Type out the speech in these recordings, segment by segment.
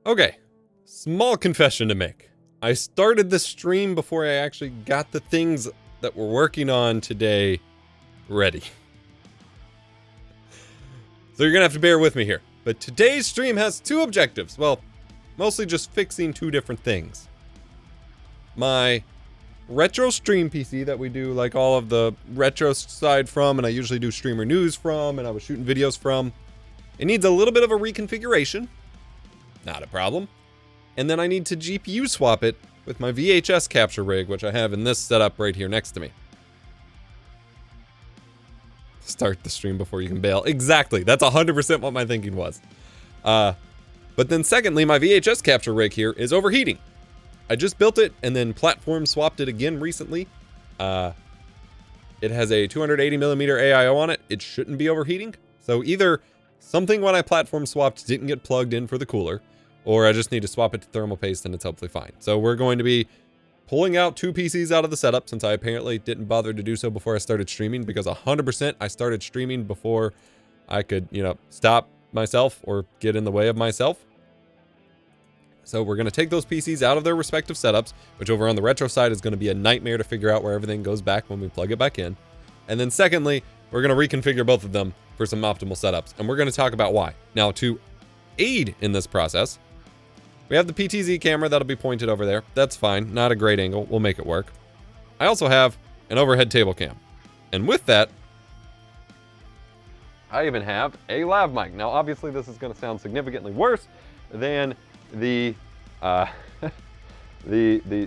Okay, small confession to make. I started the stream before I actually got the things that we're working on today ready. So you're gonna have to bear with me here. But today's stream has two objectives. Well, mostly just fixing two different things. My retro stream PC that we do like all of the retro side from, and I usually do streamer news from, and I was shooting videos from. It needs a little bit of a reconfiguration. Not a problem. And then I need to GPU swap it with my VHS capture rig, which I have in this setup right here next to me. Start the stream before you can bail. Exactly. That's 100% what my thinking was. But then secondly, my VHS capture rig here is overheating. I just built it and then platform swapped it again recently. It has a 280mm AIO on it. It shouldn't be overheating. So either something when I platform swapped didn't get plugged in for the cooler, or I just need to swap it to thermal paste and it's hopefully fine. So we're going to be pulling out two PCs out of the setup, since I apparently didn't bother to do so before I started streaming, because 100% I started streaming before I could, stop myself or get in the way of myself. So we're going to take those PCs out of their respective setups, which over on the retro side is going to be a nightmare to figure out where everything goes back when we plug it back in. And then secondly, we're going to reconfigure both of them for some optimal setups, and we're going to talk about why. Now, to aid in this process, we have the PTZ camera that'll be pointed over there. That's fine, not a great angle, we'll make it work. I also have an overhead table cam. And with that, I even have a lav mic. Now, obviously this is going to sound significantly worse than the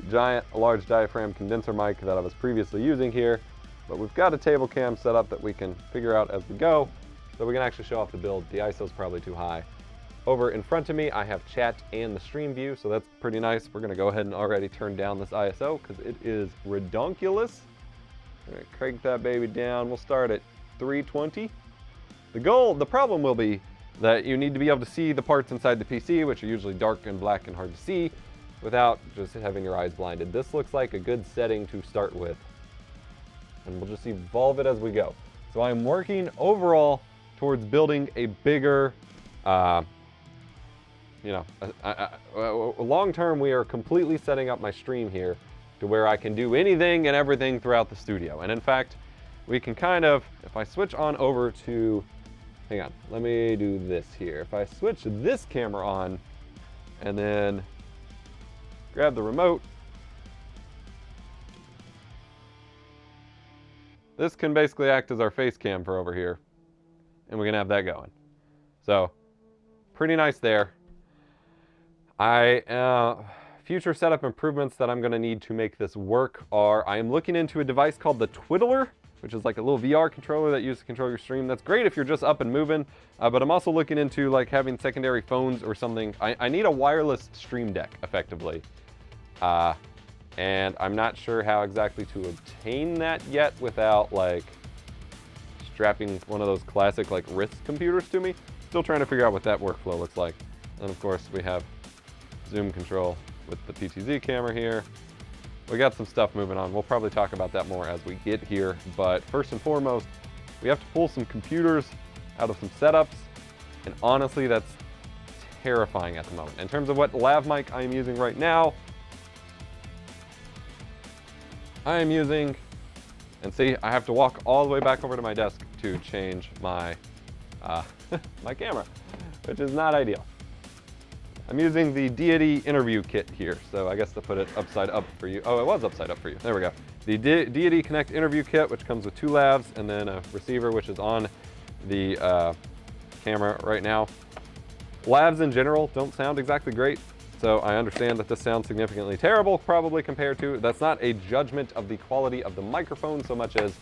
giant large diaphragm condenser mic that I was previously using here, but we've got a table cam set up that we can figure out as we go, so we can actually show off the build. The ISO's probably too high. Over in front of me, I have chat and the stream view, so that's pretty nice. We're gonna go ahead and already turn down this ISO because it is redonkulous. We're gonna crank that baby down. We'll start at 320. The problem will be that you need to be able to see the parts inside the PC, which are usually dark and black and hard to see, without just having your eyes blinded. This looks like a good setting to start with, and we'll just evolve it as we go. So I'm working overall towards building a bigger, long term, we are completely setting up my stream here to where I can do anything and everything throughout the studio. And in fact, we can kind of, if I switch on over to, hang on, let me do this here. If I switch this camera on and then grab the remote, this can basically act as our face cam for over here, and we can have that going. So pretty nice there. Future setup improvements that I'm gonna need to make this work are, I am looking into a device called the Twiddler, which is like a little VR controller that you use to control your stream. That's great if you're just up and moving, but I'm also looking into like having secondary phones or something. I need a wireless stream deck, effectively. And I'm not sure how exactly to obtain that yet without like strapping one of those classic like wrist computers to me. Still trying to figure out what that workflow looks like. And of course we have zoom control with the PTZ camera here. We got some stuff moving on. We'll probably talk about that more as we get here. But first and foremost, we have to pull some computers out of some setups. And honestly, that's terrifying at the moment. In terms of what lav mic I'm using right now, I am using, and see, I have to walk all the way back over to my desk to change my, my camera, which is not ideal. I'm using the Deity Interview Kit here, so I guess to put it upside up for you. Oh, it was upside up for you. There we go. The Deity Connect Interview Kit, which comes with two lavs and then a receiver, which is on the camera right now. Lavs in general don't sound exactly great, so I understand that this sounds significantly terrible, probably compared to, that's not a judgment of the quality of the microphone so much as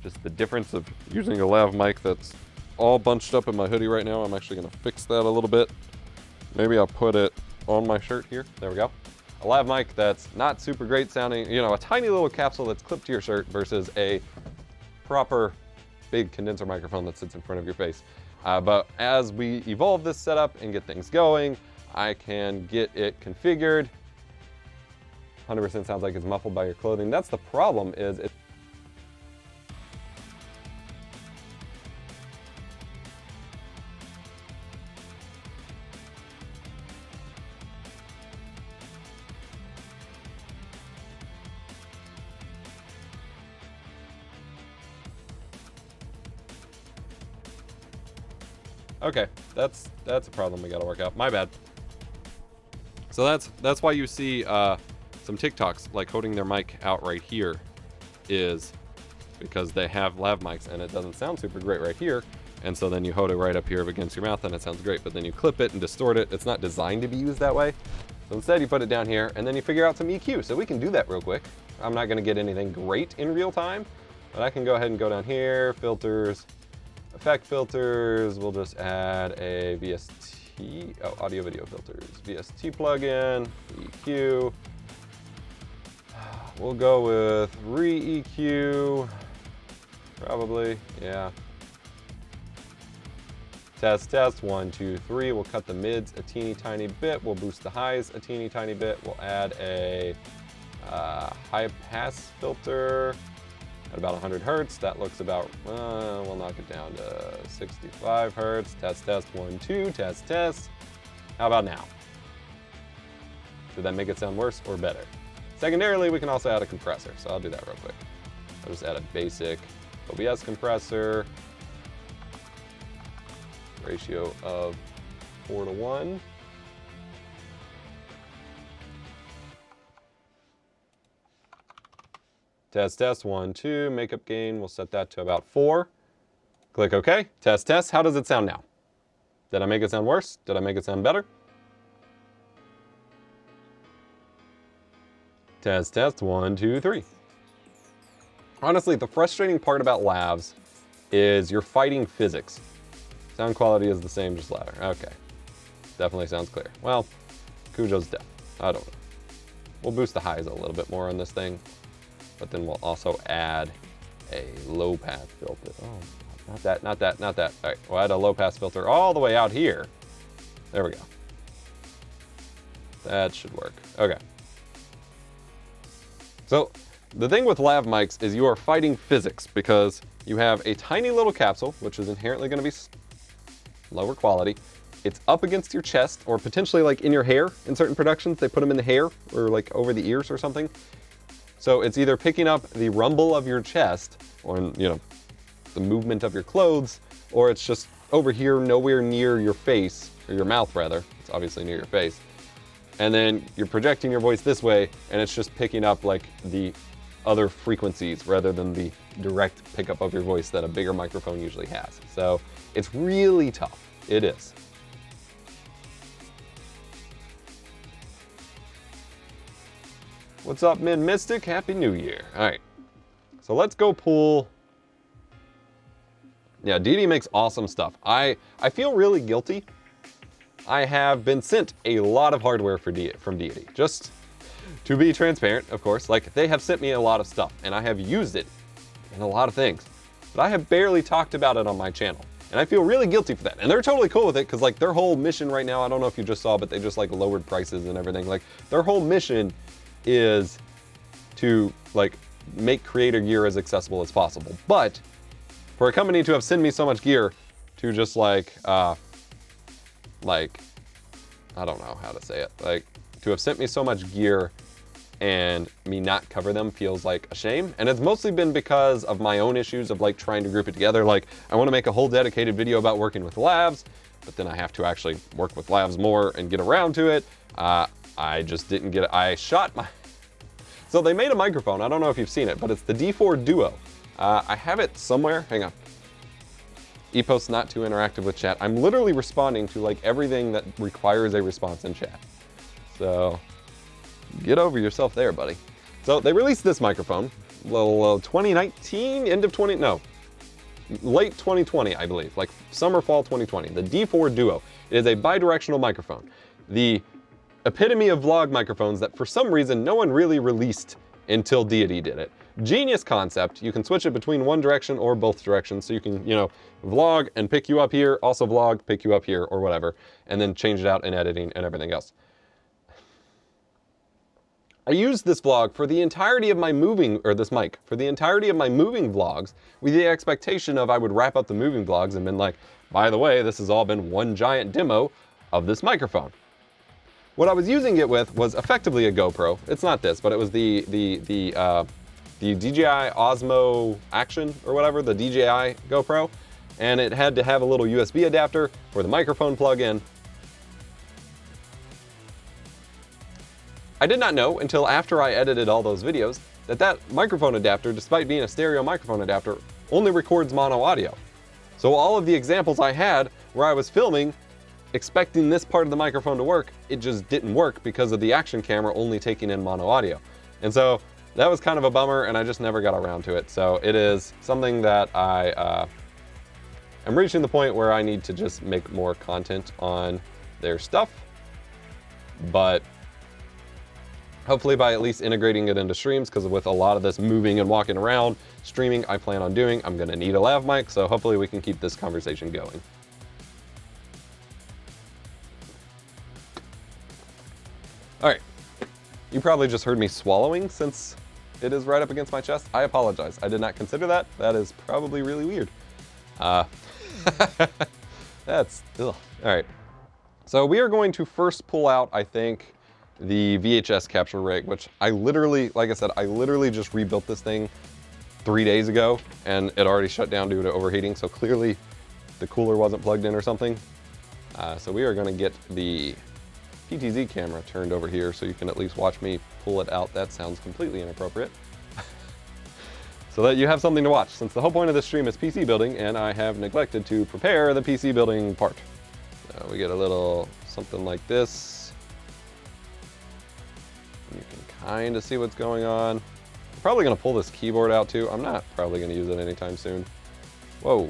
just the difference of using a lav mic that's all bunched up in my hoodie right now. I'm actually gonna fix that a little bit. Maybe I'll put it on my shirt here. There we go. A lav mic that's not super great sounding, a tiny little capsule that's clipped to your shirt versus a proper big condenser microphone that sits in front of your face. But as we evolve this setup and get things going, I can get it configured. 100% sounds like it's muffled by your clothing. That's the problem, is it Okay, that's a problem we gotta work out. My bad. So that's why you see some TikToks like holding their mic out right here, is because they have lav mics and it doesn't sound super great right here. And so then you hold it right up here against your mouth and it sounds great, but then you clip it and distort it. It's not designed to be used that way. So instead you put it down here and then you figure out some EQ. So we can do that real quick. I'm not gonna get anything great in real time, but I can go ahead and go down here, filters, effect filters. We'll just add a VST, audio video filters, VST plugin, EQ. We'll go with re-EQ, probably, yeah. Test, 1, 2, 3. We'll cut the mids a teeny tiny bit. We'll boost the highs a teeny tiny bit. We'll add a high pass filter at about 100 hertz. That looks about, we'll knock it down to 65 hertz. Test, 1, 2, test. How about now? Did that make it sound worse or better? Secondarily, we can also add a compressor, so I'll do that real quick. I'll just add a basic OBS compressor, ratio of 4:1. Test, 1, 2, makeup gain, we'll set that to about 4. Click OK, test, how does it sound now? Did I make it sound worse? Did I make it sound better? Test, 1, 2, 3. Honestly, the frustrating part about lavs is you're fighting physics. Sound quality is the same, just louder. Okay, definitely sounds clear. Well, Cujo's deaf, I don't know. We'll boost the highs a little bit more on this thing, but then we'll also add a low pass filter. Oh, not that. All right, we'll add a low pass filter all the way out here. There we go. That should work, okay. So the thing with lav mics is you are fighting physics because you have a tiny little capsule, which is inherently going to be lower quality. It's up against your chest or potentially like in your hair. In certain productions, they put them in the hair or like over the ears or something. So it's either picking up the rumble of your chest or, you know, the movement of your clothes, or it's just over here, nowhere near your face, or your mouth rather. It's obviously near your face. And then you're projecting your voice this way, and it's just picking up like the other frequencies rather than the direct pickup of your voice that a bigger microphone usually has. So it's really tough. It is. What's up, Mid Mystic? Happy New Year. All right, so let's go pull. Yeah, Deity makes awesome stuff. I feel really guilty. I have been sent a lot of hardware from Deity. Just to be transparent, of course, like they have sent me a lot of stuff and I have used it in a lot of things, but I have barely talked about it on my channel. And I feel really guilty for that. And they're totally cool with it because like their whole mission right now, I don't know if you just saw, but they just like lowered prices and everything. Like their whole mission is to like make creator gear as accessible as possible. But for a company to have sent me so much gear to just like, I don't know how to say it, like to have sent me so much gear and me not cover them feels like a shame. And it's mostly been because of my own issues of like trying to group it together. Like I want to make a whole dedicated video about working with lavs, but then I have to actually work with lavs more and get around to it. I just didn't get it. I shot my, so they made a microphone. I don't know if you've seen it, but it's the D4 Duo. I have it somewhere, hang on. Epos not too interactive with chat. I'm literally responding to like everything that requires a response in chat. So get over yourself there, buddy. So they released this microphone, little 2019, late 2020, I believe, like summer, fall 2020, the D4 Duo. It is a bidirectional microphone. The epitome of vlog microphones that for some reason no one really released until Deity did it. Genius concept. You can switch it between one direction or both directions. So you can, you know, vlog and pick you up here, also vlog, pick you up here or whatever, and then change it out in editing and everything else. I used this vlog for the entirety of my moving, or this mic, for the entirety of my moving vlogs with the expectation of I would wrap up the moving vlogs and been like, by the way, this has all been one giant demo of this microphone. What I was using it with was effectively a GoPro. It's not this, but it was the DJI Osmo Action or whatever, the DJI GoPro. and it had to have a little USB adapter for the microphone plug-in. I did not know until after I edited all those videos that that microphone adapter, despite being a stereo microphone adapter, only records mono audio. So all of the examples I had where I was filming expecting this part of the microphone to work, it just didn't work because of the action camera only taking in mono audio. And so that was kind of a bummer, and I just never got around to it. So it is something that I'm reaching the point where I need to just make more content on their stuff. But hopefully by at least integrating it into streams, because with a lot of this moving and walking around, streaming I plan on doing, I'm gonna need a lav mic, so hopefully we can keep this conversation going. All right, you probably just heard me swallowing since it is right up against my chest. I apologize, I did not consider that. That is probably really weird. That's, ugh. All right, so we are going to first pull out, I think, the VHS capture rig, which I literally, like I said, I literally just rebuilt this thing 3 days ago, and it already shut down due to overheating, so clearly the cooler wasn't plugged in or something. So we are gonna get the PTZ camera turned over here so you can at least watch me pull it out. That sounds completely inappropriate. So that you have something to watch, since the whole point of this stream is PC building, and I have neglected to prepare the PC building part. So we get a little something like this. You can kind of see what's going on. I'm probably gonna pull this keyboard out too. I'm not probably gonna use it anytime soon. Whoa.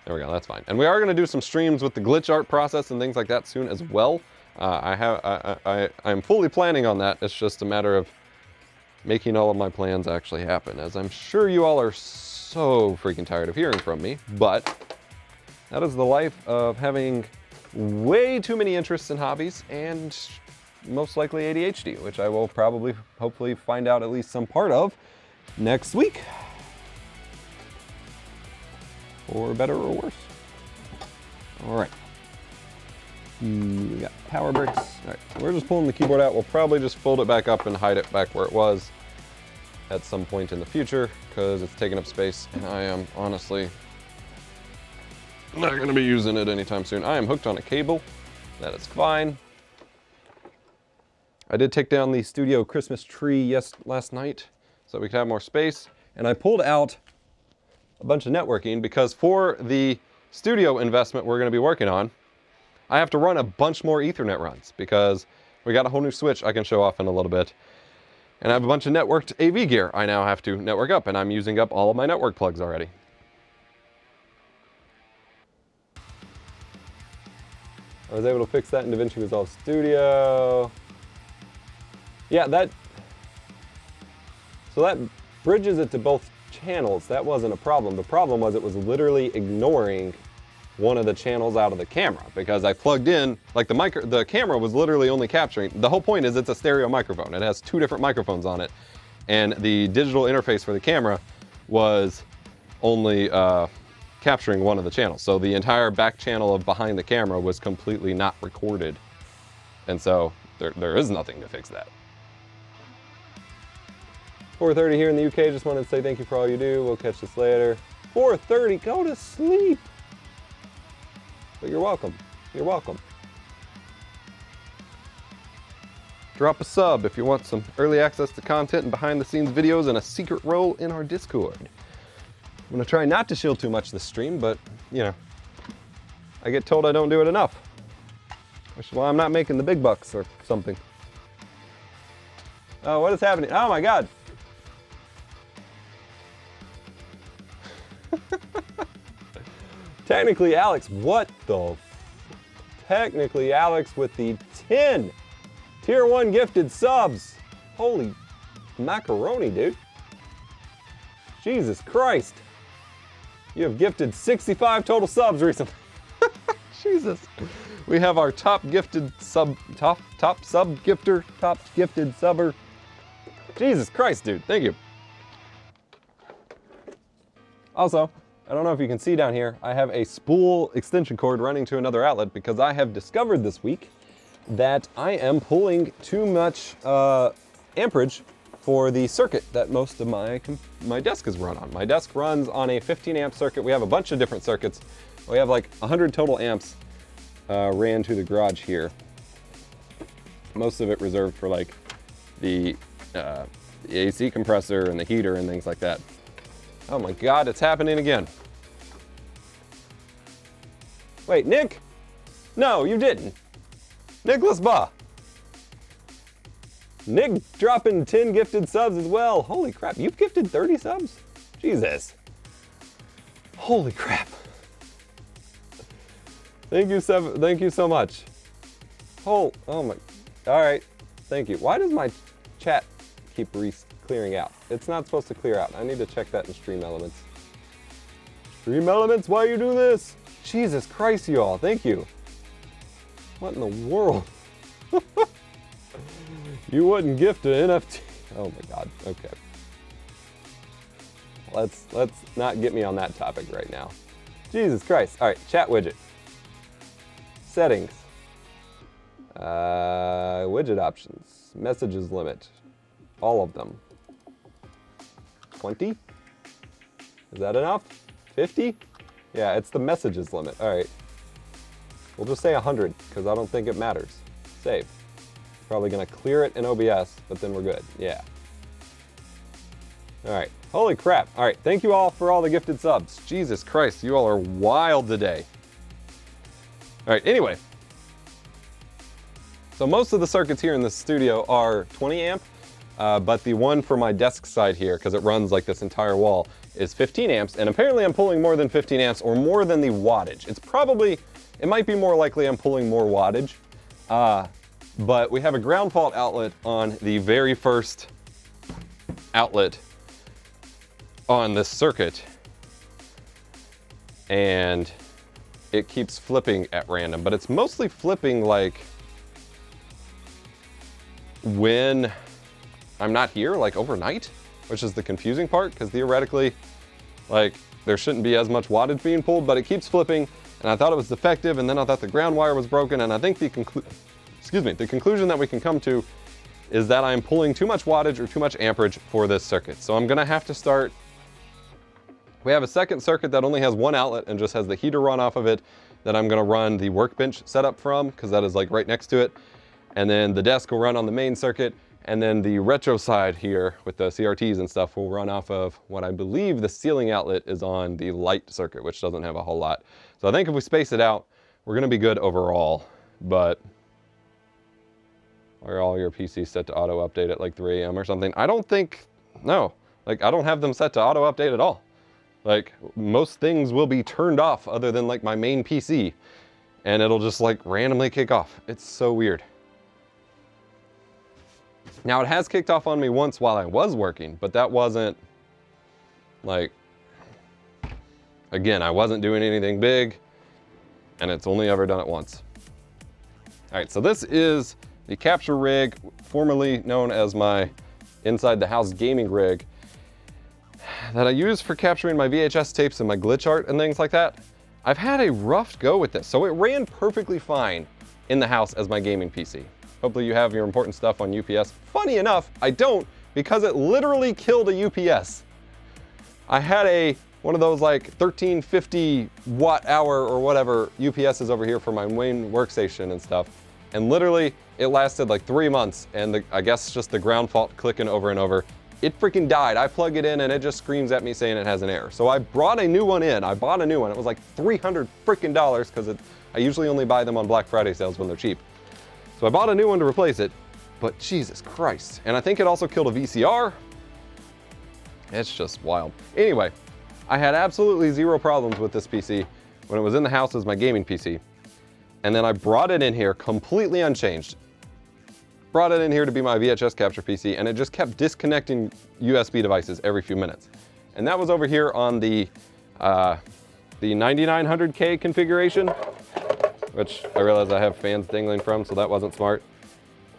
There we go, that's fine. And we are gonna do some streams with the glitch art process and things like that soon as well. I'm fully planning on that. It's just a matter of making all of my plans actually happen, as I'm sure you all are so freaking tired of hearing from me, but that is the life of having way too many interests and hobbies, and most likely ADHD, which I will probably, hopefully find out at least some part of next week. For better or worse. All right. We got power bricks. All right, so we're just pulling the keyboard out. We'll probably just fold it back up and hide it back where it was at some point in the future, because it's taking up space, and I am honestly not gonna be using it anytime soon. I am hooked on a cable. That is fine. I did take down the studio Christmas tree last night so we could have more space, and I pulled out a bunch of networking because for the studio investment we're going to be working on, I have to run a bunch more Ethernet runs because we got a whole new switch I can show off in a little bit, and I have a bunch of networked AV gear I now have to network up, and I'm using up all of my network plugs already. I was able to fix that in DaVinci Resolve Studio. Yeah, that bridges it to both channels. That wasn't a problem. The problem was it was literally ignoring one of the channels out of the camera because I plugged in, like the camera was literally only capturing, the whole point is it's a stereo microphone. It has 2 different microphones on it, and the digital interface for the camera was only capturing one of the channels. So the entire back channel of behind the camera was completely not recorded. And so there is nothing to fix that. 4:30 here in the UK, just wanted to say thank you for all you do. We'll catch this later. 4:30, go to sleep. But you're welcome, you're welcome. Drop a sub if you want some early access to content and behind the scenes videos and a secret role in our Discord. I'm gonna try not to shield too much this stream, but you know, I get told I don't do it enough. Which is why I'm not making the big bucks or something. Oh, what is happening? Oh my God. Technically Alex, what the? Technically Alex with the 10 Tier 1 gifted subs. Holy macaroni, dude. Jesus Christ. You have gifted 65 total subs recently. Jesus. We have our top gifted sub, top gifted subber. Jesus Christ, dude, thank you. Also, I don't know if you can see down here, I have a spool extension cord running to another outlet because I have discovered this week that I am pulling too much amperage for the circuit that most of my desk is run on. My desk runs on a 15 amp circuit. We have a bunch of different circuits. We have like 100 total amps ran to the garage here. Most of it reserved for like the AC compressor and the heater and things like that. Oh my God, it's happening again. Wait, Nick? No, you didn't. Nicholas Ba. Nick dropping 10 gifted subs as well. Holy crap, you've gifted 30 subs? Jesus. Holy crap. Thank you so much. Oh my, all right, thank you. Why does my chat keep clearing out? It's not supposed to clear out. I need to check that in Stream Elements. Stream Elements, why you do this? Jesus Christ, you all, thank you. What in the world? You wouldn't gift an NFT. Oh my God, okay. Let's not get me on that topic right now. Jesus Christ, all right, chat widget. Settings. Widget options, messages limit, all of them. 20? Is that enough? 50? Yeah, it's the messages limit, all right. We'll just say 100, because I don't think it matters. Save. Probably gonna clear it in OBS, but then we're good, yeah. All right, holy crap. All right, thank you all for all the gifted subs. Jesus Christ, you all are wild today. All right, anyway. So most of the circuits here in the studio are 20 amp, but the one for my desk side here, because it runs like this entire wall, is 15 amps, and apparently I'm pulling more than 15 amps or more than the wattage. It might be more likely I'm pulling more wattage, but we have a ground fault outlet on the very first outlet on this circuit, and it keeps flipping at random, but it's mostly flipping like when I'm not here, like overnight, which is the confusing part, because theoretically, like, there shouldn't be as much wattage being pulled, but it keeps flipping, and I thought it was defective, and then I thought the ground wire was broken, and I think the conclusion that we can come to is that I'm pulling too much wattage or too much amperage for this circuit. So I'm gonna have to start, we have a second circuit that only has one outlet and just has the heater run off of it that I'm gonna run the workbench setup from, because that is like right next to it. And then the desk will run on the main circuit, and then the retro side here with the CRTs and stuff will run off of what I believe the ceiling outlet is on the light circuit, which doesn't have a whole lot. So I think if we space it out, we're gonna be good overall, but are all your PCs set to auto update at like 3 AM or something? I don't think, no. Like, I don't have them set to auto update at all. Like, most things will be turned off other than like my main PC, and it'll just like randomly kick off. It's so weird. Now, it has kicked off on me once while I was working, but that wasn't like, again, I wasn't doing anything big, and it's only ever done it once. All right, so this is the capture rig, formerly known as my inside the house gaming rig, that I use for capturing my VHS tapes and my glitch art and things like that. I've had a rough go with this. So it ran perfectly fine in the house as my gaming PC. Hopefully you have your important stuff on UPS. Funny enough, I don't, because it literally killed a UPS. I had one of those like 1350 watt hour or whatever UPSs over here for my main workstation and stuff. And literally it lasted like 3 months, and I guess just the ground fault clicking over and over. It freaking died. I plug it in and it just screams at me saying it has an error. So I brought a new one in. I bought a new one. It was like $300 freaking dollars, because I usually only buy them on Black Friday sales when they're cheap. So I bought a new one to replace it, but Jesus Christ. And I think it also killed a VCR. It's just wild. Anyway, I had absolutely zero problems with this PC when it was in the house as my gaming PC. And then I brought it in here completely unchanged. Brought it in here to be my VHS capture PC, and it just kept disconnecting USB devices every few minutes. And that was over here on the 9900K configuration, which I realized I have fans dangling from, so that wasn't smart.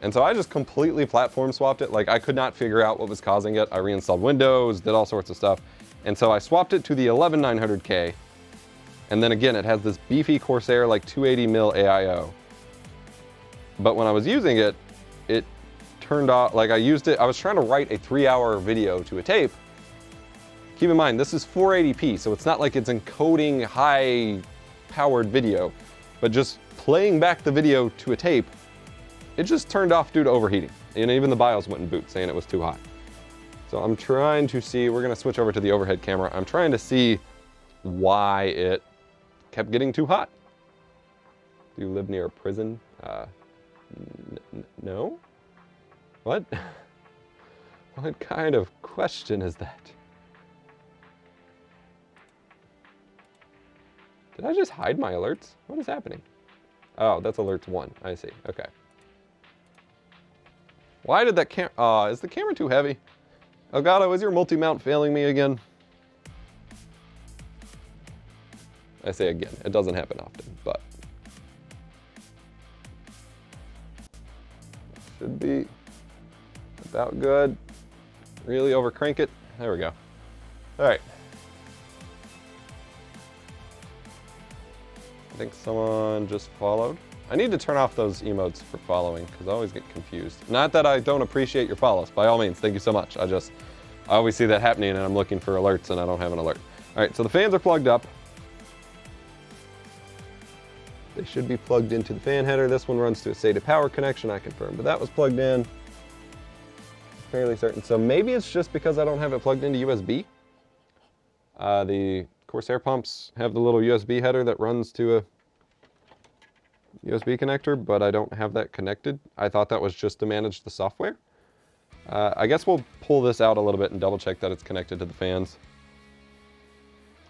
And so I just completely platform swapped it. Like, I could not figure out what was causing it. I reinstalled Windows, did all sorts of stuff. And so I swapped it to the 11900K. And then again, it has this beefy Corsair, like 280mm AIO. But when I was using it, it turned off, like I used it, I was trying to write a 3-hour video to a tape. Keep in mind, this is 480p, so it's not like it's encoding high-powered video, but just playing back the video to a tape, it just turned off due to overheating. And even the BIOS wouldn't boot, saying it was too hot. So I'm trying to see, we're gonna switch over to the overhead camera. I'm trying to see why it kept getting too hot. Do you live near a prison? No? What? What kind of question is that? Did I just hide my alerts? What is happening? Oh, that's alerts 1. I see. Okay. Why did that is the camera too heavy? Elgato, is your multi-mount failing me again? I say again, it doesn't happen often, but should be about good. Really overcrank it. There we go. All right. I think someone just followed. I need to turn off those emotes for following because I always get confused. Not that I don't appreciate your follows. By all means, thank you so much. I always see that happening and I'm looking for alerts and I don't have an alert. All right, so the fans are plugged up. They should be plugged into the fan header. This one runs to a SATA power connection, I confirmed, but that was plugged in. Fairly certain. So maybe it's just because I don't have it plugged into USB. The Corsair pumps have the little USB header that runs to a USB connector, but I don't have that connected. I thought that was just to manage the software. I guess we'll pull this out a little bit and double check that it's connected to the fans.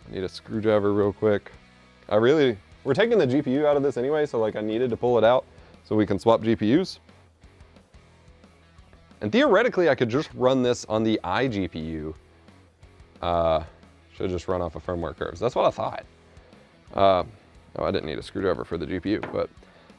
I need a screwdriver real quick. We're taking the GPU out of this anyway, so like I needed to pull it out so we can swap GPUs. And theoretically, I could just run this on the iGPU. Should just run off of firmware curves. That's what I thought. Oh, I didn't need a screwdriver for the GPU, but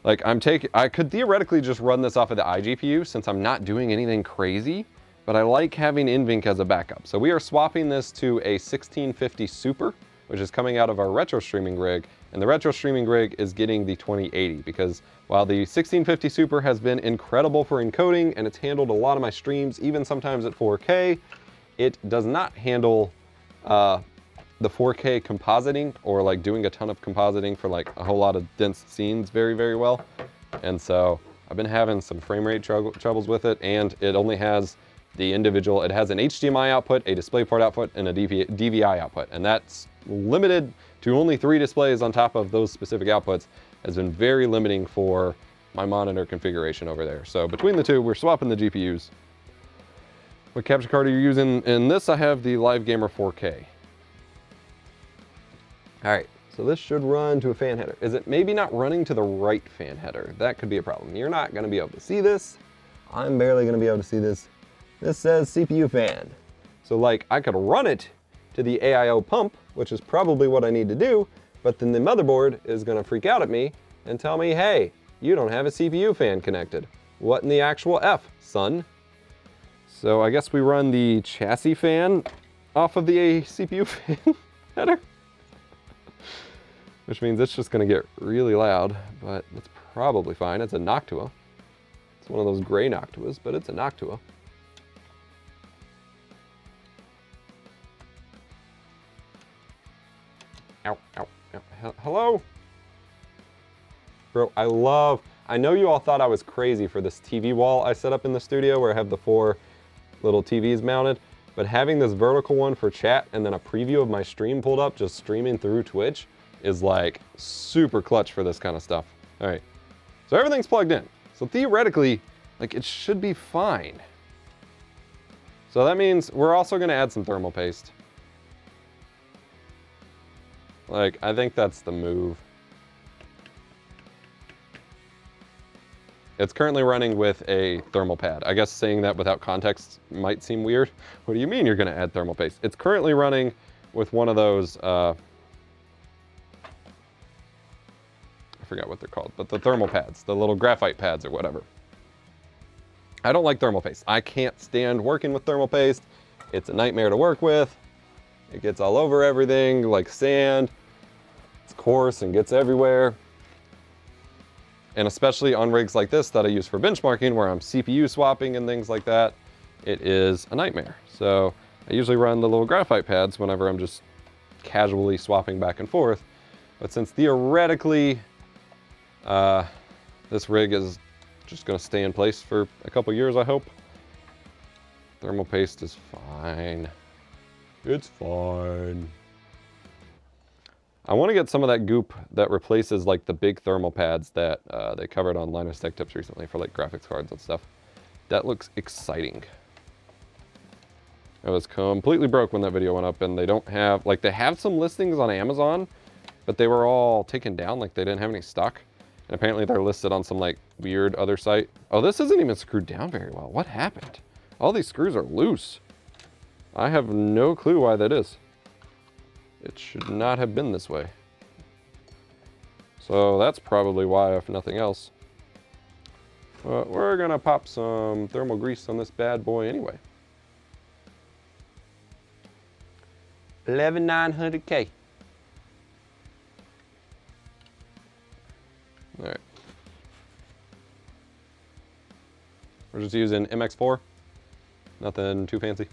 like I could theoretically just run this off of the iGPU since I'm not doing anything crazy, but I like having NVENC as a backup. So we are swapping this to a 1650 Super, which is coming out of our retro streaming rig, and the retro streaming rig is getting the 2080 because while the 1650 Super has been incredible for encoding and it's handled a lot of my streams, even sometimes at 4K, it does not handle the 4K compositing or like doing a ton of compositing for like a whole lot of dense scenes very, very well. And so I've been having some frame rate troubles with it, and it only has the individual, it has an HDMI output, a DisplayPort output, and a DVI output. And that's limited to only 3 displays on top of those specific outputs, has been very limiting for my monitor configuration over there. So between the two, we're swapping the GPUs. What capture card are you using? In this, I have the Live Gamer 4K. All right, so this should run to a fan header. Is it maybe not running to the right fan header? That could be a problem. You're not gonna be able to see this. I'm barely gonna be able to see this. This says CPU fan. So like I could run it to the AIO pump, which is probably what I need to do, but then the motherboard is gonna freak out at me and tell me, hey, you don't have a CPU fan connected. What in the actual F, son? So I guess we run the chassis fan off of the CPU fan header, which means it's just gonna get really loud, but it's probably fine. It's a Noctua. It's one of those gray Noctuas, but it's a Noctua. Ow, ow, ow. Hello? Bro, I know you all thought I was crazy for this TV wall I set up in the studio where I have the 4 little TVs mounted, but having this vertical one for chat and then a preview of my stream pulled up just streaming through Twitch is like super clutch for this kind of stuff. All right, so everything's plugged in. So theoretically, like it should be fine. So that means we're also gonna add some thermal paste. Like, I think that's the move. It's currently running with a thermal pad. I guess saying that without context might seem weird. What do you mean you're gonna add thermal paste? It's currently running with one of those, I forgot what they're called, but the thermal pads, the little graphite pads or whatever. I don't like thermal paste. I can't stand working with thermal paste. It's a nightmare to work with. It gets all over everything like sand. It's coarse and gets everywhere. And especially on rigs like this that I use for benchmarking, where I'm CPU swapping and things like that, it is a nightmare. So I usually run the little graphite pads whenever I'm just casually swapping back and forth. But since theoretically, this rig is just gonna stay in place for a couple years, I hope. Thermal paste is fine. It's fine. I want to get some of that goop that replaces like the big thermal pads that they covered on Linus Tech Tips recently for like graphics cards and stuff. That looks exciting. I was completely broke when that video went up, and they don't have, like, they have some listings on Amazon, but they were all taken down, like they didn't have any stock. And apparently they're listed on some like weird other site. Oh, this isn't even screwed down very well. What happened? All these screws are loose. I have no clue why that is. It should not have been this way. So that's probably why, if nothing else. But we're gonna pop some thermal grease on this bad boy anyway. 11,900K. All right. We're just using MX4. Nothing too fancy.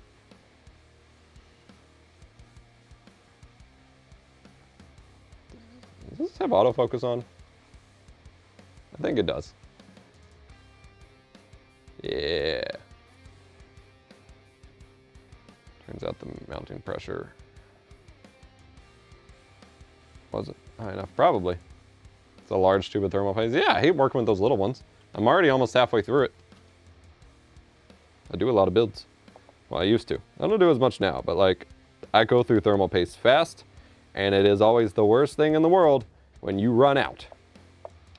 Does this have autofocus on? I think it does. Yeah. Turns out the mounting pressure wasn't high enough, probably. It's a large tube of thermal paste. Yeah, I hate working with those little ones. I'm already almost halfway through it. I do a lot of builds. Well, I used to. I don't do as much now, but like, I go through thermal paste fast, and it is always the worst thing in the world when you run out.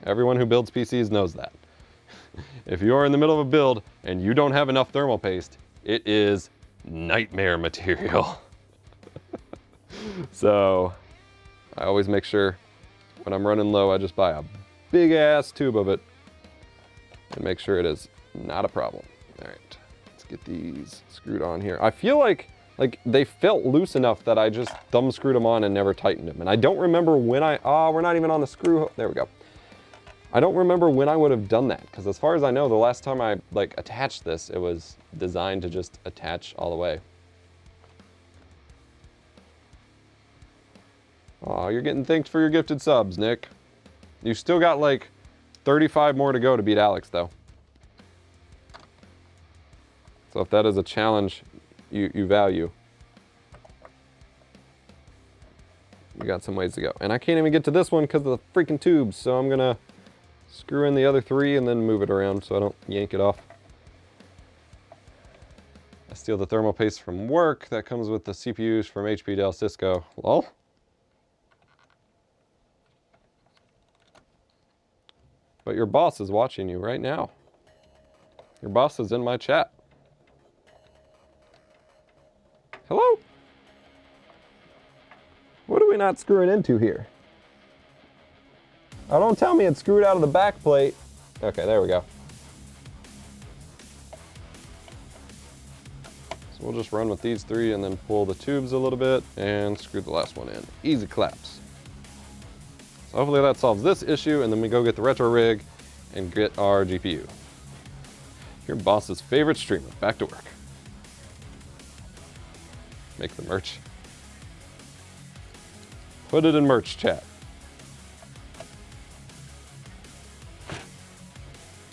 Everyone who builds PCs knows that. If you're in the middle of a build and you don't have enough thermal paste, it is nightmare material. So I always make sure when I'm running low, I just buy a big ass tube of it and make sure it is not a problem. All right, let's get these screwed on here. I feel like they felt loose enough that I just thumb screwed them on and never tightened them. And I don't remember when we're not even on the screw. There we go. I don't remember when I would have done that, because as far as I know, the last time I like attached this, it was designed to just attach all the way. Oh, you're getting thanked for your gifted subs, Nick. You still got like 35 more to go to beat Alex, though. So if that is a challenge you value, you got some ways to go. And I can't even get to this one because of the freaking tubes, so I'm gonna screw in the other three and then move it around so I don't yank it off. I steal the thermal paste from work that comes with the CPUs from HP, Dell, Cisco. Lol. But your boss is watching you right now. Your boss is in my chat. Hello? What are we not screwing into here? Oh, don't tell me it's screwed out of the back plate. Okay, there we go. So we'll just run with these three and then pull the tubes a little bit and screw the last one in. Easy claps. So hopefully that solves this issue, and then we go get the retro rig and get our GPU. Your boss's favorite streamer, back to work. Make the merch. Put it in merch chat.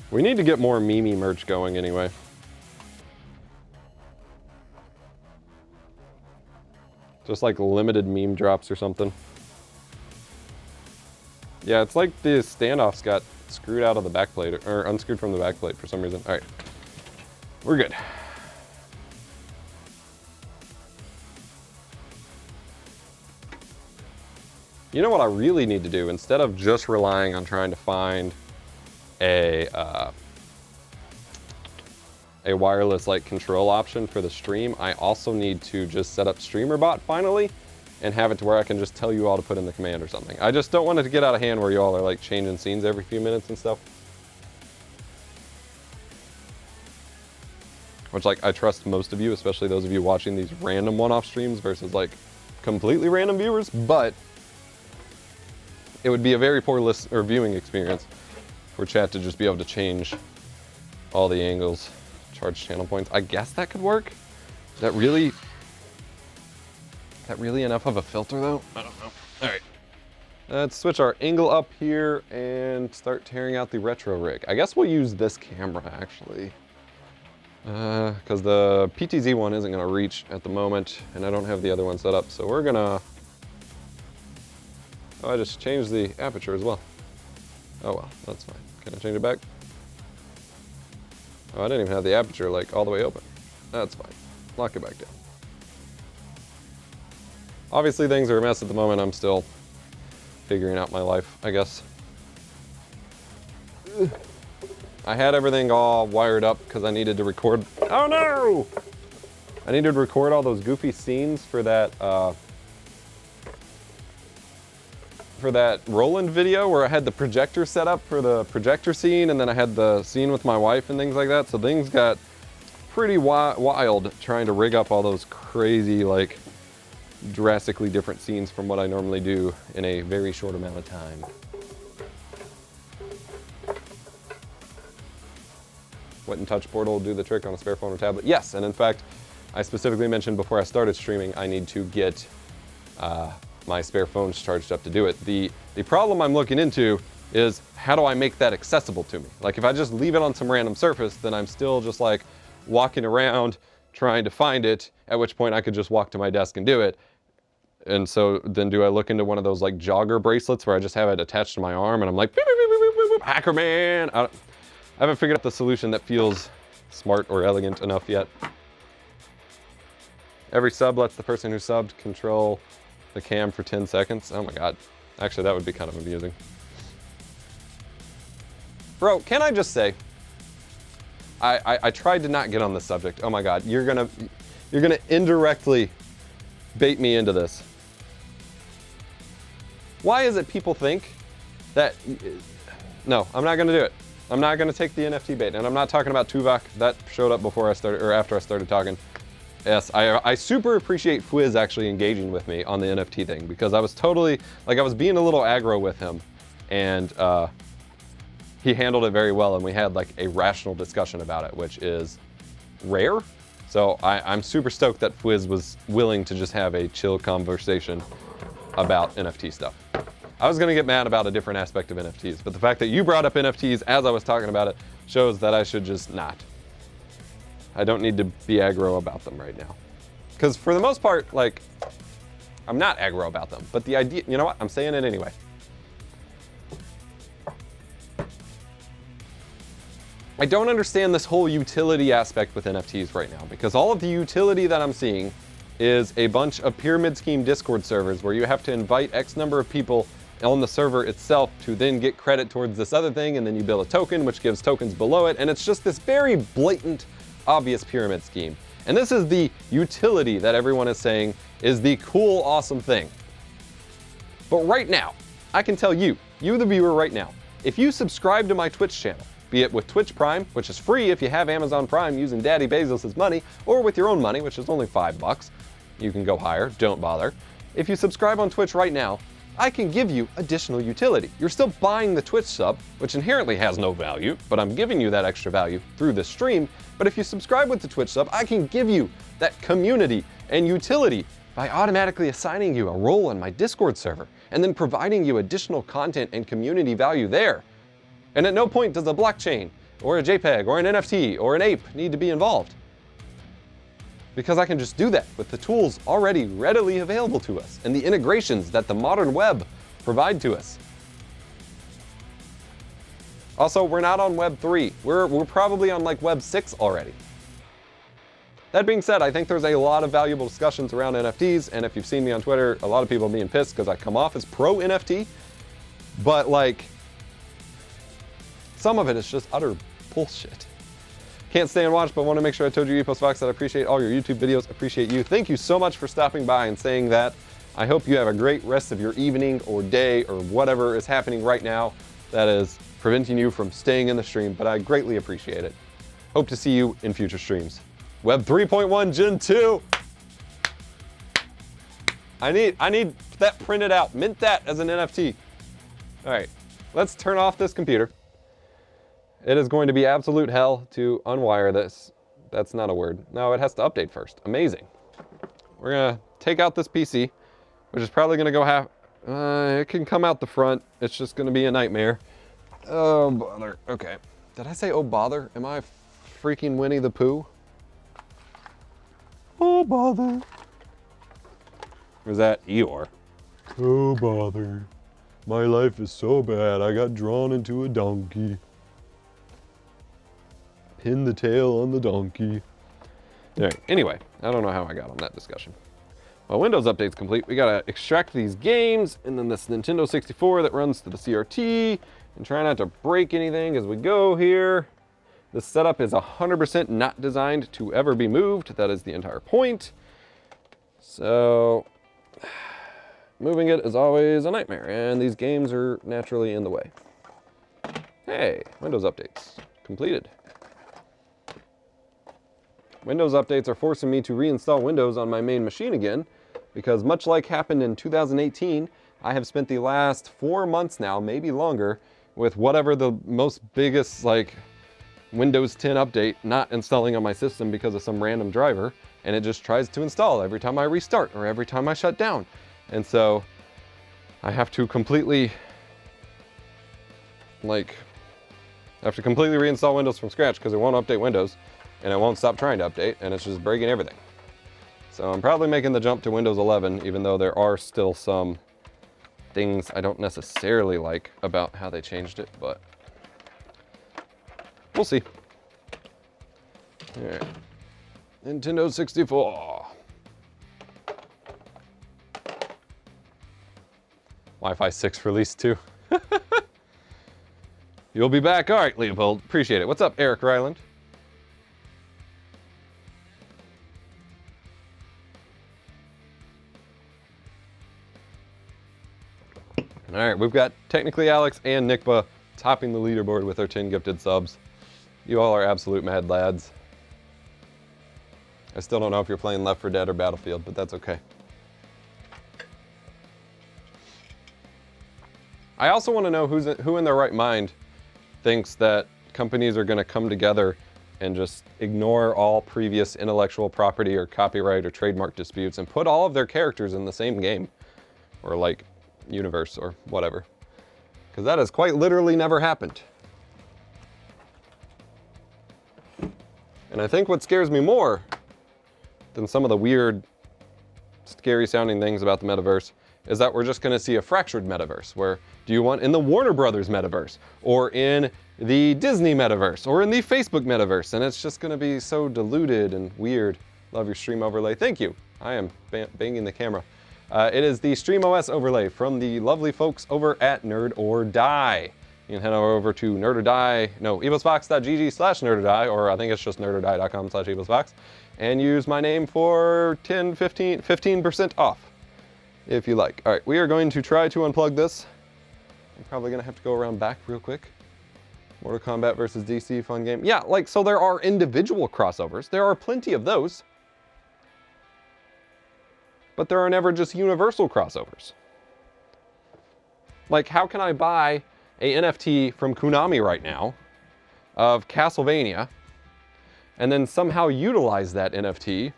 We need to get more meme merch going anyway. Just like limited meme drops or something. Yeah, it's like the standoffs got screwed out of the backplate, or unscrewed from the backplate for some reason. All right, we're good. You know what I really need to do, instead of just relying on trying to find a wireless like control option for the stream, I also need to just set up StreamerBot finally and have it to where I can just tell you all to put in the command or something. I just don't want it to get out of hand where you all are like changing scenes every few minutes and stuff. Which, like, I trust most of you, especially those of you watching these random one-off streams versus like completely random viewers, but it would be a very poor viewing experience for chat to just be able to change all the angles, charge channel points. I guess that could work. Is that really enough of a filter though? I don't know. All right. Let's switch our angle up here and start tearing out the retro rig. I guess we'll use this camera actually. Because the PTZ one isn't gonna reach at the moment and I don't have the other one set up. So we're gonna, oh, I just changed the aperture as well. Oh well, that's fine. Can I change it back? Oh, I didn't even have the aperture like all the way open. That's fine. Lock it back down. Obviously things are a mess at the moment. I'm still figuring out my life, I guess. I had everything all wired up because I needed to record. Oh no! I needed to record all those goofy scenes for that Roland video where I had the projector set up for the projector scene, and then I had the scene with my wife and things like that. So things got pretty wild trying to rig up all those crazy, like, drastically different scenes from what I normally do in a very short amount of time. Wet and touch portal will do the trick on a spare phone or tablet. Yes, and in fact, I specifically mentioned before I started streaming, I need to get my spare phones charged up to do it. The problem I'm looking into is how do I make that accessible to me? Like if I just leave it on some random surface, then I'm still just like walking around trying to find it, at which point I could just walk to my desk and do it. And so then do I look into one of those like jogger bracelets where I just have it attached to my arm and I'm like, beep, beep, beep, beep, beep, beep, hacker man. I haven't figured out the solution that feels smart or elegant enough yet. Every sub lets the person who subbed control the cam for 10 seconds. Oh my God. Actually, that would be kind of amusing. Bro, can I just say, I tried to not get on this subject. Oh my God, you're gonna indirectly bait me into this. Why is it people think that, no, I'm not gonna do it. I'm not gonna take the NFT bait, and I'm not talking about Tuvok. That showed up before I started, or after I started talking. Yes, I super appreciate Fwiz actually engaging with me on the NFT thing, because I was totally, like I was being a little aggro with him, and he handled it very well, and we had like a rational discussion about it, which is rare. So I'm super stoked that Fwiz was willing to just have a chill conversation about NFT stuff. I was gonna get mad about a different aspect of NFTs, but the fact that you brought up NFTs as I was talking about it shows that I should just not. I don't need to be aggro about them right now. Because for the most part, like, I'm not aggro about them, but the idea, you know what, I'm saying it anyway. I don't understand this whole utility aspect with NFTs right now, because all of the utility that I'm seeing is a bunch of pyramid scheme Discord servers where you have to invite X number of people on the server itself to then get credit towards this other thing, and then you build a token which gives tokens below it, and it's just this very blatant, obvious pyramid scheme. And this is the utility that everyone is saying is the cool, awesome thing. But right now, I can tell you, the viewer right now, if you subscribe to my Twitch channel, be it with Twitch Prime, which is free if you have Amazon Prime using Daddy Bezos' money, or with your own money, which is only $5. You can go higher, don't bother. If you subscribe on Twitch right now, I can give you additional utility. You're still buying the Twitch sub, which inherently has no value, but I'm giving you that extra value through this stream. But if you subscribe with the Twitch sub, I can give you that community and utility by automatically assigning you a role on my Discord server and then providing you additional content and community value there. And at no point does a blockchain or a JPEG or an NFT or an ape need to be involved, because I can just do that with the tools already readily available to us and the integrations that the modern web provide to us. Also, we're not on Web 3. We're probably on like Web 6 already. That being said, I think there's a lot of valuable discussions around NFTs, and if you've seen me on Twitter, a lot of people are being pissed because I come off as pro NFT, but like, some of it is just utter bullshit. Can't stay and watch, but want to make sure I told you, EposVox, that I appreciate all your YouTube videos. Appreciate you. Thank you so much for stopping by and saying that. I hope you have a great rest of your evening or day or whatever is happening right now that is preventing you from staying in the stream, but I greatly appreciate it. Hope to see you in future streams. Web 3.1 Gen 2. I need that printed out. Mint that as an NFT. All right, let's turn off this computer It is going to be absolute hell to unwire this. That's not a word. No, it has to update first. Amazing. We're gonna take out this PC, which is probably gonna go half, it can come out the front. It's just gonna be a nightmare. Oh, bother. Okay. Did I say, oh, bother? Am I freaking Winnie the Pooh? Oh, bother. Or is that Eeyore? Oh, bother. My life is so bad. I got drawn into a donkey. Pin the tail on the donkey. All right, anyway, I don't know how I got on that discussion. Well, Windows Update's complete. We gotta extract these games, and then this Nintendo 64 that runs to the CRT, and try not to break anything as we go here. This setup is 100% not designed to ever be moved. That is the entire point. So, moving it is always a nightmare, and these games are naturally in the way. Hey, Windows Updates completed. Windows updates are forcing me to reinstall Windows on my main machine again, because much like happened in 2018, I have spent the last 4 months now, maybe longer, with whatever the most biggest like Windows 10 update not installing on my system because of some random driver, and it just tries to install every time I restart or every time I shut down. And so I have to completely reinstall Windows from scratch because it won't update Windows. And it won't stop trying to update, and it's just breaking everything. So I'm probably making the jump to Windows 11, even though there are still some things I don't necessarily like about how they changed it, but we'll see. All right. Nintendo 64. Wi-Fi 6 release 2. You'll be back. All right, Leopold. Appreciate it. What's up, Eric Ryland? All right, we've got technically Alex and Nickba topping the leaderboard with their 10 gifted subs. You all are absolute mad lads. I still don't know if you're playing Left 4 Dead or Battlefield, but that's okay. I also want to know who in their right mind thinks that companies are going to come together and just ignore all previous intellectual property or copyright or trademark disputes and put all of their characters in the same game or like universe or whatever, because that has quite literally never happened. And I think what scares me more than some of the weird, scary sounding things about the metaverse is that we're just going to see a fractured metaverse where do you want in the Warner Brothers metaverse or in the Disney metaverse or in the Facebook metaverse, and it's just going to be so diluted and weird. Love your stream overlay. Thank you. I am banging the camera. It is the StreamOS overlay from the lovely folks over at Nerd or Die. You can head over to EposVox.gg/nerdordie, or I think it's just nerdordie.com/EposVox, and use my name for 15% off, if you like. All right, we are going to try to unplug this. I'm probably gonna have to go around back real quick. Mortal Kombat versus DC, fun game. Yeah, like, so there are individual crossovers. There are plenty of those. But there are never just universal crossovers. Like, how can I buy a NFT from Konami right now of Castlevania and then somehow utilize that NFT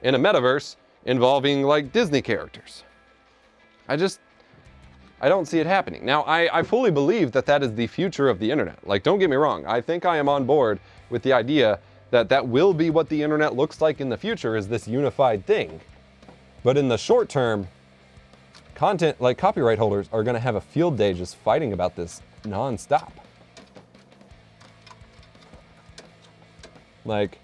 in a metaverse involving like Disney characters? I don't see it happening. Now, I fully believe that that is the future of the internet. Like, don't get me wrong. I think I am on board with the idea that that will be what the internet looks like in the future, is this unified thing. But in the short term, content like copyright holders are going to have a field day just fighting about this nonstop. Like,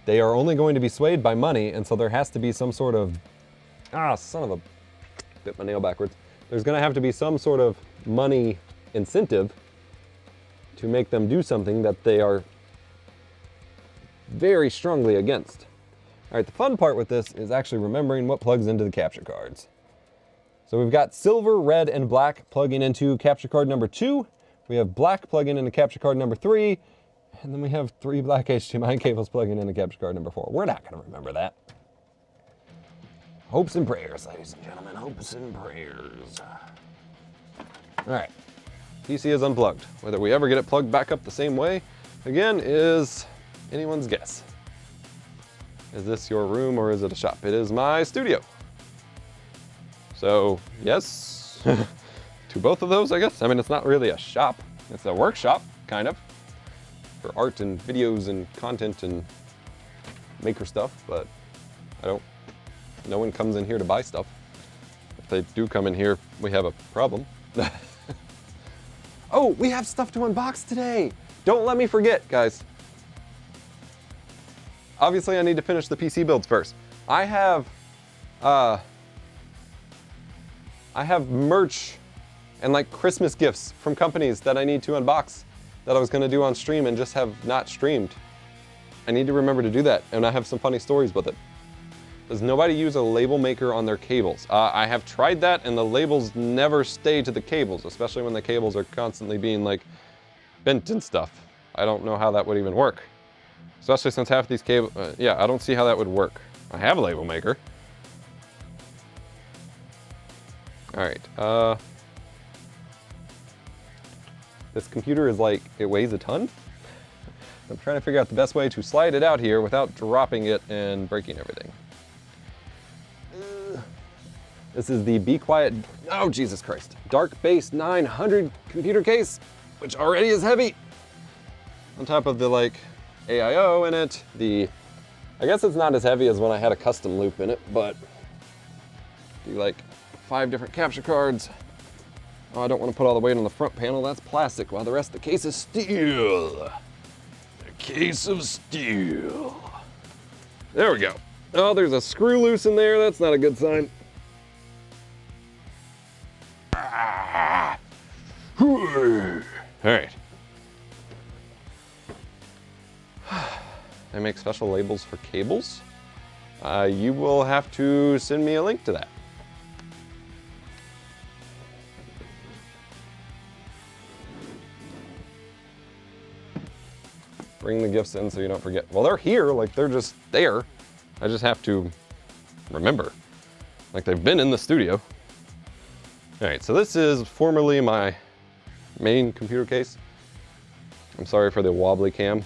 they are only going to be swayed by money, and so there has to be some sort of, bit my nail backwards. There's going to have to be some sort of money incentive to make them do something that they are very strongly against. All right, the fun part with this is actually remembering what plugs into the capture cards. So we've got silver, red, and black plugging into capture card number 2. We have black plugging into capture card number 3. And then we have 3 black HDMI cables plugging into capture card number 4. We're not going to remember that. Hopes and prayers, ladies and gentlemen. Hopes and prayers. All right. PC is unplugged. Whether we ever get it plugged back up the same way, again, is anyone's guess. Is this your room or is it a shop? It is my studio. So, yes, to both of those, I guess. I mean, it's not really a shop. It's a workshop, kind of, for art and videos and content and maker stuff, but no one comes in here to buy stuff. If they do come in here, we have a problem. Oh, we have stuff to unbox today. Don't let me forget, guys. Obviously, I need to finish the PC builds first. I have merch and like Christmas gifts from companies that I need to unbox that I was gonna do on stream and just have not streamed. I need to remember to do that, and I have some funny stories with it. Does nobody use a label maker on their cables? I have tried that, and the labels never stay to the cables, especially when the cables are constantly being like bent and stuff. I don't know how that would even work. Especially since half these cables, yeah, I don't see how that would work. I have a label maker. All right, this computer is like, it weighs a ton. I'm trying to figure out the best way to slide it out here without dropping it and breaking everything. This is the Be Quiet, oh Jesus Christ, Dark Base 900 computer case, which already is heavy. On top of the like AIO in it, I guess it's not as heavy as when I had a custom loop in it, but the like 5 different capture cards. Oh, I don't want to put all the weight on the front panel, that's plastic, while the rest of the case is steel. The case of steel. There we go. Oh, there's a screw loose in there, that's not a good sign. All right. They make special labels for cables. You will have to send me a link to that. Bring the gifts in so you don't forget. Well, they're here, like they're just there. I just have to remember. Like they've been in the studio. All right, so this is formerly my main computer case. I'm sorry for the wobbly cam.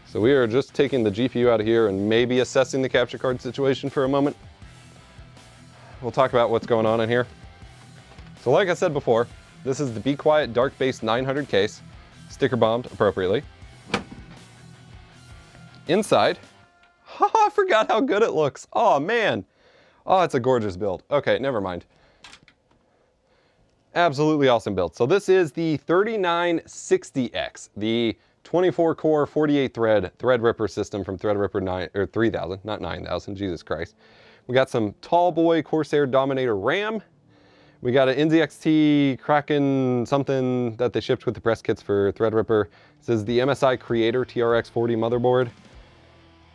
So we are just taking the GPU out of here and maybe assessing the capture card situation for a moment. We'll talk about what's going on in here. So like I said before, this is the Be Quiet Dark Base 900 case, sticker bombed appropriately. Inside, I forgot how good it looks. Oh man. Oh, it's a gorgeous build. Okay, never mind. Absolutely awesome build. So this is the 3960X, the 24 core, 48 thread Threadripper system from Threadripper 3000, not 9000, Jesus Christ. We got some tall boy Corsair Dominator RAM. We got an NZXT Kraken something that they shipped with the press kits for Threadripper. This is the MSI Creator TRX40 motherboard.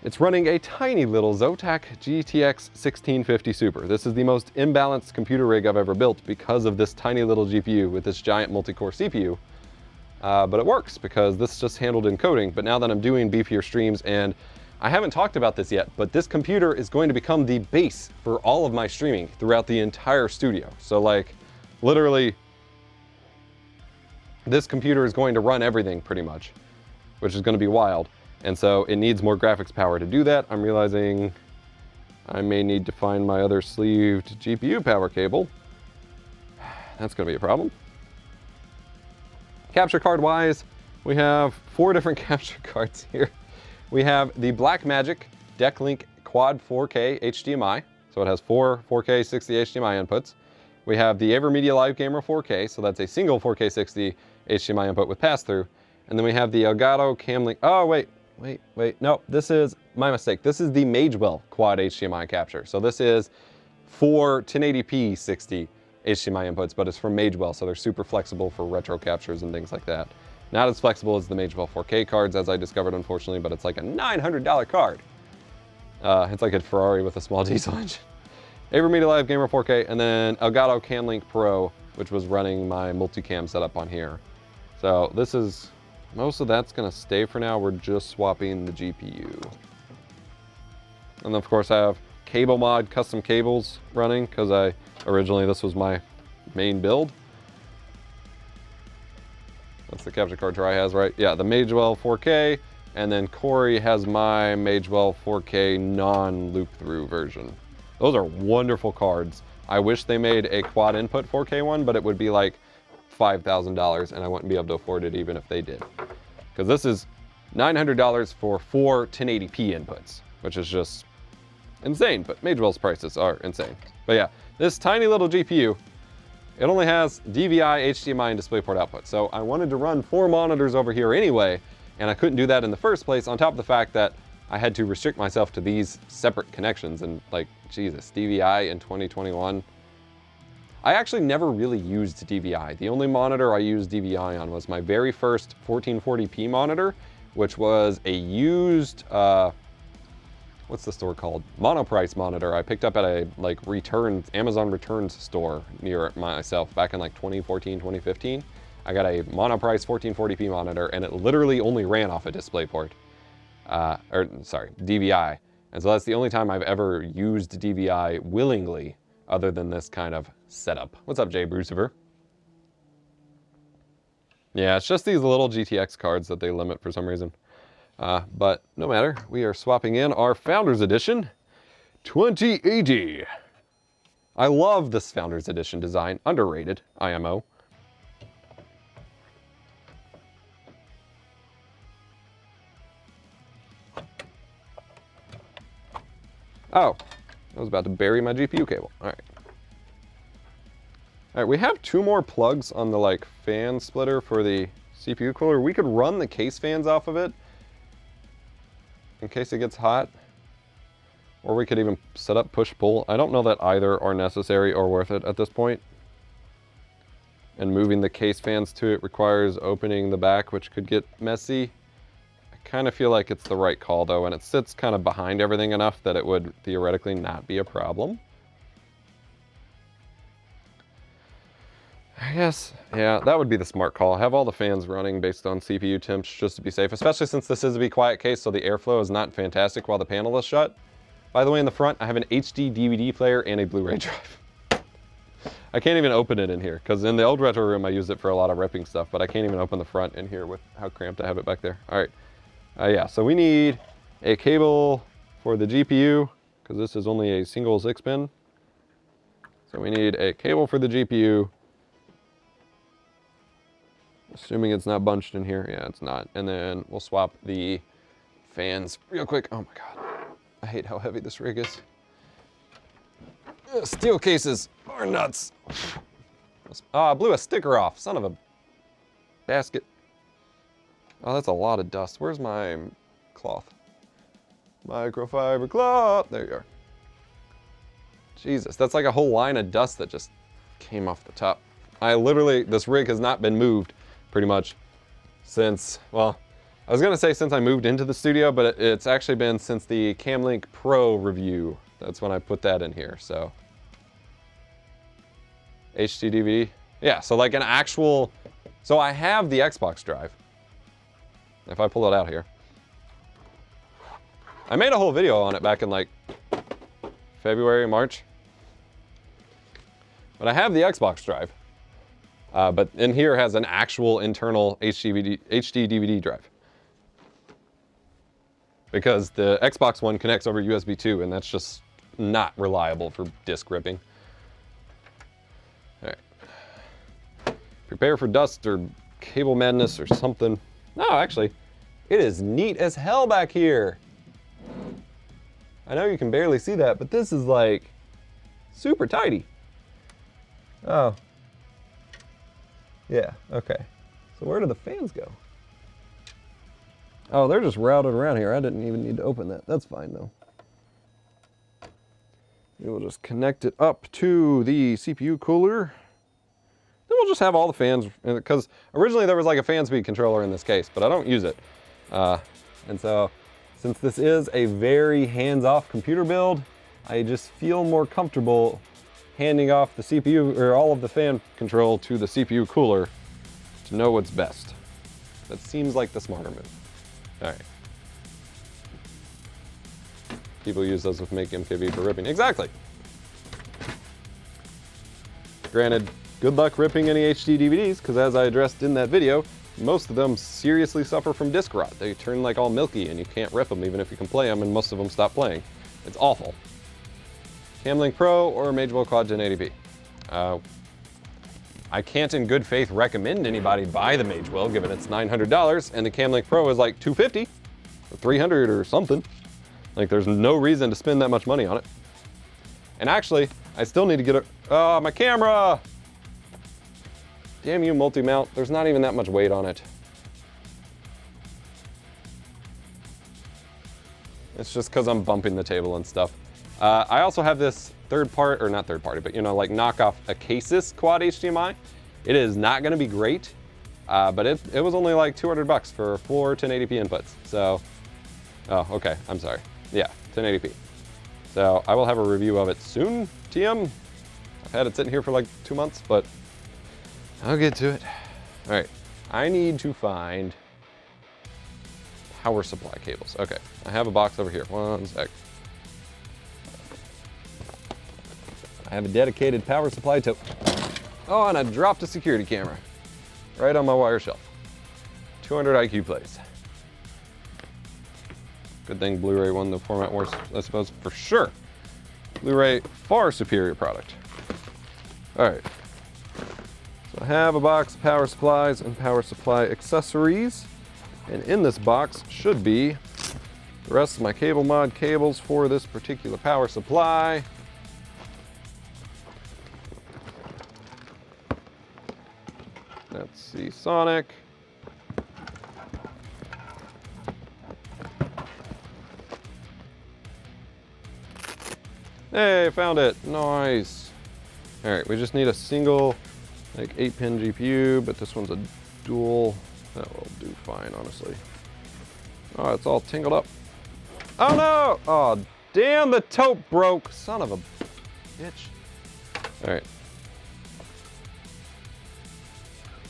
It's running a tiny little Zotac GTX 1650 Super. This is the most imbalanced computer rig I've ever built because of this tiny little GPU with this giant multi-core CPU. But it works because this is just handled encoding. But now that I'm doing beefier streams, and I haven't talked about this yet, but this computer is going to become the base for all of my streaming throughout the entire studio. So like, literally, this computer is going to run everything pretty much, which is going to be wild. And so it needs more graphics power to do that. I'm realizing I may need to find my other sleeved GPU power cable. That's going to be a problem. Capture card wise, we have 4 different capture cards here. We have the Blackmagic DeckLink Quad 4K HDMI. So it has 4 4K 60 HDMI inputs. We have the AverMedia Live Gamer 4K. So that's a single 4K 60 HDMI input with pass-through. And then we have the Elgato Camlink. Oh, wait. No, this is my mistake. This is the Magewell Quad HDMI capture. So this is 4 1080p 60 HDMI inputs, but it's from Magewell, so they're super flexible for retro captures and things like that. Not as flexible as the Magewell 4K cards, as I discovered, unfortunately, but it's like a $900 card. It's like a Ferrari with a small diesel engine. AverMedia Live Gamer 4K, and then Elgato Camlink Pro, which was running my multicam setup on here. So this is, most of that's gonna stay for now. We're just swapping the GPU. And then of course I have cable mod custom cables running, because originally this was my main build. That's the capture card Try has, right? Yeah, the Magewell 4K, and then Corey has my Magewell 4K non-loop-through version. Those are wonderful cards. I wish they made a quad input 4K one, but it would be like $5,000, and I wouldn't be able to afford it even if they did. Because this is $900 for 4 1080p inputs, which is just insane, but Magewell's prices are insane. But yeah, this tiny little GPU, it only has DVI, HDMI, and DisplayPort output. So I wanted to run 4 monitors over here anyway, and I couldn't do that in the first place, on top of the fact that I had to restrict myself to these separate connections. And like, Jesus, DVI in 2021. I actually never really used DVI. The only monitor I used DVI on was my very first 1440p monitor, which was a used, what's the store called? Monoprice monitor I picked up at a like Amazon returns store near myself back in like 2014, 2015. I got a Monoprice 1440p monitor, and it literally only ran off a DisplayPort, DVI. And so that's the only time I've ever used DVI willingly other than this kind of setup. What's up, Jay Brucifer? Yeah, it's just these little GTX cards that they limit for some reason. But no matter, we are swapping in our Founders Edition 2080. I love this Founders Edition design, underrated, IMO. Oh, I was about to bury my GPU cable. All right. All right, we have 2 more plugs on the like fan splitter for the CPU cooler. We could run the case fans off of it in case it gets hot. Or we could even set up push-pull. I don't know that either are necessary or worth it at this point. And moving the case fans to it requires opening the back, which could get messy. I kind of feel like it's the right call though, and it sits kind of behind everything enough that it would theoretically not be a problem. I guess, yeah, that would be the smart call. Have all the fans running based on CPU temps just to be safe, especially since this is a Be Quiet case, so the airflow is not fantastic while the panel is shut. By the way, in the front, I have an HD DVD player and a Blu-ray drive. I can't even open it in here, because in the old retro room, I use it for a lot of ripping stuff, but I can't even open the front in here with how cramped I have it back there. All right, yeah, so we need a cable for the GPU, because this is only a single 6-pin. So we need a cable for the GPU. Assuming it's not bunched in here. Yeah, it's not. And then we'll swap the fans real quick. Oh my God. I hate how heavy this rig is. Steel cases are nuts. Oh, I blew a sticker off. Son of a basket. Oh, that's a lot of dust. Where's my cloth? Microfiber cloth. There you are. Jesus, that's like a whole line of dust that just came off the top. This rig has not been moved pretty much since, well, I was gonna say since I moved into the studio, but it's actually been since the Camlink Pro review. That's when I put that in here, so. HD DVD, yeah, so like an actual, so I have the Xbox drive. If I pull it out here. I made a whole video on it back in like February, March. But I have the Xbox drive. But in here has an actual internal HD DVD drive. Because the Xbox One connects over USB 2, and that's just not reliable for disk ripping. All right. Prepare for dust or cable madness or something. No, actually, it is neat as hell back here. I know you can barely see that, but this is like super tidy. Oh. Yeah, okay. So where do the fans go? Oh, they're just routed around here. I didn't even need to open that. That's fine though. We will just connect it up to the CPU cooler. Then we'll just have all the fans, because originally there was like a fan speed controller in this case, but I don't use it. And so since this is a very hands-off computer build, I just feel more comfortable handing off the CPU, or all of the fan control, to the CPU cooler to know what's best. That seems like the smarter move. All right. People use those with Make MKV for ripping. Exactly. Granted, good luck ripping any HD DVDs, because as I addressed in that video, most of them seriously suffer from disc rot. They turn like all milky and you can't rip them even if you can play them, and most of them stop playing. It's awful. Camlink Pro or Magewell Quad 1080p. I can't in good faith recommend anybody buy the Magewell given it's $900 and the Camlink Pro is like $250 or $300 or something. Like there's no reason to spend that much money on it. And actually, I still need to get my camera! Damn you, multi-mount. There's not even that much weight on it. It's just because I'm bumping the table and stuff. I also have this not third party, but you know, like knockoff Acasis quad HDMI. It is not gonna be great, but it was only like $200 for 4 1080p inputs. So, oh, okay, I'm sorry. Yeah, 1080p. So I will have a review of it soon, TM. I've had it sitting here for like 2 months, but I'll get to it. All right, I need to find power supply cables. Okay, I have a box over here, one sec. I have a dedicated power supply tote. Oh, and I dropped a security camera right on my wire shelf. 200 IQ plays. Good thing Blu-ray won the format wars, I suppose, for sure. Blu-ray, far superior product. All right. So I have a box of power supplies and power supply accessories. And in this box should be the rest of my cable mod cables for this particular power supply. Let's see, Sonic. Hey, found it, nice. All right, we just need a single, like 8-pin GPU, but this one's a dual. That will do fine, honestly. Oh, it's all tingled up. Oh no! Oh, damn, the tote broke, son of a bitch. All right.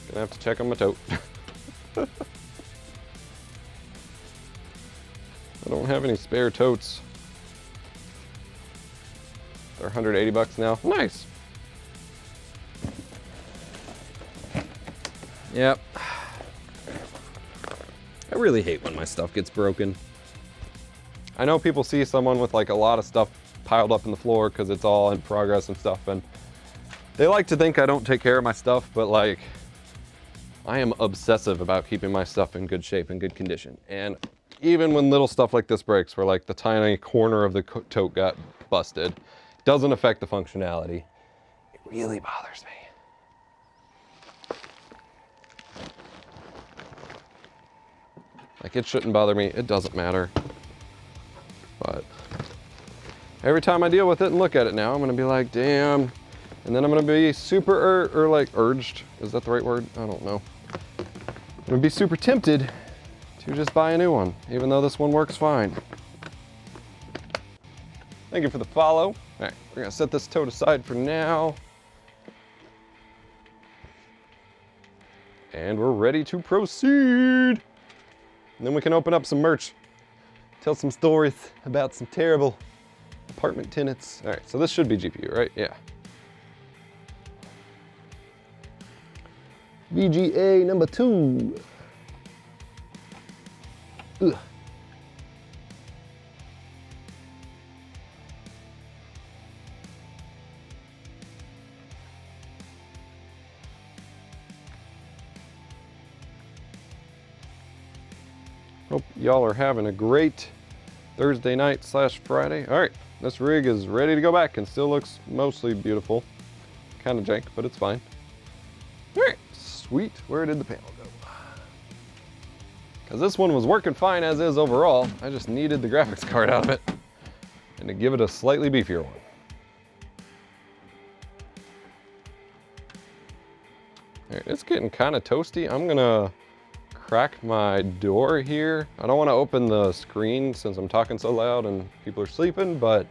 Gonna have to check on my tote. I don't have any spare totes. They're $180 now. Nice. Yep. I really hate when my stuff gets broken. I know people see someone with like a lot of stuff piled up in the floor because it's all in progress and stuff, and they like to think I don't take care of my stuff, but like, I am obsessive about keeping my stuff in good shape and good condition. And even when little stuff like this breaks, where like the tiny corner of the tote got busted, doesn't affect the functionality. It really bothers me. Like, it shouldn't bother me, it doesn't matter. But every time I deal with it and look at it now, I'm gonna be like, damn. And then I'm gonna be super, urged, is that the right word? I don't know. I'm gonna be super tempted to just buy a new one, even though this one works fine. Thank you for the follow. All right, we're gonna set this tote aside for now. And we're ready to proceed. And then we can open up some merch. Tell some stories about some terrible apartment tenants. All right, so this should be GPU, right? Yeah. VGA number 2. Ugh. Hope y'all are having a great Thursday night / Friday. All right, this rig is ready to go back and still looks mostly beautiful. Kind of jank, but it's fine. All right. Sweet, where did the panel go? Because this one was working fine as is overall. I just needed the graphics card out of it and to give it a slightly beefier one. All right, it's getting kind of toasty. I'm gonna crack my door here. I don't want to open the screen since I'm talking so loud and people are sleeping, but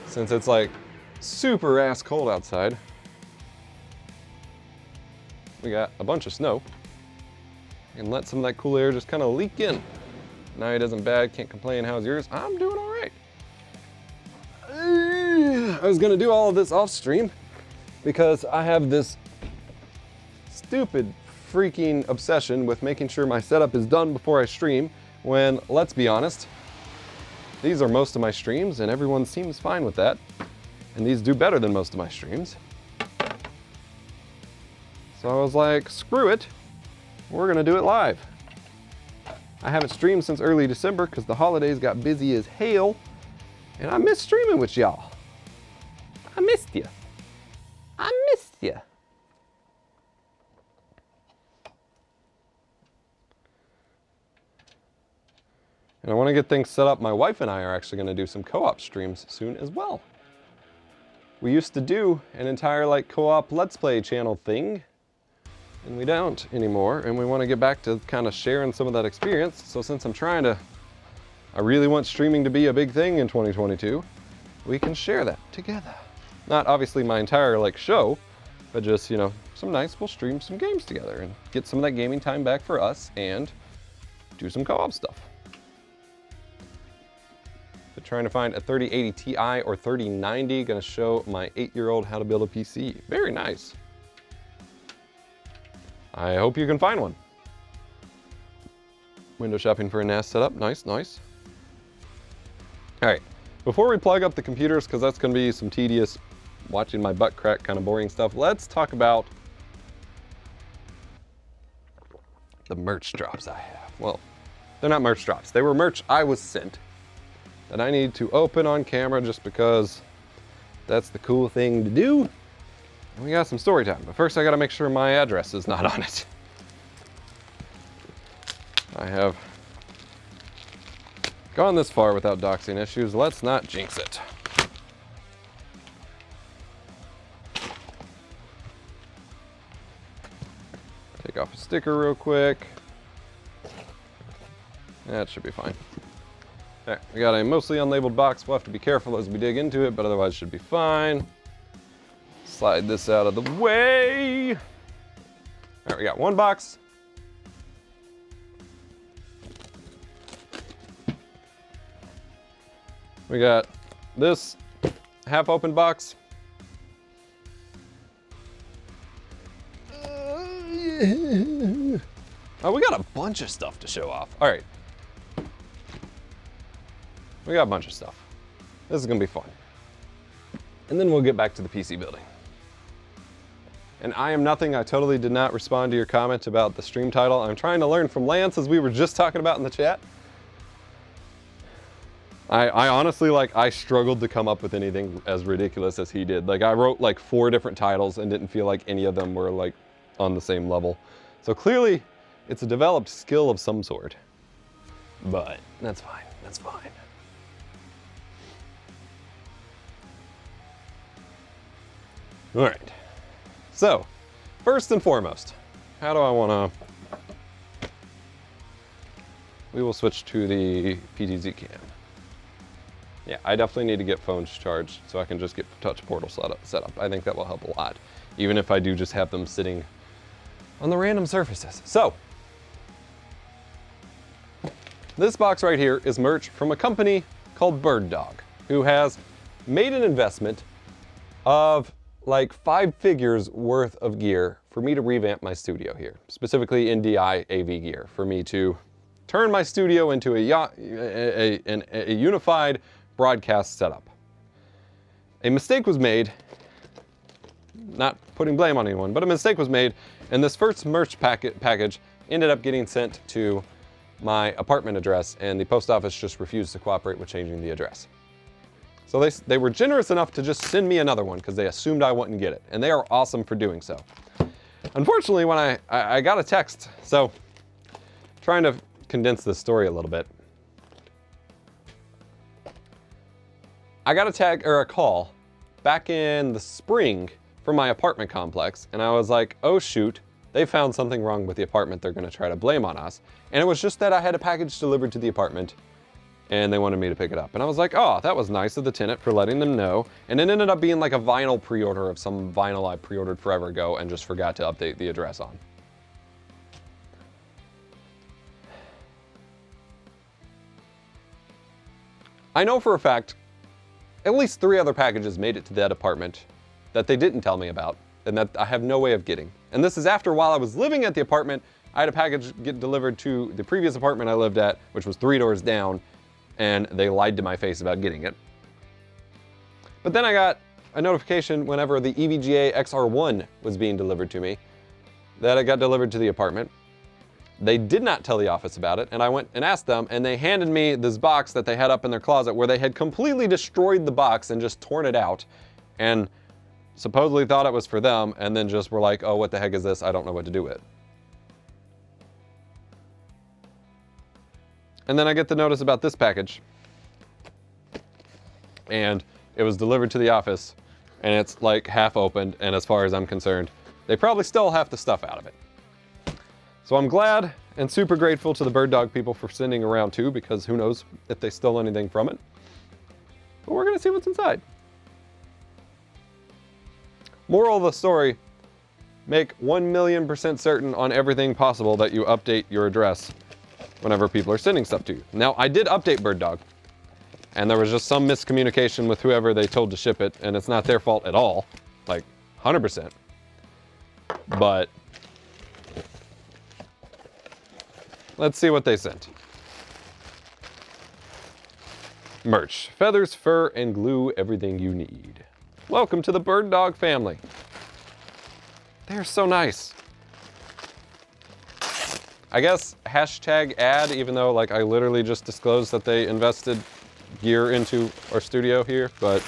since it's like super ass cold outside, we got a bunch of snow and let some of that cool air just kind of leak in. Night isn't bad, can't complain. How's yours? I'm doing all right. I was gonna do all of this off stream, because I have this stupid freaking obsession with making sure my setup is done before I stream, when, let's be honest, these are most of my streams and everyone seems fine with that. And these do better than most of my streams. So I was like, screw it, we're gonna do it live. I haven't streamed since early December because the holidays got busy as hell, and I miss streaming with y'all. I missed you. I missed you. And I want to get things set up. My wife and I are actually going to do some co-op streams soon as well. We used to do an entire like co-op Let's Play channel thing, and we don't anymore, and we want to get back to kind of sharing some of that experience. So since I really want streaming to be a big thing in 2022, we can share that together. Not obviously my entire like show, but just, you know, some nights we'll stream some games together and get some of that gaming time back for us and do some co-op stuff. But trying to find a 3080 Ti or 3090, gonna show my 8-year-old how to build a PC. Very nice. I hope you can find one. Window shopping for a NAS setup, nice, nice. All right, before we plug up the computers, because that's gonna be some tedious, watching my butt crack kind of boring stuff, let's talk about the merch drops I have. Well, they're not merch drops. They were merch I was sent that I need to open on camera just because that's the cool thing to do. And we got some story time, but first I gotta make sure my address is not on it. I have gone this far without doxing issues. Let's not jinx it. Take off a sticker real quick. That should be fine. All right, we got a mostly unlabeled box. We'll have to be careful as we dig into it, but otherwise should be fine. Slide this out of the way. All right, we got one box. We got this half open box. Oh, we got a bunch of stuff to show off. All right. We got a bunch of stuff. This is gonna be fun. And then we'll get back to the PC building. And I am nothing, I totally did not respond to your comment about the stream title. I'm trying to learn from Lance, as we were just talking about in the chat. I honestly, like, I struggled to come up with anything as ridiculous as he did. Like, I wrote like 4 different titles and didn't feel like any of them were like on the same level. So clearly, it's a developed skill of some sort. But that's fine, that's fine. All right, so first and foremost, how do I wanna, we will switch to the PTZ cam. Yeah, I definitely need to get phones charged so I can just get touch portal set up. I think that will help a lot, even if I do just have them sitting on the random surfaces. So, this box right here is merch from a company called Bird Dog, who has made an investment of like 5 figures worth of gear for me to revamp my studio here, specifically in DI AV gear, for me to turn my studio into a unified broadcast setup. A mistake was made, not putting blame on anyone, but a mistake was made, and this first merch package ended up getting sent to my apartment address, and the post office just refused to cooperate with changing the address. So they were generous enough to just send me another one because they assumed I wouldn't get it, and they are awesome for doing so. Unfortunately, when I got a text, so trying to condense this story a little bit, I got a call back in the spring from my apartment complex, and I was like, oh shoot, they found something wrong with the apartment they're gonna try to blame on us. And it was just that I had a package delivered to the apartment and they wanted me to pick it up. And I was like, oh, that was nice of the tenant for letting them know. And it ended up being like a vinyl pre-order of some vinyl I pre-ordered forever ago and just forgot to update the address on. I know for a fact, at least 3 other packages made it to that apartment that they didn't tell me about and that I have no way of getting. And this is after, while I was living at the apartment, I had a package get delivered to the previous apartment I lived at, which was 3 doors down, and they lied to my face about getting it. But then I got a notification whenever the EVGA XR1 was being delivered to me that it got delivered to the apartment. They did not tell the office about it, and I went and asked them, and they handed me this box that they had up in their closet where they had completely destroyed the box and just torn it out, and supposedly thought it was for them, and then just were like, oh, what the heck is this? I don't know what to do with it. And then I get the notice about this package, and it was delivered to the office, and it's like half opened, and as far as I'm concerned, they probably stole half the stuff out of it. So I'm glad and super grateful to the Bird Dog people for sending around too, because who knows if they stole anything from it. But we're gonna see what's inside. Moral of the story, make 1,000,000% certain on everything possible that you update your address whenever people are sending stuff to you. Now, I did update Bird Dog, and there was just some miscommunication with whoever they told to ship it, and it's not their fault at all, like 100%. But let's see what they sent. Merch. Feathers, fur, and glue, everything you need. Welcome to the Bird Dog family. They're so nice. I guess hashtag ad, even though like I literally just disclosed that they invested gear into our studio here, but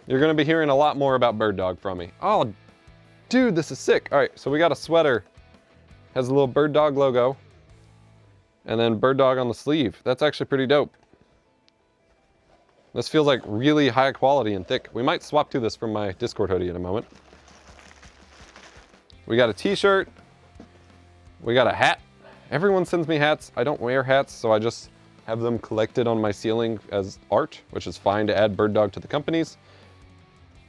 you're gonna be hearing a lot more about Bird Dog from me. Oh, dude, this is sick. All right, so we got a sweater. Has a little Bird Dog logo, and then Bird Dog on the sleeve. That's actually pretty dope. This feels like really high quality and thick. We might swap to this from my Discord hoodie in a moment. We got a t-shirt. We got a hat. Everyone sends me hats. I don't wear hats, so I just have them collected on my ceiling as art, which is fine to add Bird Dog to the companies.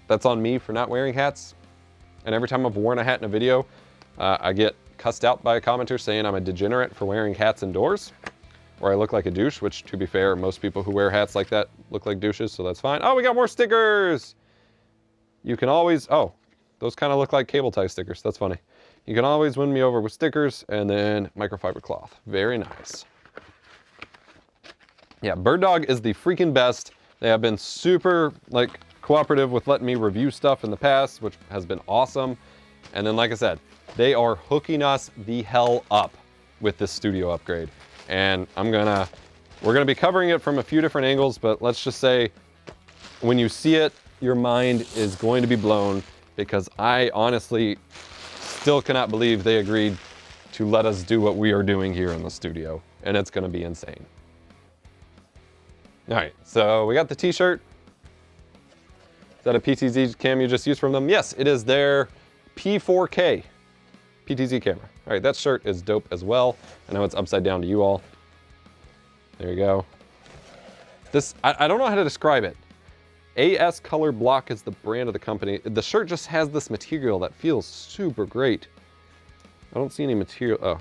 That's on me for not wearing hats. And every time I've worn a hat in a video, I get cussed out by a commenter saying I'm a degenerate for wearing hats indoors, or I look like a douche, which, to be fair, most people who wear hats like that look like douches, so that's fine. Oh, we got more stickers! You can always, oh, those kind of look like cable tie stickers. That's funny. You can always win me over with stickers and then microfiber cloth. Very nice. Yeah, Bird Dog is the freaking best. They have been super, like, cooperative with letting me review stuff in the past, which has been awesome. And then, like I said, they are hooking us the hell up with this studio upgrade. And we're gonna be covering it from a few different angles, but let's just say when you see it, your mind is going to be blown, because I honestly still cannot believe they agreed to let us do what we are doing here in the studio, and it's gonna be insane. All right, so we got the t-shirt. Is that a PTZ cam you just used from them? Yes, it is their P4K PTZ camera. All right, that shirt is dope as well. I know it's upside down to you all. There you go. This, I don't know how to describe it. AS Color Block is the brand of the company. The shirt just has this material that feels super great. I don't see any material. Oh,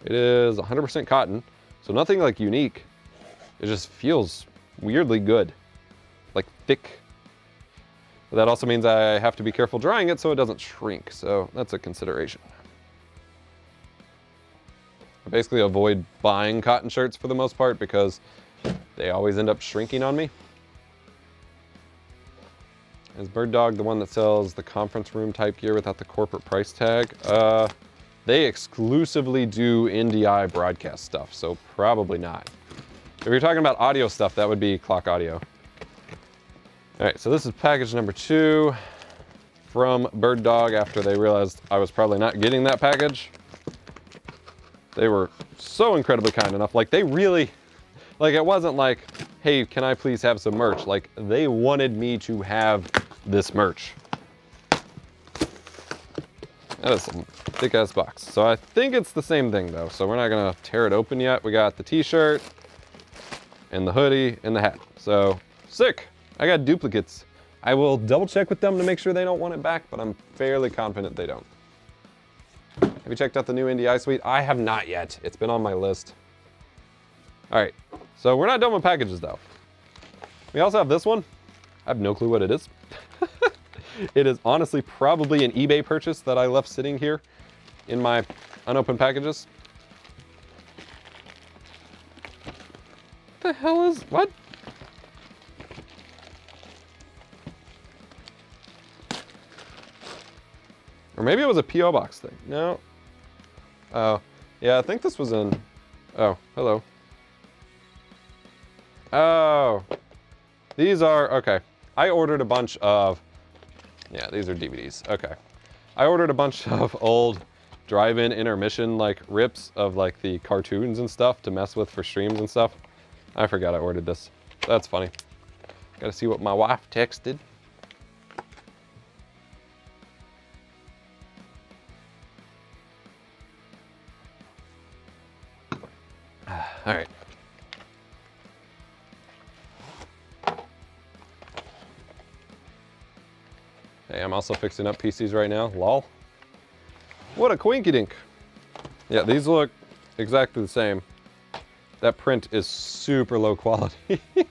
it is 100% cotton, so nothing like unique. It just feels weirdly good, like thick. But that also means I have to be careful drying it so it doesn't shrink, so that's a consideration. I basically avoid buying cotton shirts for the most part because they always end up shrinking on me. Is Bird Dog the one that sells the conference room type gear without the corporate price tag? They exclusively do NDI broadcast stuff, so probably not. If you're talking about audio stuff, that would be Clock Audio. All right, so this is package number 2 from Bird Dog after they realized I was probably not getting that package. They were so incredibly kind enough. Like, they really, like, it wasn't like, hey, can I please have some merch? Like, they wanted me to have this merch. That is some thick ass box. So I think it's the same thing though. So we're not gonna tear it open yet. We got the t-shirt and the hoodie and the hat. So sick. I got duplicates. I will double check with them to make sure they don't want it back, but I'm fairly confident they don't. Have you checked out the new NDI suite? I have not yet. It's been on my list. All right, so we're not done with packages though. We also have this one. I have no clue what it is. It is honestly probably an eBay purchase that I left sitting here in my unopened packages. What the hell is, what? Or maybe it was a P.O. box thing. No. Oh, yeah, I think this was in, oh, hello. Oh, these are, okay. I ordered a bunch of, yeah, these are DVDs, okay. I ordered a bunch of old drive-in intermission like rips of like the cartoons and stuff to mess with for streams and stuff. I forgot I ordered this. That's funny. Gotta see what my wife texted. All right. Hey, I'm also fixing up PCs right now, lol. What a quinky-dink. Yeah, these look exactly the same. That print is super low quality. At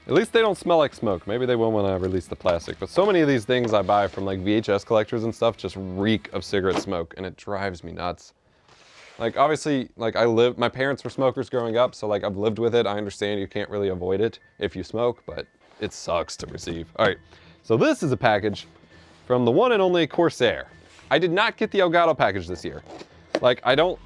least they don't smell like smoke. Maybe they will when I release the plastic. But so many of these things I buy from like VHS collectors and stuff just reek of cigarette smoke, and it drives me nuts. Like obviously, like my parents were smokers growing up, so like I've lived with it. I understand you can't really avoid it if you smoke, but it sucks to receive. All right, so this is a package from the one and only Corsair. I did not get the Elgato package this year. Like I don't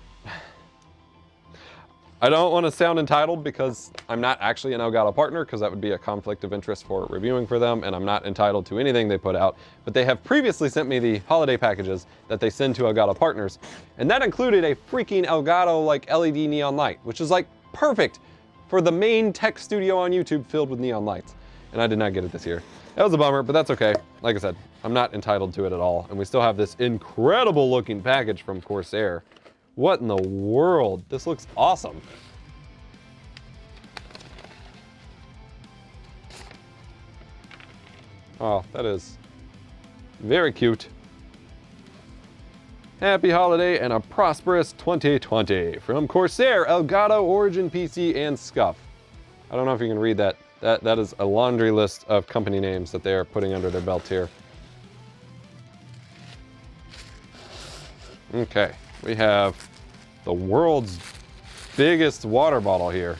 want to sound entitled because I'm not actually an Elgato partner, because that would be a conflict of interest for reviewing for them, and I'm not entitled to anything they put out. But they have previously sent me the holiday packages that they send to Elgato partners, and that included a freaking Elgato like LED neon light, which is like perfect for the main tech studio on YouTube filled with neon lights. And I did not get it this year. That was a bummer, but that's okay. Like I said, I'm not entitled to it at all, and we still have this incredible looking package from Corsair. What in the world? This looks awesome. Oh, that is very cute. Happy holiday and a prosperous 2020 from Corsair, Elgato, Origin PC, and Scuff. I don't know if you can read that. That is a laundry list of company names that they are putting under their belt here. Okay, we have the world's biggest water bottle here.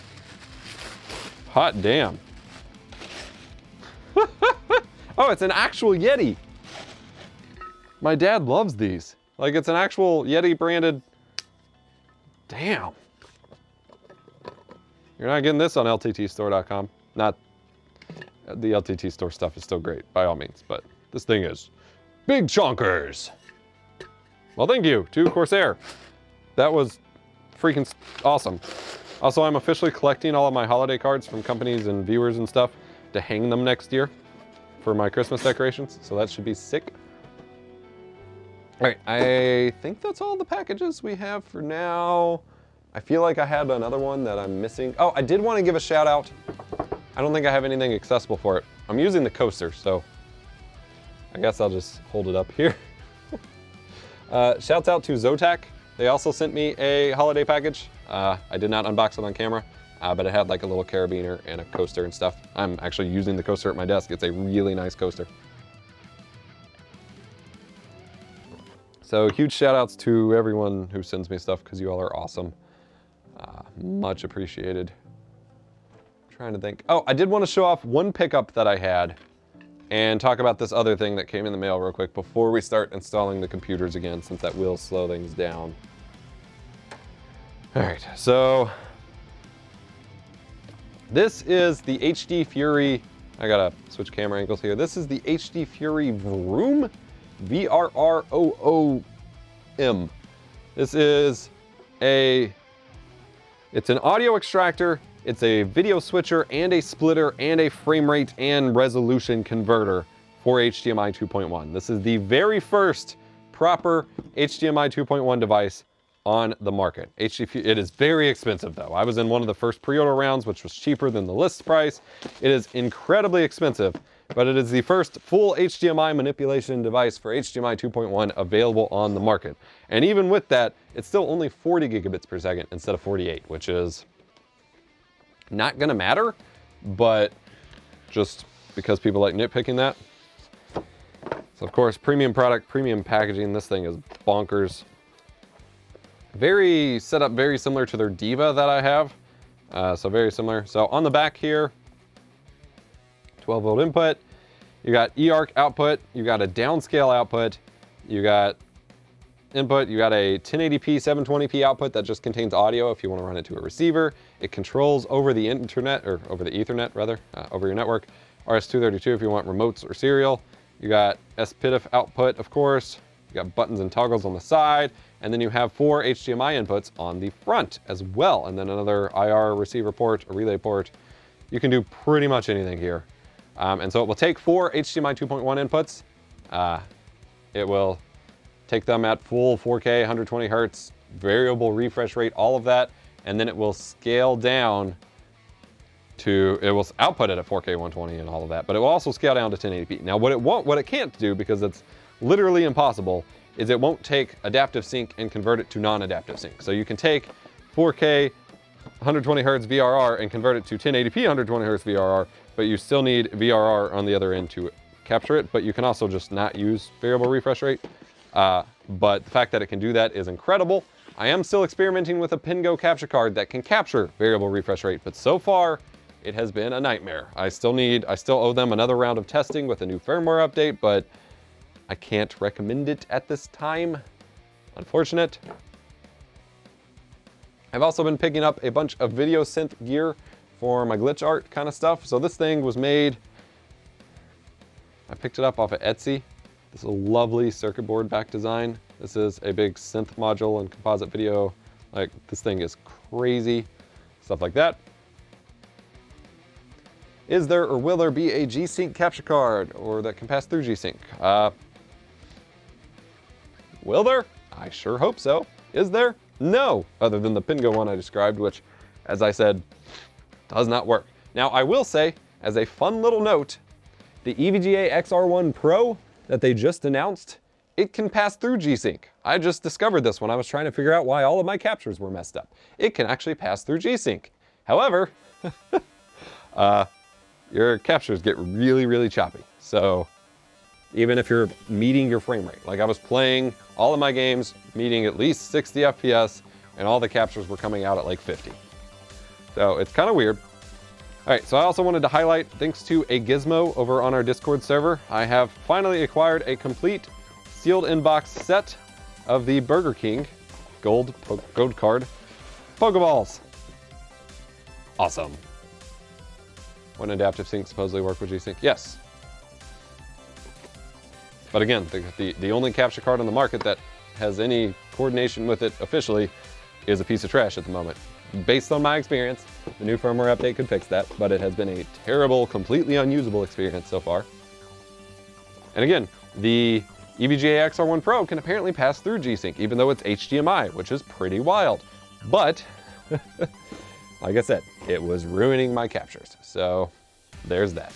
Hot damn. Oh, it's an actual Yeti. My dad loves these. Like it's an actual Yeti branded. Damn. You're not getting this on lttstore.com. Not, the LTT store stuff is still great by all means, but this thing is big chonkers. Well, thank you to Corsair. That was freaking awesome. Also, I'm officially collecting all of my holiday cards from companies and viewers and stuff to hang them next year for my Christmas decorations, so that should be sick. All right, I think that's all the packages we have for now. I feel like I had another one that I'm missing. Oh, I did want to give a shout out. I don't think I have anything accessible for it. I'm using the coaster, so I guess I'll just hold it up here. Shouts out to Zotac. They also sent me a holiday package. I did not unbox it on camera, but it had like a little carabiner and a coaster and stuff. I'm actually using the coaster at my desk. It's a really nice coaster. So huge shout outs to everyone who sends me stuff, because you all are awesome. Much appreciated. Trying to think. Oh, I did want to show off one pickup that I had and talk about this other thing that came in the mail real quick before we start installing the computers again, since that will slow things down. All right, so this is the HD Fury. I gotta switch camera angles here. This is the HD Fury Vroom, V-R-R-O-O-M. This is it's an audio extractor, it's a video switcher and a splitter and a frame rate and resolution converter for HDMI 2.1. This is the very first proper HDMI 2.1 device on the market. It is very expensive though. I was in one of the first pre-order rounds, which was cheaper than the list price. It is incredibly expensive, but it is the first full HDMI manipulation device for HDMI 2.1 available on the market. And even with that, it's still only 40 gigabits per second instead of 48, which is not gonna matter, but just because people like nitpicking that. So of course, premium product, premium packaging. This thing is bonkers. Set up very similar to their Diva that I have. So very similar. So on the back here, 12 volt input, you got eARC output, you got a downscale output, you got input, you got a 1080p 720p output that just contains audio if you want to run it to a receiver. It controls over the internet, or over the Ethernet rather, over your network. RS-232 if you want remotes or serial. You got SPDIF output, of course. You got buttons and toggles on the side, and then you have 4 HDMI inputs on the front as well, and then another IR receiver port, a relay port. You can do pretty much anything here. And so it will take 4 HDMI 2.1 inputs. It will take them at full 4K, 120 hertz, variable refresh rate, all of that, and then it will scale down to, it will output it at 4K 120 and all of that, but it will also scale down to 1080p. Now what it can't do, because it's literally impossible, is it won't take adaptive sync and convert it to non-adaptive sync. So you can take 4K 120 hertz VRR and convert it to 1080p 120 hertz VRR, but you still need VRR on the other end to capture it, but you can also just not use variable refresh rate. But the fact that it can do that is incredible. I am still experimenting with a Pingo capture card that can capture variable refresh rate, but so far it has been a nightmare. I still owe them another round of testing with a new firmware update, but I can't recommend it at this time. Unfortunate. I've also been picking up a bunch of video synth gear for my glitch art kind of stuff. So this thing was made, I picked it up off of Etsy. This is a lovely circuit board back design. This is a big synth module and composite video. Like, this thing is crazy. Stuff like that. Is there or will there be a G-Sync capture card or that can pass through G-Sync? Will there? I sure hope so. Is there? No, other than the Pingo one I described, which, as I said, does not work. Now, I will say, as a fun little note, the EVGA XR1 Pro that they just announced, it can pass through G-Sync. I just discovered this when I was trying to figure out why all of my captures were messed up. It can actually pass through G-Sync. However, your captures get really, really choppy. So even if you're meeting your frame rate, like I was playing all of my games, meeting at least 60 FPS, and all the captures were coming out at like 50. So it's kind of weird. All right, so I also wanted to highlight, thanks to a gizmo over on our Discord server, I have finally acquired a complete sealed inbox set of the Burger King gold card Pokeballs. Awesome. When adaptive sync supposedly work with G-Sync? Yes. But again, the only capture card on the market that has any coordination with it officially is a piece of trash at the moment. Based on my experience, the new firmware update could fix that, but it has been a terrible, completely unusable experience so far. And again, the EVGA XR1 Pro can apparently pass through G-Sync, even though it's HDMI, which is pretty wild. But, like I said, it was ruining my captures. So, there's that.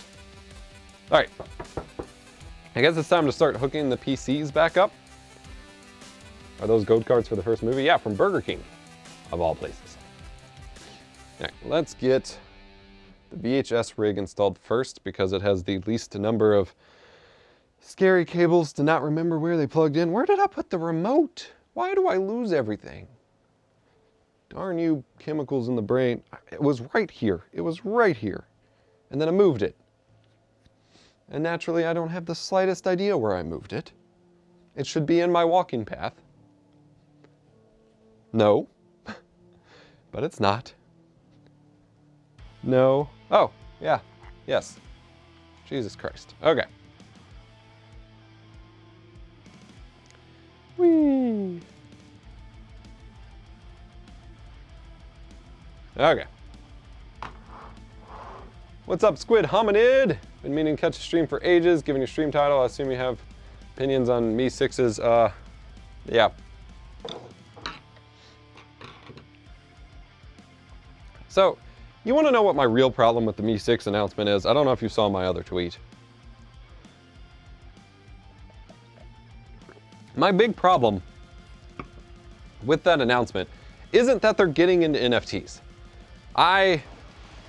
All right. I guess it's time to start hooking the PCs back up. Are those gold cards for the first movie? Yeah, from Burger King, of all places. All right, let's get the VHS rig installed first because it has the least number of scary cables to not remember where they plugged in. Where did I put the remote? Why do I lose everything? Darn you chemicals in the brain. It was right here. It was right here. And then I moved it. And naturally, I don't have the slightest idea where I moved it. It should be in my walking path. No. But it's not. No. Oh, yeah. Yes. Jesus Christ. Okay. Whee. Okay. What's up, Squid Hominid? Been meaning to catch a stream for ages. Given your stream title, I assume you have opinions on Mi 6's, yeah. So, you want to know what my real problem with the Mi 6 announcement is? I don't know if you saw my other tweet. My big problem with that announcement isn't that they're getting into NFTs. I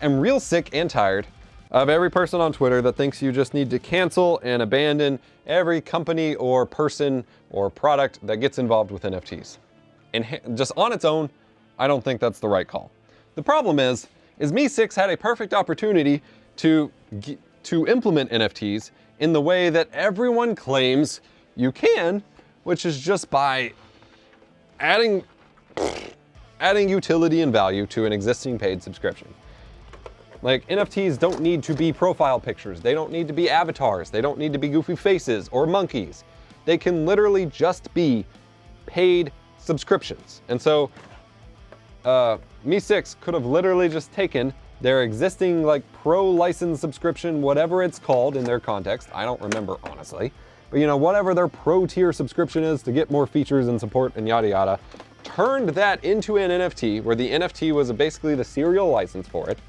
am real sick and tired of every person on Twitter that thinks you just need to cancel and abandon every company or person or product that gets involved with NFTs. And just on its own, I don't think that's the right call. The problem is Me6 had a perfect opportunity to implement NFTs in the way that everyone claims you can, which is just by adding utility and value to an existing paid subscription. Like, NFTs don't need to be profile pictures. They don't need to be avatars. They don't need to be goofy faces or monkeys. They can literally just be paid subscriptions. And so Me6 could have literally just taken their existing like pro license subscription, whatever it's called in their context. I don't remember honestly, but you know, whatever their pro tier subscription is to get more features and support and yada yada, turned that into an NFT where the NFT was basically the serial license for it,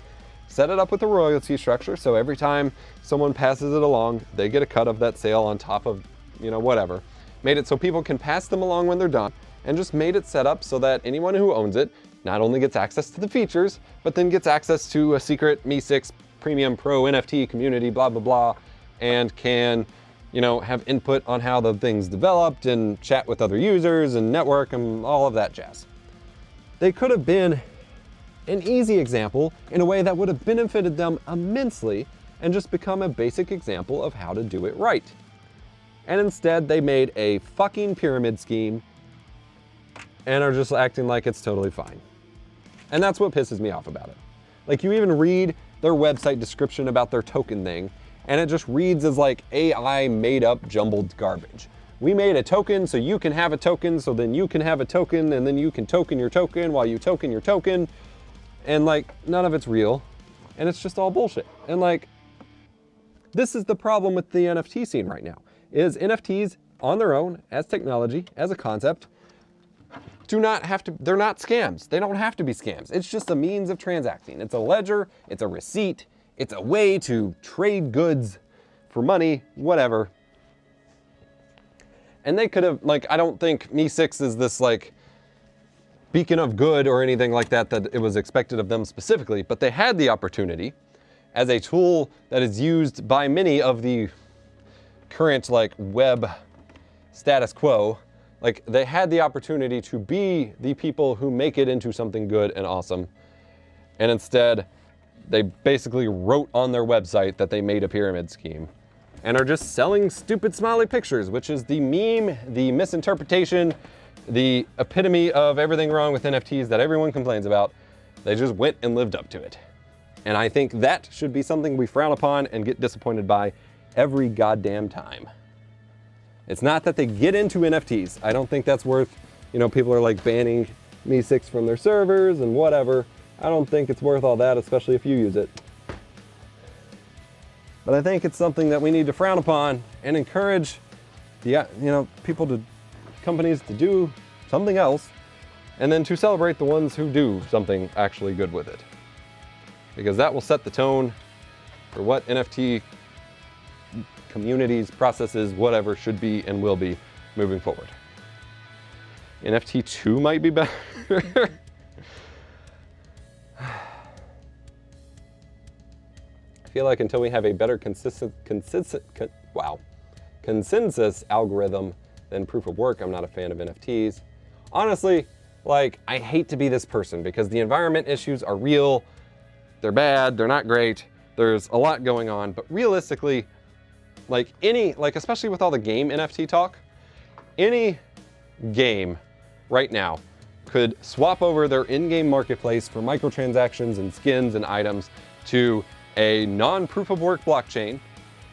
set it up with a royalty structure. So every time someone passes it along, they get a cut of that sale on top of, you know, whatever. Made it so people can pass them along when they're done, and just made it set up so that anyone who owns it not only gets access to the features, but then gets access to a secret Me6 Premium Pro NFT community, blah, blah, blah, and can, you know, have input on how the thing's developed and chat with other users and network and all of that jazz. They could have been an easy example in a way that would have benefited them immensely and just become a basic example of how to do it right. And instead, they made a fucking pyramid scheme and are just acting like it's totally fine. And that's what pisses me off about it. Like, you even read their website description about their token thing, and it just reads as like AI made up jumbled garbage. We made a token so you can have a token, so then you can have a token, and then you can token your token while you token your token. And like, none of it's real. And it's just all bullshit. And like, this is the problem with the NFT scene right now, is NFTs on their own, as technology, as a concept, they're not scams. They don't have to be scams. It's just a means of transacting. It's a ledger, it's a receipt, it's a way to trade goods for money, whatever. And they could have, like, I don't think Me6 is this like beacon of good or anything like that, that it was expected of them specifically, but they had the opportunity as a tool that is used by many of the current like web status quo. Like, they had the opportunity to be the people who make it into something good and awesome. And instead, they basically wrote on their website that they made a pyramid scheme and are just selling stupid smiley pictures, which is the meme, the misinterpretation, the epitome of everything wrong with NFTs that everyone complains about. They just went and lived up to it. And I think that should be something we frown upon and get disappointed by every goddamn time. It's not that they get into NFTs. I don't think that's worth, you know, people are like banning Me6 from their servers and whatever. I don't think it's worth all that, especially if you use it. But I think it's something that we need to frown upon and encourage the, you know, companies to do something else, and then to celebrate the ones who do something actually good with it. Because that will set the tone for what NFT communities, processes, whatever should be and will be moving forward. NFT 2 might be better. I feel like until we have a better consensus algorithm than proof of work, I'm not a fan of NFTs. Honestly, like, I hate to be this person because the environment issues are real. They're bad, they're not great. There's a lot going on, but realistically, like especially with all the game NFT talk, any game right now could swap over their in-game marketplace for microtransactions and skins and items to a non-proof of work blockchain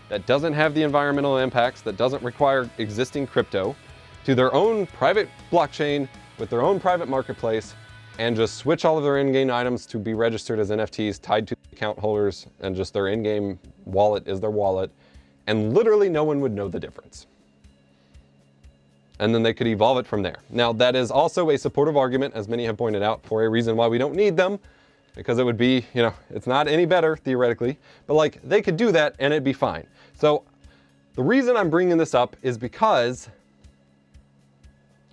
that doesn't have the environmental impacts, that doesn't require existing crypto, to their own private blockchain with their own private marketplace, and just switch all of their in-game items to be registered as NFTs tied to account holders, and just their in-game wallet is their wallet. And literally no one would know the difference. And then they could evolve it from there. Now, that is also a supportive argument, as many have pointed out, for a reason why we don't need them, because it would be, you know, it's not any better theoretically, but like, they could do that and it'd be fine. So the reason I'm bringing this up is because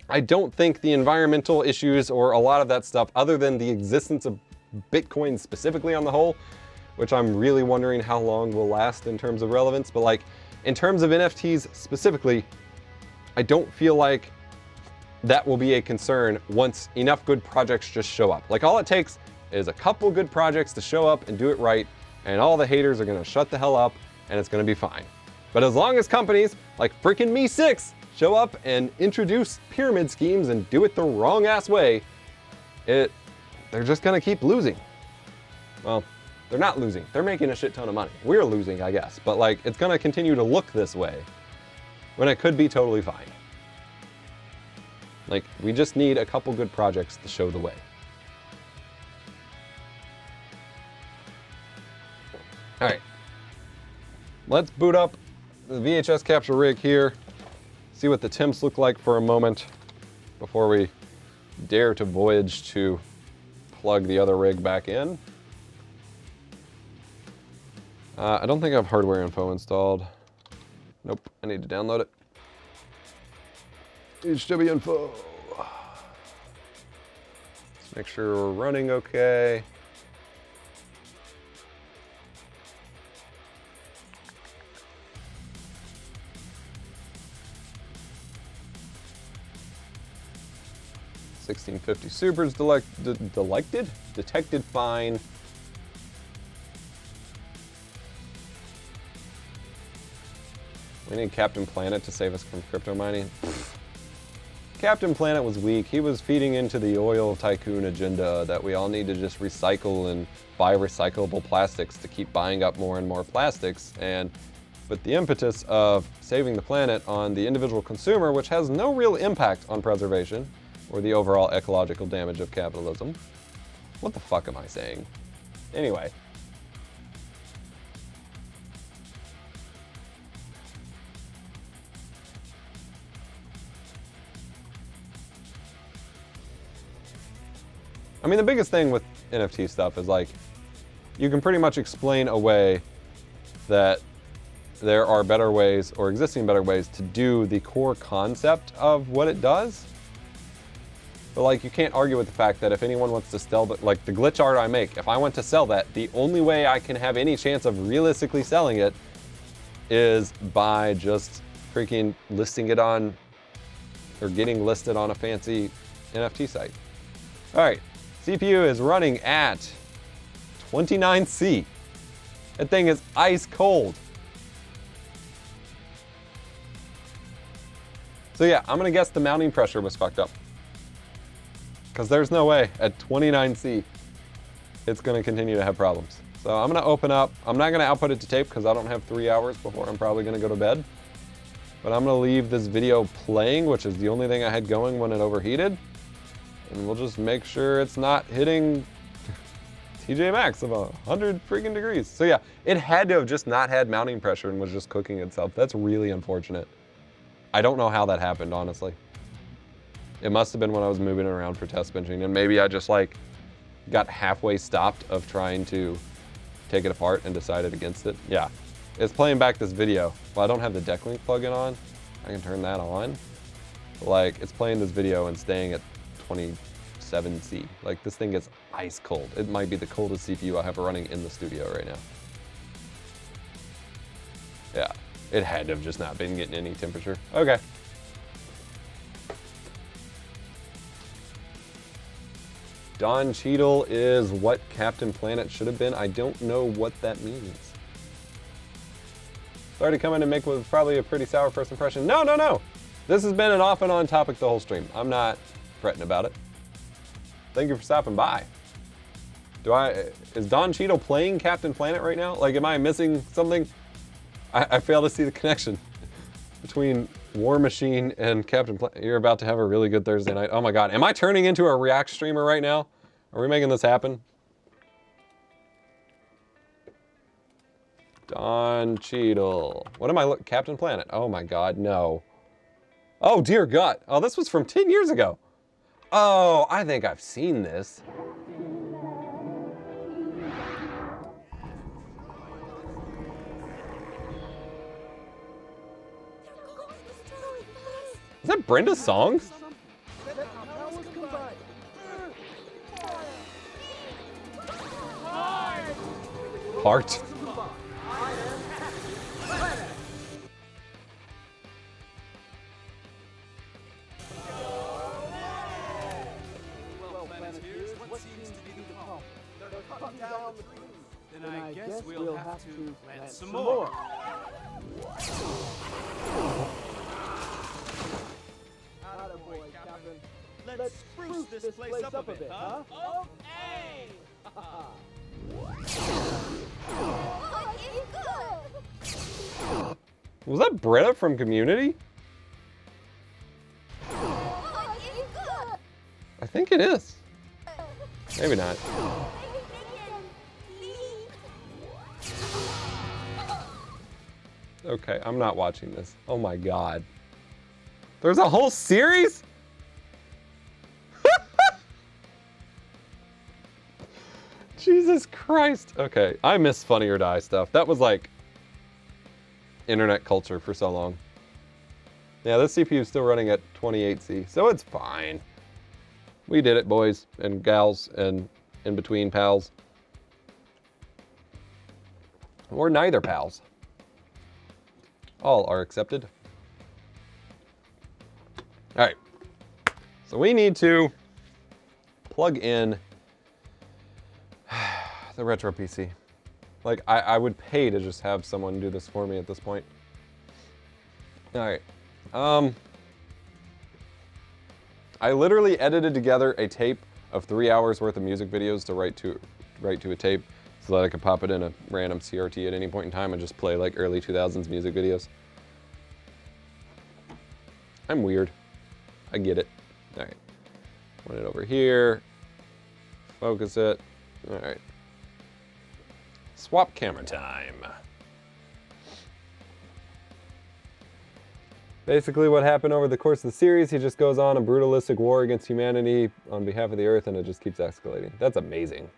I don't think the environmental issues or a lot of that stuff, other than the existence of Bitcoin specifically on the whole, which I'm really wondering how long will last in terms of relevance. But like, in terms of NFTs specifically, I don't feel like that will be a concern once enough good projects just show up. Like, all it takes is a couple good projects to show up and do it right, and all the haters are gonna shut the hell up, and it's gonna be fine. But as long as companies like freaking Me6 show up and introduce pyramid schemes and do it the wrong ass way, they're just gonna keep losing. Well, they're not losing. They're making a shit ton of money. We're losing, I guess. But like, it's gonna continue to look this way when it could be totally fine. Like, we just need a couple good projects to show the way. All right, let's boot up the VHS capture rig here, see what the temps look like for a moment before we dare to voyage to plug the other rig back in. I don't think I have hardware info installed. Nope, I need to download it. Hdmi info. Let's make sure we're running okay. $1650 supers detected fine. We need Captain Planet to save us from crypto mining. Captain Planet was weak. He was feeding into the oil tycoon agenda that we all need to just recycle and buy recyclable plastics to keep buying up more and more plastics, and put the impetus of saving the planet on the individual consumer, which has no real impact on preservation or the overall ecological damage of capitalism. What the fuck am I saying? Anyway. I mean, the biggest thing with NFT stuff is like, you can pretty much explain away that there are better ways or existing better ways to do the core concept of what it does. But like, you can't argue with the fact that if anyone wants to sell, like the glitch art I make, if I want to sell that, the only way I can have any chance of realistically selling it is by just freaking listing it on, or getting listed on a fancy NFT site. All right, CPU is running at 29C. That thing is ice cold. So yeah, I'm gonna guess the mounting pressure was fucked up, because there's no way at 29C it's gonna continue to have problems. So I'm gonna open up, I'm not gonna output it to tape because I don't have 3 hours before I'm probably gonna go to bed. But I'm gonna leave this video playing, which is the only thing I had going when it overheated. And we'll just make sure it's not hitting TJ Maxx of 100 freaking degrees. So yeah, it had to have just not had mounting pressure and was just cooking itself. That's really unfortunate. I don't know how that happened, honestly. It must have been when I was moving it around for test benching, and maybe I just like got halfway stopped of trying to take it apart and decided against it. Yeah, it's playing back this video. Well, I don't have the deck link plugin on. I can turn that on. Like, it's playing this video and staying at 27C. Like, this thing gets ice cold. It might be the coldest CPU I have running in the studio right now. Yeah, it had to have just not been getting any temperature. Okay. Don Cheadle is what Captain Planet should have been. I don't know what that means. Sorry to come in and make what was probably a pretty sour first impression. No, no, no. This has been an off and on topic the whole stream. I'm not fretting about it. Thank you for stopping by. Is Don Cheadle playing Captain Planet right now? Like, am I missing something? I fail to see the connection between War Machine and Captain Planet. You're about to have a really good Thursday night. Oh my God, am I turning into a React streamer right now? Are we making this happen? Don Cheadle. What am I Captain Planet? Oh my God, no. Oh dear God. Oh, this was from 10 years ago. Oh, I think I've seen this. Is that Brenda's songs? heart. Then I guess we'll have to plant some more. Attaboy, Captain. Let's spruce this place up a bit, huh? Okay! Was that Britta from Community? I think it is. Maybe not. Okay, I'm not watching this. Oh my God. There's a whole series? Jesus Christ. Okay, I miss Funny or Die stuff. That was like internet culture for so long. Yeah, this CPU is still running at 28C, so it's fine. We did it, boys and gals and in between pals. Or neither pals. All are accepted. All right, so we need to plug in the retro PC. Like, I would pay to just have someone do this for me at this point. All right, I literally edited together a tape of 3 hours worth of music videos to write to a tape so that I could pop it in a random CRT at any point in time and just play like early 2000s music videos. I'm weird. I get it. All right, want it over here. Focus it. All right. Swap camera time. Basically what happened over the course of the series, he just goes on a brutalistic war against humanity on behalf of the Earth, and it just keeps escalating. That's amazing.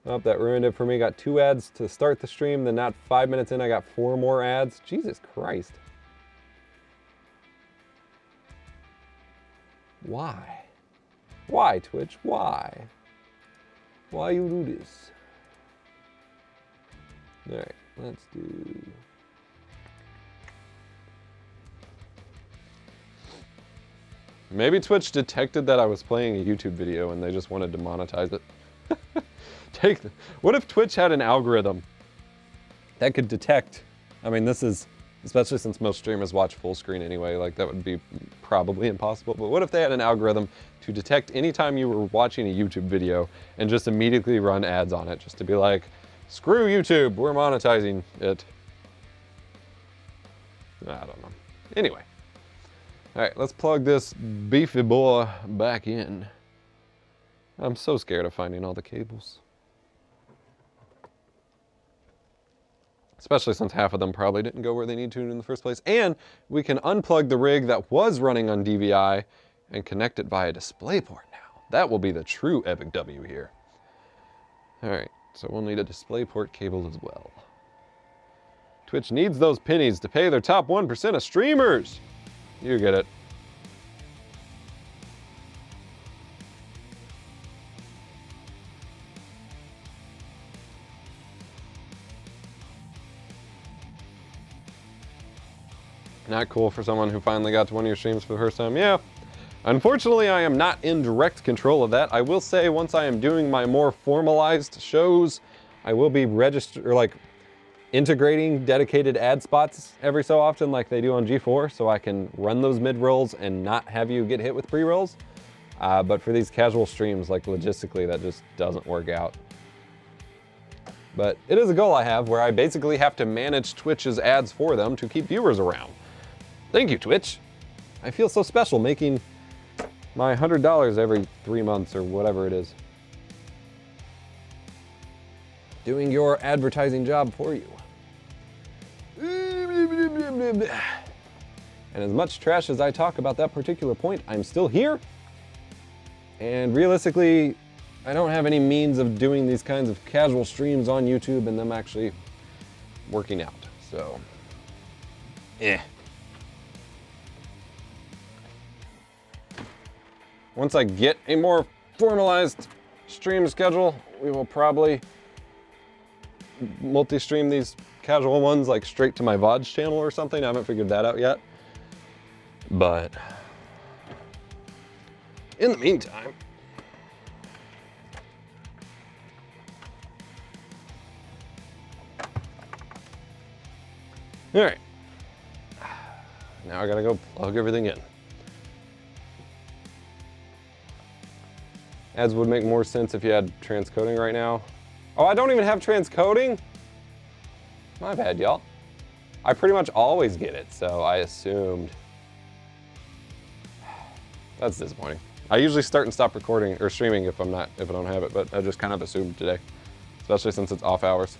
Oh, that ruined it for me. Got 2 ads to start the stream, then not 5 minutes in, I got 4 more ads. Jesus Christ. Why? Why, Twitch? Why? Why you do this? All right, let's do... Maybe Twitch detected that I was playing a YouTube video and they just wanted to monetize it. What if Twitch had an algorithm that could detect, I mean, this is, especially since most streamers watch full screen anyway, like that would be probably impossible, but what if they had an algorithm to detect anytime you were watching a YouTube video and just immediately run ads on it, just to be like, screw YouTube, we're monetizing it. I don't know. Anyway. All right, let's plug this beefy boy back in. I'm so scared of finding all the cables. Especially since half of them probably didn't go where they need to in the first place. And we can unplug the rig that was running on DVI and connect it via DisplayPort now. That will be the true epic W here. All right, so we'll need a DisplayPort cable as well. Twitch needs those pennies to pay their top 1% of streamers. You get it. Not cool for someone who finally got to one of your streams for the first time. Yeah. Unfortunately, I am not in direct control of that. I will say once I am doing my more formalized shows, I will be integrating dedicated ad spots every so often like they do on G4, so I can run those mid-rolls and not have you get hit with pre-rolls. But for these casual streams, like logistically, that just doesn't work out. But it is a goal I have where I basically have to manage Twitch's ads for them to keep viewers around. Thank you, Twitch. I feel so special making my $100 every 3 months or whatever it is. Doing your advertising job for you. And as much trash as I talk about that particular point, I'm still here. And realistically, I don't have any means of doing these kinds of casual streams on YouTube and them actually working out. So, Once I get a more formalized stream schedule, we will probably multi-stream these casual ones like straight to my VODs channel or something. I haven't figured that out yet. But in the meantime, all right, now I gotta go plug everything in. Ads would make more sense if you had transcoding right now. Oh, I don't even have transcoding? My bad, y'all. I pretty much always get it, so I assumed. That's disappointing. I usually start and stop recording or streaming if I don't have it, but I just kind of assumed today, especially since it's off hours.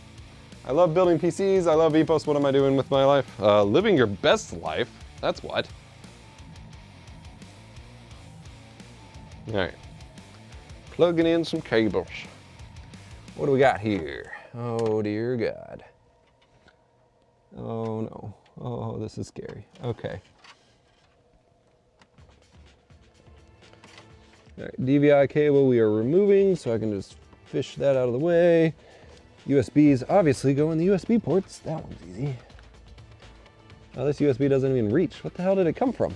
I love building PCs. I love Epos. What am I doing with my life? Living your best life. That's what. All right. Plugging in some cables. What do we got here? Oh, dear God. Oh, no. Oh, this is scary. Okay. All right, DVI cable we are removing, so I can just fish that out of the way. USBs obviously go in the USB ports. That one's easy. Oh, this USB doesn't even reach. What the hell did it come from?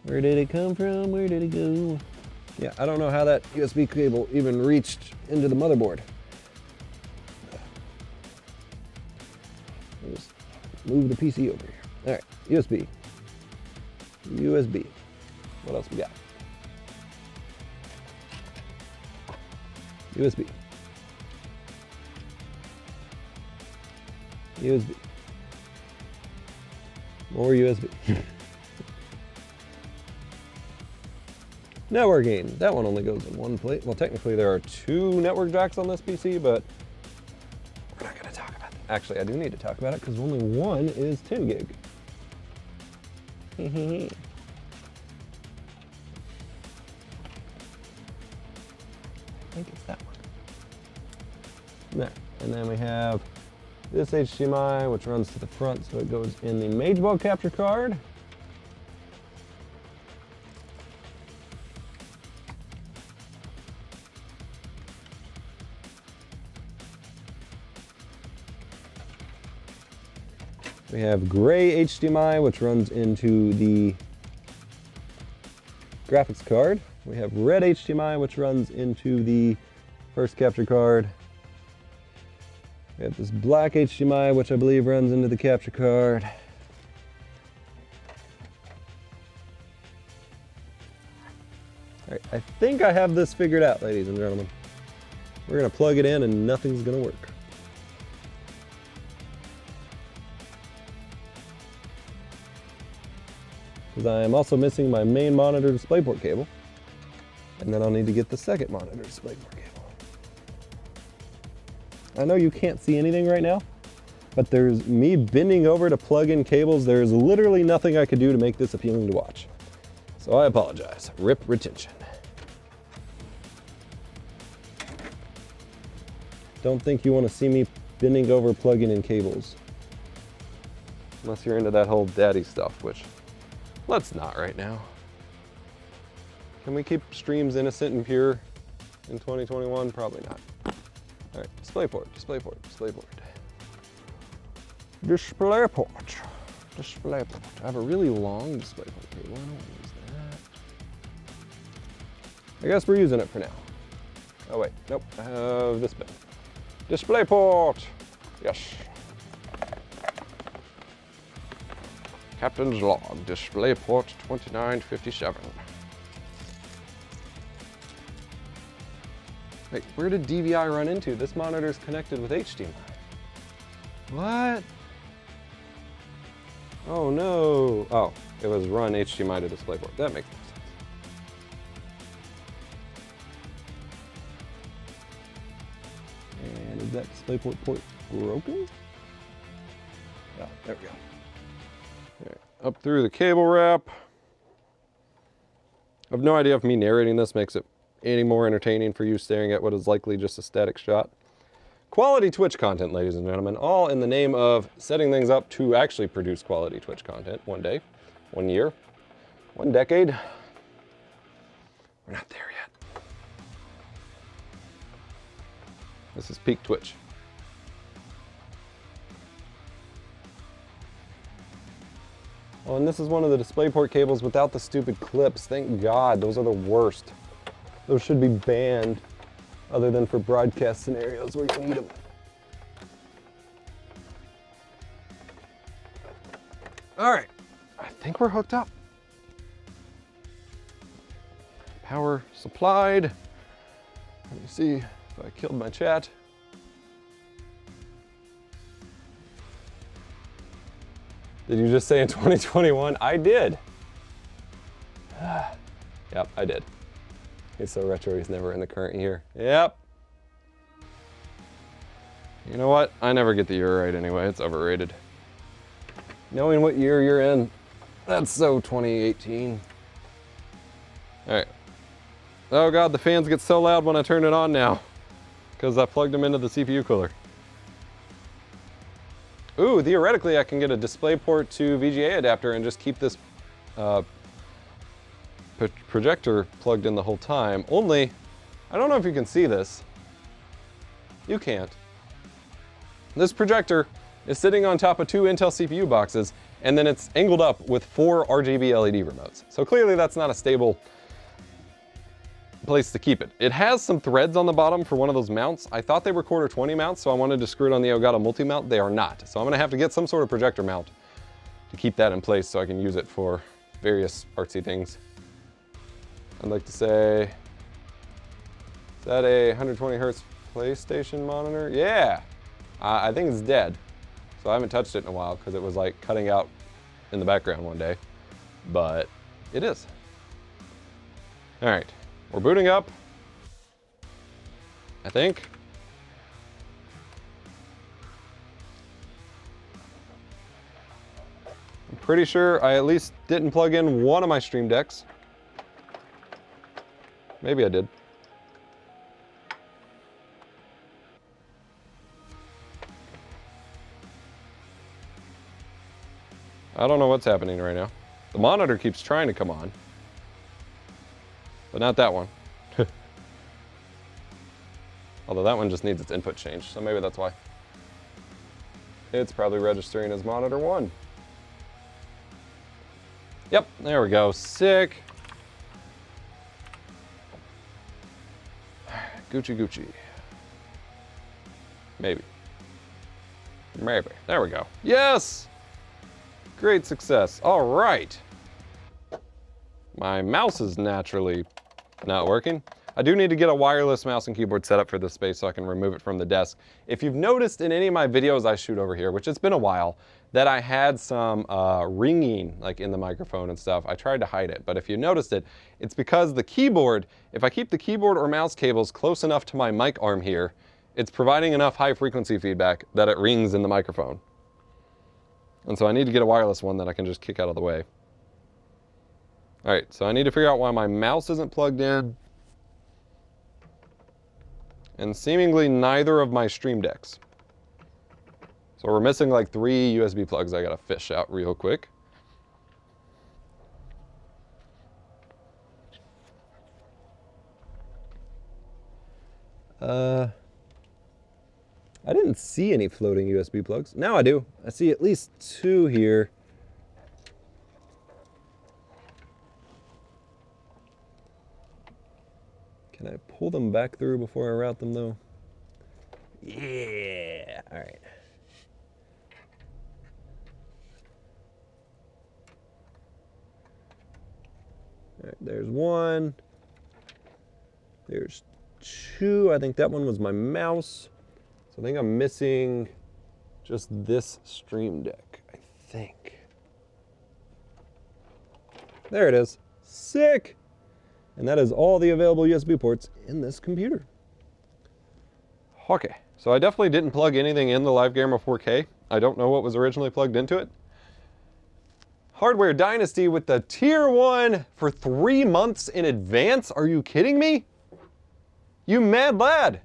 Where did it come from? Where did it go? Yeah, I don't know how that USB cable even reached into the motherboard. I'll just move the PC over here. All right, USB. USB. What else we got? USB. USB. More USB. Networking. That one only goes in one plate. Well, technically there are 2 network jacks on this PC, but we're not going to talk about that. Actually, I do need to talk about it because only one is 10 gig. I think it's that one. There. And then we have this HDMI, which runs to the front, so it goes in the Magewell capture card. We have gray HDMI, which runs into the graphics card. We have red HDMI, which runs into the first capture card. We have this black HDMI, which I believe runs into the capture card. All right, I think I have this figured out, ladies and gentlemen. We're gonna plug it in and nothing's gonna work. Because I am also missing my main monitor DisplayPort cable. And then I'll need to get the second monitor DisplayPort cable. I know you can't see anything right now, but there's me bending over to plug in cables. There's literally nothing I could do to make this appealing to watch. So I apologize. Rip retention. Don't think you want to see me bending over plugging in cables. Unless you're into that whole daddy stuff, which let's not right now. Can we keep streams innocent and pure in 2021? Probably not. All right, DisplayPort, DisplayPort, DisplayPort. DisplayPort, DisplayPort. I have a really long DisplayPort cable. I don't want to use that. I guess we're using it for now. Oh wait, nope, I have this bit. DisplayPort, yes. Captain's log, DisplayPort 2957. Wait, where did DVI run into? This monitor is connected with HDMI. What? Oh no. Oh, it was run HDMI to DisplayPort. That makes more sense. And is that DisplayPort port broken? Oh, there we go. Right, up through the cable wrap. I have no idea if me narrating this makes it any more entertaining for you staring at what is likely just a static shot. Quality Twitch content, ladies and gentlemen, all in the name of setting things up to actually produce quality Twitch content one day, 1 year, 1 decade. We're not there yet. This is peak Twitch. Oh, and this is one of the DisplayPort cables without the stupid clips. Thank God, those are the worst. Those should be banned, other than for broadcast scenarios where you need them. All right, I think we're hooked up. Power supplied. Let me see if I killed my chat. Did you just say in 2021? I did. Yep, I did. He's so retro, he's never in the current year. Yep. You know what? I never get the year right anyway. It's overrated. Knowing what year you're in, that's so 2018. All right. Oh God, the fans get so loud when I turn it on now because I plugged them into the CPU cooler. Ooh, theoretically I can get a DisplayPort to VGA adapter and just keep this projector plugged in the whole time. Only, I don't know if you can see this. You can't. This projector is sitting on top of 2 Intel CPU boxes, and then it's angled up with 4 RGB LED remotes. So clearly that's not a stable place to keep it. It has some threads on the bottom for one of those mounts. I thought they were 1/4-20 mounts, so I wanted to screw it on the Elgato multi-mount. They are not. So I'm gonna have to get some sort of projector mount to keep that in place so I can use it for various artsy things. I'd like to say, is that a 120 hertz PlayStation monitor? Yeah, I think it's dead. So I haven't touched it in a while because it was like cutting out in the background one day, but it is. All right. We're booting up, I think. I'm pretty sure I at least didn't plug in one of my Stream Decks. Maybe I did. I don't know what's happening right now. The monitor keeps trying to come on. But not that one. Although that one just needs its input changed, so maybe that's why. It's probably registering as monitor 1. Yep, there we go, sick. Gucci Gucci. Maybe. Maybe, there we go. Yes! Great success, all right. My mouse is naturally not working. I do need to get a wireless mouse and keyboard set up for this space so I can remove it from the desk. If you've noticed in any of my videos I shoot over here, which it's been a while, that I had some ringing like in the microphone and stuff. I tried to hide it, but if you noticed it, it's because the keyboard, if I keep the keyboard or mouse cables close enough to my mic arm here, it's providing enough high frequency feedback that it rings in the microphone. And so I need to get a wireless one that I can just kick out of the way. All right, so I need to figure out why my mouse isn't plugged in. And seemingly neither of my Stream Decks. So we're missing like 3 USB plugs I gotta fish out real quick. I didn't see any floating USB plugs. Now I do. I see at least 2 here. Can I pull them back through before I route them though? Yeah, all right. All right, there's 1. There's 2. I think that one was my mouse. So I think I'm missing just this Stream Deck, I think. There it is. Sick! And that is all the available USB ports in this computer. Okay, so I definitely didn't plug anything in the Live Gamer 4K. I don't know what was originally plugged into it. Hardware Dynasty with the Tier 1 for 3 months in advance? Are you kidding me? You mad lad.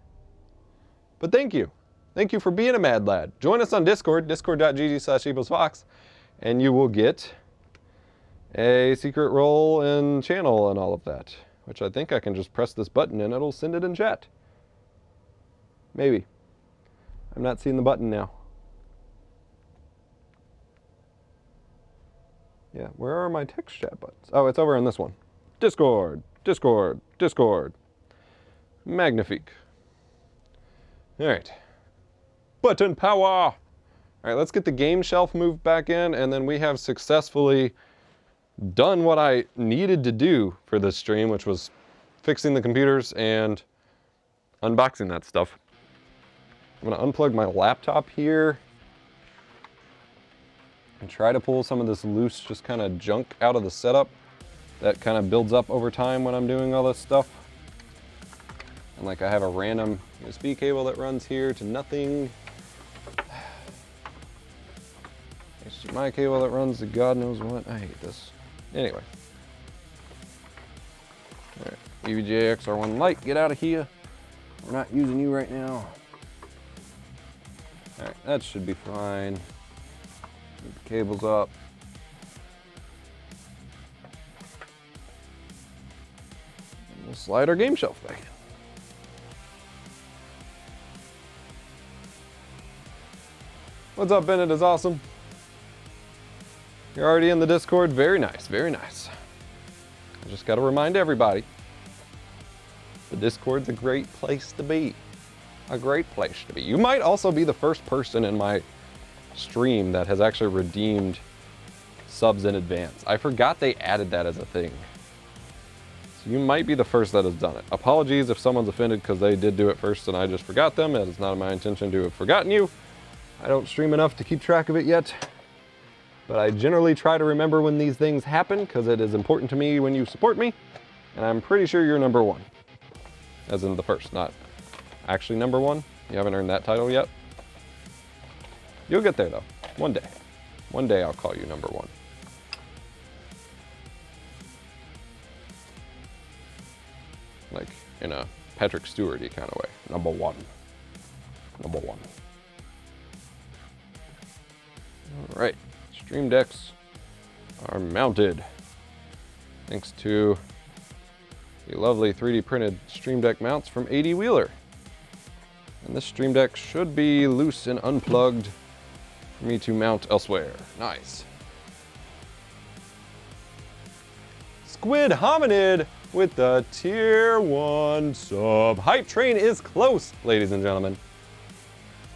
But thank you. Thank you for being a mad lad. Join us on Discord, discord.gg/EposVox, and you will get a secret role and channel and all of that, which I think I can just press this button and it'll send it in chat. Maybe. I'm not seeing the button now. Yeah, where are my text chat buttons? Oh, it's over on this one. Discord, Discord, Discord. Magnifique. All right. Button power. All right, let's get the game shelf moved back in, and then we have successfully done what I needed to do for this stream, which was fixing the computers and unboxing that stuff. I'm gonna unplug my laptop here and try to pull some of this loose, just kind of junk out of the setup that kind of builds up over time when I'm doing all this stuff. And like I have a random USB cable that runs here to nothing. HDMI cable that runs to God knows what. I hate this. Anyway. All right, EVGA XR1 light, get out of here. We're not using you right now. All right, that should be fine. Move the cables up. And we'll slide our game shelf back in. What's up, Bennett is awesome. You're already in the Discord. Very nice, very nice. I just got to remind everybody, the Discord's a great place to be. A great place to be. You might also be the first person in my stream that has actually redeemed subs in advance. I forgot they added that as a thing. So you might be the first that has done it. Apologies if someone's offended because they did do it first and I just forgot them. It is not my intention to have forgotten you. I don't stream enough to keep track of it yet, but I generally try to remember when these things happen because it is important to me when you support me, and I'm pretty sure you're number one. As in the first, not actually number one. You haven't earned that title yet. You'll get there though, one day. One day I'll call you number one. Like in a Patrick Stewart-y kind of way. Number one. Number one. All right, Stream Decks are mounted thanks to the lovely 3D printed Stream Deck mounts from AD Wheeler. And this Stream Deck should be loose and unplugged for me to mount elsewhere. Nice. Squid Hominid with the tier 1 sub. Hype train is close, ladies and gentlemen.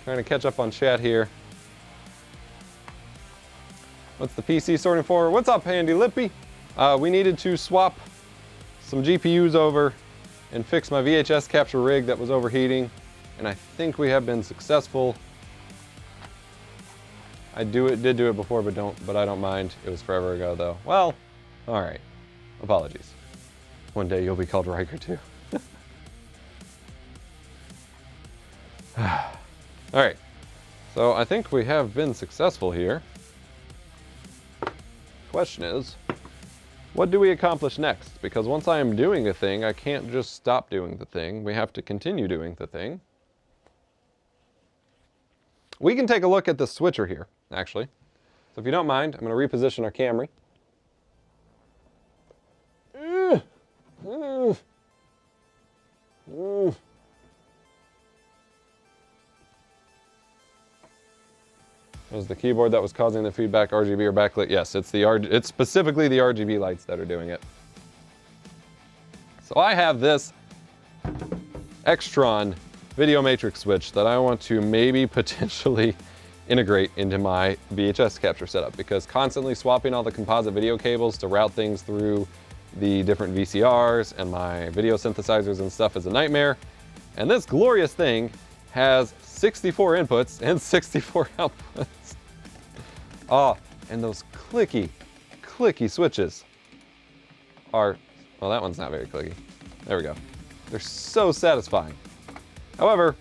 Trying to catch up on chat here. What's the PC sorting for? What's up, Handy Lippy? We needed to swap some GPUs over and fix my VHS capture rig that was overheating, and I think we have been successful. I did do it before, but I don't mind. It was forever ago, though. Well, all right. Apologies. One day you'll be called Riker too. All right. So I think we have been successful here. Question is, what do we accomplish next? Because once I am doing a thing, I can't just stop doing the thing. We have to continue doing the thing. We can take a look at the switcher here, actually. So if you don't mind, I'm going to reposition our Camry. Was the keyboard that was causing the feedback RGB or backlit? Yes, it's specifically the RGB lights that are doing it. So I have this Extron video matrix switch that I want to maybe potentially integrate into my VHS capture setup, because constantly swapping all the composite video cables to route things through the different VCRs and my video synthesizers and stuff is a nightmare. And this glorious thing has 64 inputs and 64 outputs. Oh, and those clicky switches are, well, that one's not very clicky. There we go. They're so satisfying. However,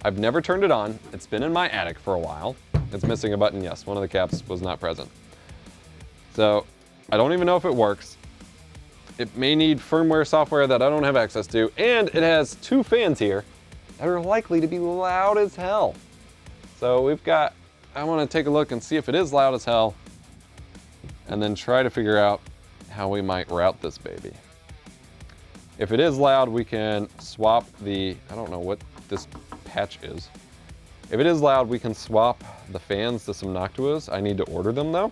I've never turned it on. It's been in my attic for a while. It's missing a button, yes. One of the caps was not present. So I don't even know if it works. It may need firmware software that I don't have access to, and it has two fans here that are likely to be loud as hell. So I want to take a look and see if it is loud as hell, and then try to figure out how we might route this baby. If it is loud, we can swap the, I don't know what this attach is. If it is loud, we can swap the fans to some Noctuas. I need to order them though.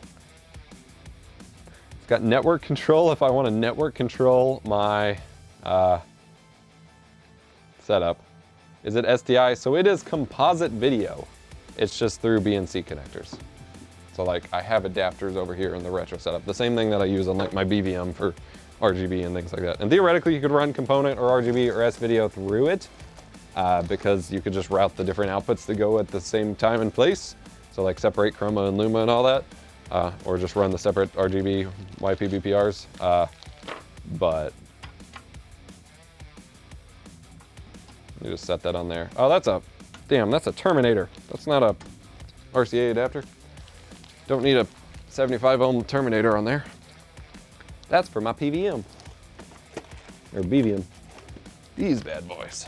It's got network control if I want to network control my setup. Is it SDI? So it is composite video. It's just through BNC connectors. So like I have adapters over here in the retro setup. The same thing that I use on like my BVM for RGB and things like that. And theoretically you could run component or RGB or S-video through it because you could just route the different outputs to go at the same time and place. So like separate chroma and luma and all that. Or just run the separate RGB YPBPRs. But you just set that on there. Oh, that's a Terminator. That's not a RCA adapter. Don't need a 75 ohm Terminator on there. That's for my PVM. Or BVM. These bad boys.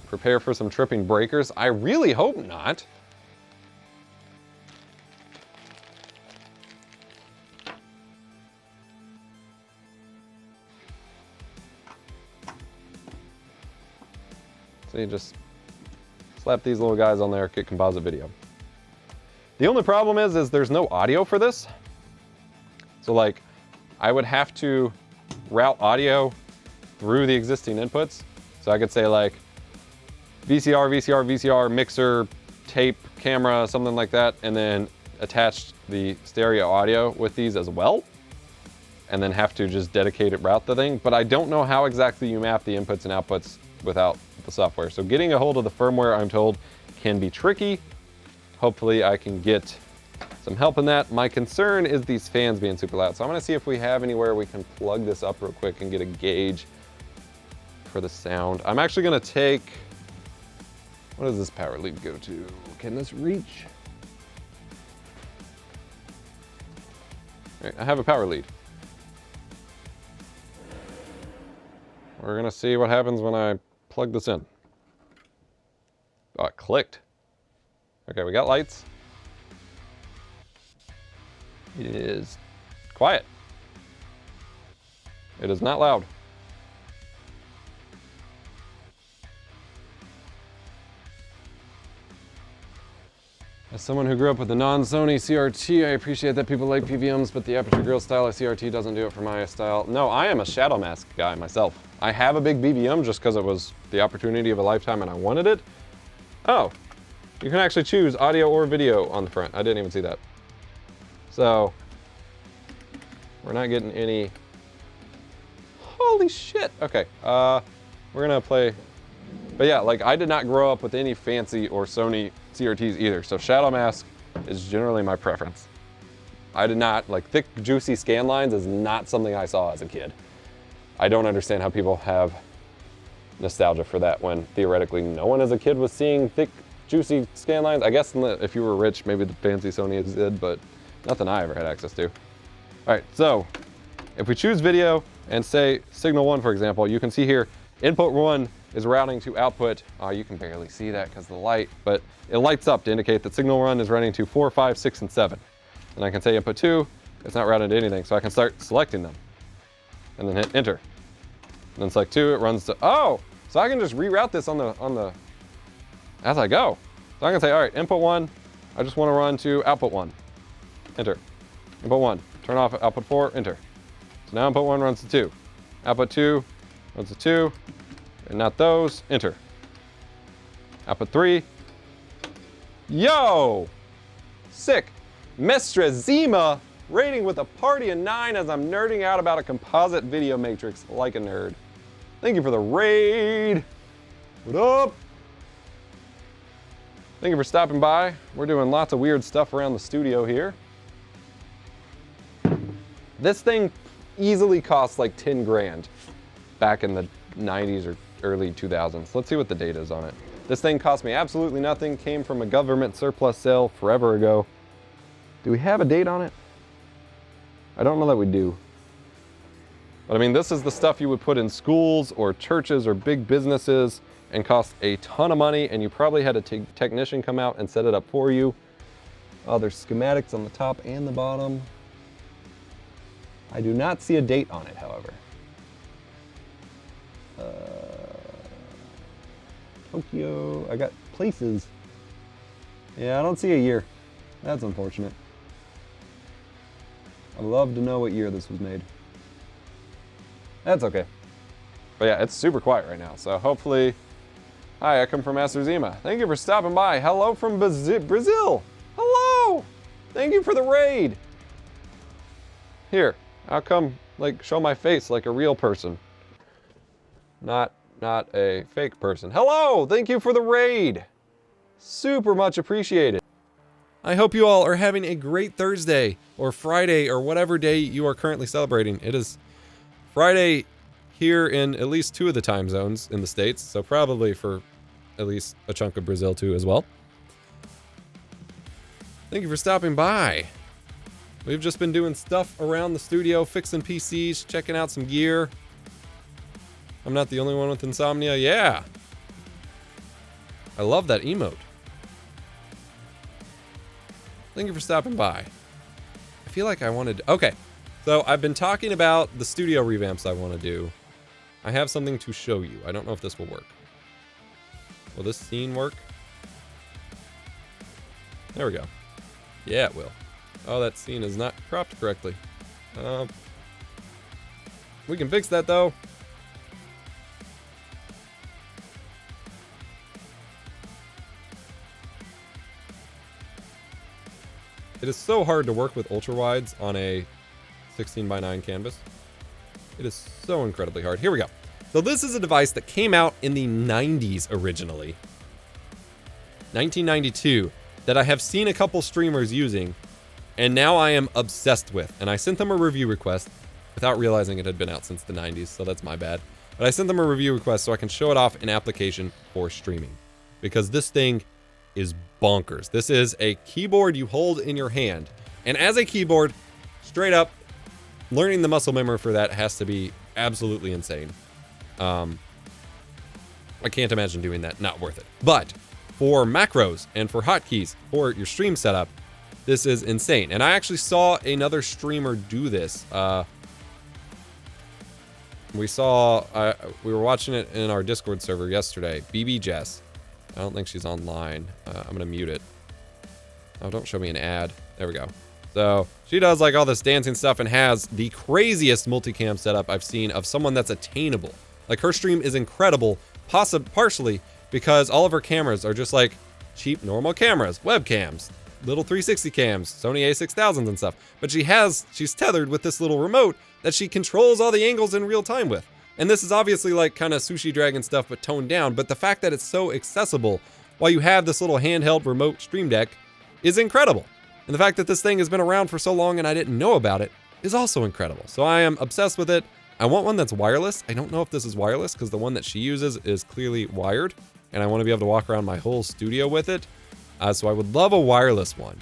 Prepare for some tripping breakers. I really hope not. So you just slap these little guys on there, get composite video. The only problem is there's no audio for this. So like, I would have to route audio through the existing inputs. So I could say like, VCR, VCR, VCR, mixer, tape, camera, something like that, and then attach the stereo audio with these as well. And then have to just dedicated route the thing. But I don't know how exactly you map the inputs and outputs without the software. So getting a hold of the firmware, I'm told, can be tricky. Hopefully I can get some help in that. My concern is these fans being super loud. So I'm gonna see if we have anywhere we can plug this up real quick and get a gauge for the sound. I'm actually gonna take, what does this power lead go to? Can this reach? All right, I have a power lead. We're gonna see what happens when I plug this in. Oh, it clicked. Okay, we got lights. It is quiet. It is not loud. As someone who grew up with a non-Sony CRT, I appreciate that people like PVMs, but the aperture grill style of CRT doesn't do it for my style. No, I am a shadow mask guy myself. I have a big BVM just because it was the opportunity of a lifetime and I wanted it. Oh, you can actually choose audio or video on the front. I didn't even see that. So, we're not getting any, holy shit. Okay, we're gonna play, but yeah, like I did not grow up with any fancy or Sony CRTs either. So shadow mask is generally my preference. I did not, like thick, juicy scan lines is not something I saw as a kid. I don't understand how people have nostalgia for that when theoretically no one as a kid was seeing thick, juicy scan lines. I guess if you were rich, maybe the fancy Sony's did, but nothing I ever had access to. All right, so if we choose video and say signal 1, for example, you can see here, input 1 is routing to output. Oh, you can barely see that because of the light, but it lights up to indicate that signal 1 is running to 4, 5, 6, and 7. And I can say input 2, it's not routed to anything, so I can start selecting them. And then hit enter. And then select 2, it runs to, oh! So I can just reroute this on the, as I go. So I can say, all right, input 1, I just want to run to output 1. Enter. Input 1, turn off output 4, enter. So now input 1 runs to 2. Output 2 runs to 2, and not those, enter. Output 3. Yo! Sick. Mestra Zima rating with a party of 9 as I'm nerding out about a composite video matrix like a nerd. Thank you for the raid. What up? Thank you for stopping by. We're doing lots of weird stuff around the studio here. This thing easily costs like 10 grand back in the 90s or early 2000s. Let's see what the data is on it. This thing cost me absolutely nothing, came from a government surplus sale forever ago. Do we have a date on it? I don't know that we do. But I mean, this is the stuff you would put in schools or churches or big businesses and cost a ton of money, and you probably had a technician come out and set it up for you. Oh, there's schematics on the top and the bottom. I do not see a date on it, however. Tokyo. I got places. Yeah, I don't see a year. That's unfortunate. I'd love to know what year this was made. That's okay. But yeah, it's super quiet right now, so hopefully... Hi, I come from Master Zima. Thank you for stopping by. Hello from Brazil. Hello! Thank you for the raid. Here, I'll come, like, show my face like a real person. Not a fake person. Hello! Thank you for the raid. Super much appreciated. I hope you all are having a great Thursday or Friday or whatever day you are currently celebrating. It is Friday here in at least 2 of the time zones in the States, so probably for at least a chunk of Brazil too as well. Thank you for stopping by. We've just been doing stuff around the studio, fixing PCs, checking out some gear. I'm not the only one with insomnia. Yeah. I love that emote. Thank you for stopping by. I feel like I wanted to... Okay, so I've been talking about the studio revamps I want to do. I have something to show you. I don't know if this will work. Will this scene work? There we go. Yeah, it will. Oh, that scene is not cropped correctly. We can fix that, though. It is so hard to work with ultra wides on a 16:9 canvas. It is so incredibly hard. Here we go. So this is a device that came out in the 90s originally. 1992, that I have seen a couple streamers using, and now I am obsessed with. And I sent them a review request without realizing it had been out since the 90s, so that's my bad. But I sent them a review request so I can show it off in application for streaming. Because this thing is bonkers. This is a keyboard you hold in your hand. And as a keyboard, straight up, learning the muscle memory for that has to be absolutely insane. I can't imagine doing that. Not worth it. But for macros and for hotkeys for your stream setup, this is insane. And I actually saw another streamer do this. We were watching it in our Discord server yesterday. BB Jess. I don't think she's online. I'm gonna mute it. Oh, don't show me an ad. There we go. So she does like all this dancing stuff and has the craziest multicam setup I've seen of someone that's attainable. Like her stream is incredible, partially because all of her cameras are just like cheap normal cameras, webcams, little 360 cams, Sony a6000s and stuff. But she's tethered with this little remote that she controls all the angles in real time with. And this is obviously like kind of Sushi Dragon stuff, but toned down. But the fact that it's so accessible while you have this little handheld remote stream deck is incredible. And the fact that this thing has been around for so long and I didn't know about it is also incredible. So I am obsessed with it. I want one that's wireless. I don't know if this is wireless because the one that she uses is clearly wired. And I want to be able to walk around my whole studio with it. So I would love a wireless one.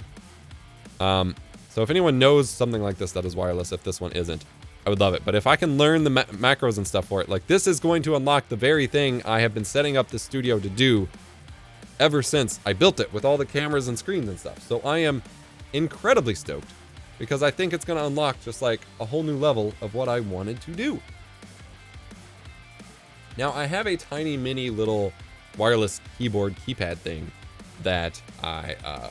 So if anyone knows something like this that is wireless, if this one isn't, I would love it. But if I can learn the macros and stuff for it, like this is going to unlock the very thing I have been setting up this studio to do ever since I built it with all the cameras and screens and stuff. So I am incredibly stoked because I think it's going to unlock just like a whole new level of what I wanted to do. Now I have a tiny mini little wireless keyboard keypad thing that I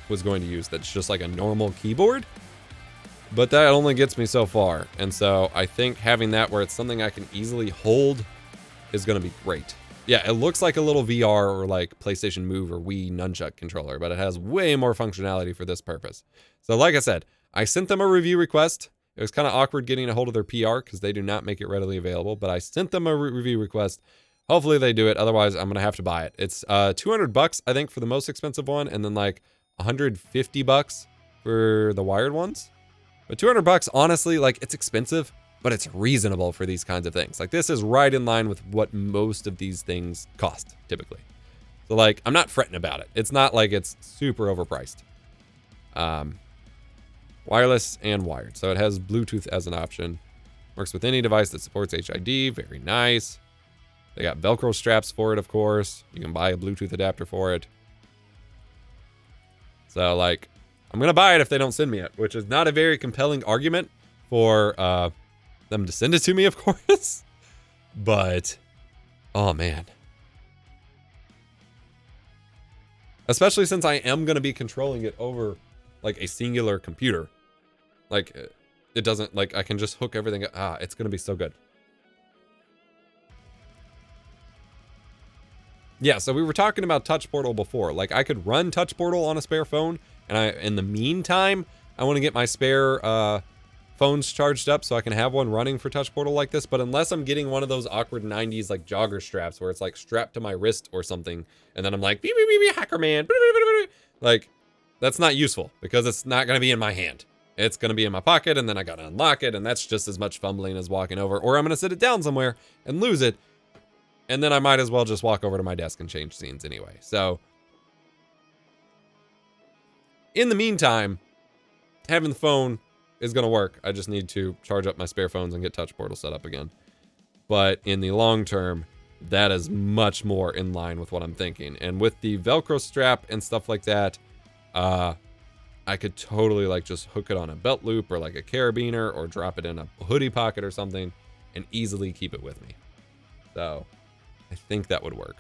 was going to use that's just like a normal keyboard. But that only gets me so far. And so I think having that where it's something I can easily hold is going to be great. Yeah, it looks like a little VR or like PlayStation Move or Wii nunchuck controller, but it has way more functionality for this purpose. So like I said, I sent them a review request. It was kind of awkward getting a hold of their PR because they do not make it readily available, but I sent them a review request. Hopefully they do it. Otherwise, I'm going to have to buy it. It's $200, I think, for the most expensive one, and then like $150 for the wired ones. But $200, honestly, like it's expensive, but it's reasonable for these kinds of things. Like this is right in line with what most of these things cost typically. So like, I'm not fretting about it. It's not like it's super overpriced. Wireless and wired. So it has Bluetooth as an option. Works with any device that supports HID. Very nice. They got Velcro straps for it, of course. You can buy a Bluetooth adapter for it. So like, I'm going to buy it if they don't send me it, which is not a very compelling argument for them to send it to me, of course. But, oh man, Especially since I am going to be controlling it over like a singular computer. Like it doesn't, like I can just hook everything. It's going to be so good. Yeah, so we were talking about Touch Portal before. Like I could run Touch Portal on a spare phone, and in the meantime, I want to get my spare phones charged up so I can have one running for Touch Portal like this. But unless I'm getting one of those awkward 90s like jogger straps where it's like strapped to my wrist or something, and then I'm like, beep, beep, beep, beep, hacker man, like that's not useful because it's not going to be in my hand. It's going to be in my pocket, and then I got to unlock it, and that's just as much fumbling as walking over. Or I'm going to sit it down somewhere and lose it, and then I might as well just walk over to my desk and change scenes anyway. So in the meantime, having the phone is going to work. I just need to charge up my spare phones and get Touch Portal set up again. But in the long term, that is much more in line with what I'm thinking. And with the Velcro strap and stuff like that, I could totally like just hook it on a belt loop or like a carabiner or drop it in a hoodie pocket or something and easily keep it with me. So I think that would work.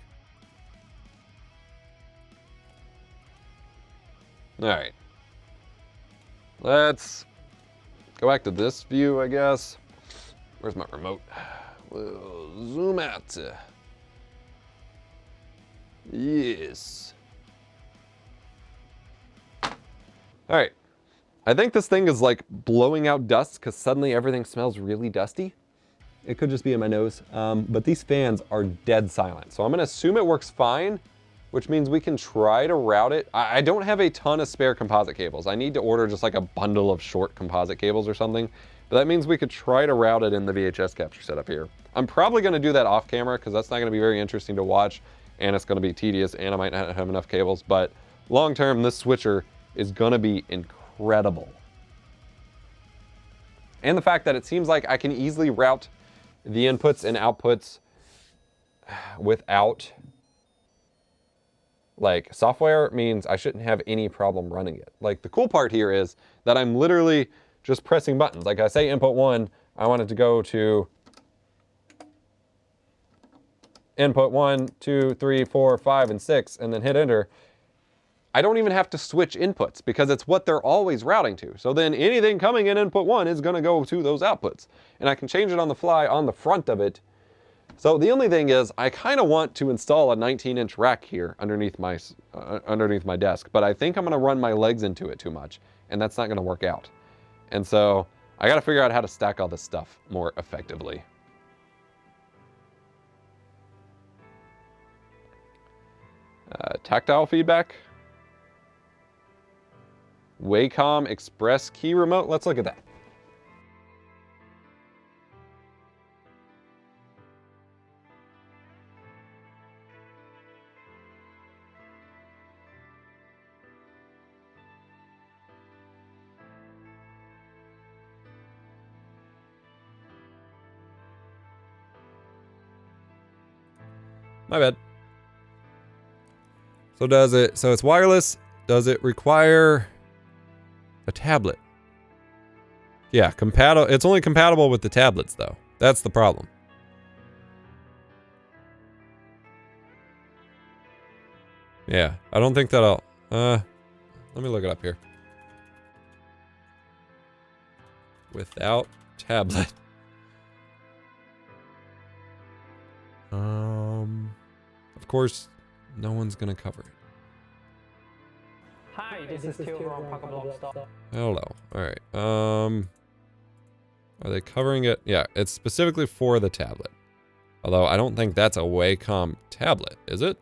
All right. Let's go back to this view, I guess. Where's my remote? We'll zoom out. Yes. All right. I think this thing is like blowing out dust because suddenly everything smells really dusty. It could just be in my nose, but these fans are dead silent. So I'm gonna assume it works fine, which means we can try to route it. I don't have a ton of spare composite cables. I need to order just like a bundle of short composite cables or something, but that means we could try to route it in the VHS capture setup here. I'm probably gonna do that off camera because that's not gonna be very interesting to watch, and it's gonna be tedious, and I might not have enough cables, but long term, this switcher is gonna be incredible. And the fact that it seems like I can easily route the inputs and outputs without like software means I shouldn't have any problem running it. Like the cool part here is that I'm literally just pressing buttons. Like I say input 1, I want it to go to input 1, 2, 3, 4, 5, and 6, and then hit enter. I don't even have to switch inputs because it's what they're always routing to. So then anything coming in input 1 is gonna go to those outputs. And I can change it on the fly on the front of it. So the only thing is I kind of want to install a 19-inch rack here underneath my desk, but I think I'm gonna run my legs into it too much, and that's not gonna work out. And so I gotta figure out how to stack all this stuff more effectively. Tactile feedback. Wacom Express key remote. Let's look at that. My bad. So it's wireless. Does it require a tablet? Yeah, compatible. It's only compatible with the tablets though. That's the problem. Yeah, I don't think that'll, let me look it up here. Without tablet. Of course, no one's gonna cover it. Hi, this is Theo from Pocketblock Stuff. Hello. Alright. Are they covering it? Yeah, it's specifically for the tablet. Although I don't think that's a Wacom tablet, is it?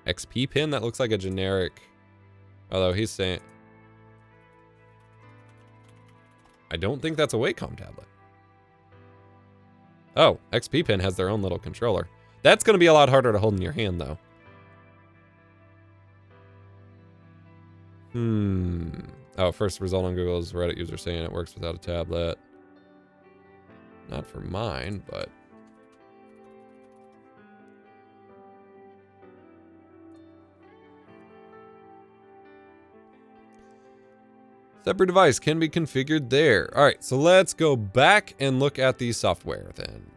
XP pin? That looks like a generic. Although he's saying, I don't think that's a Wacom tablet. Oh, XP pin has their own little controller. That's going to be a lot harder to hold in your hand, though. Oh, first result on Google is Reddit user saying it works without a tablet. Not for mine, but... Separate device can be configured there. All right, so let's go back and look at the software then.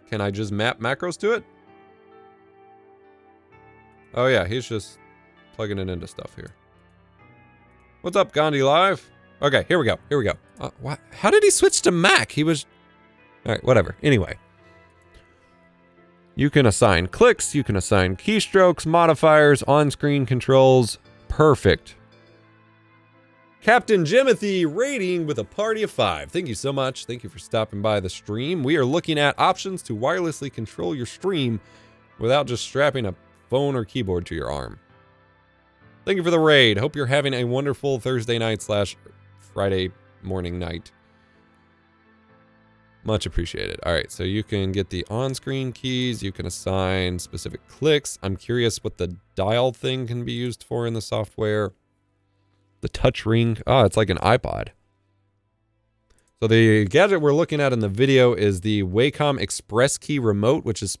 Can I just map macros to it? Oh yeah, he's just plugging it into stuff here. What's up, Gandhi Live? Okay, here we go. Here we go. How did he switch to Mac? He was... All right, whatever. Anyway. You can assign clicks. You can assign keystrokes, modifiers, on-screen controls. Perfect. Captain Jimothy rating with a party of 5. Thank you so much. Thank you for stopping by the stream. We are looking at options to wirelessly control your stream without just strapping a phone or keyboard to your arm. Thank you for the raid. Hope you're having a wonderful Thursday night / Friday morning night. Much appreciated. All right, so you can get the on-screen keys. You can assign specific clicks. I'm curious what the dial thing can be used for in the software. The touch ring. Oh, it's like an iPod. So the gadget we're looking at in the video is the Wacom Express Key Remote, which is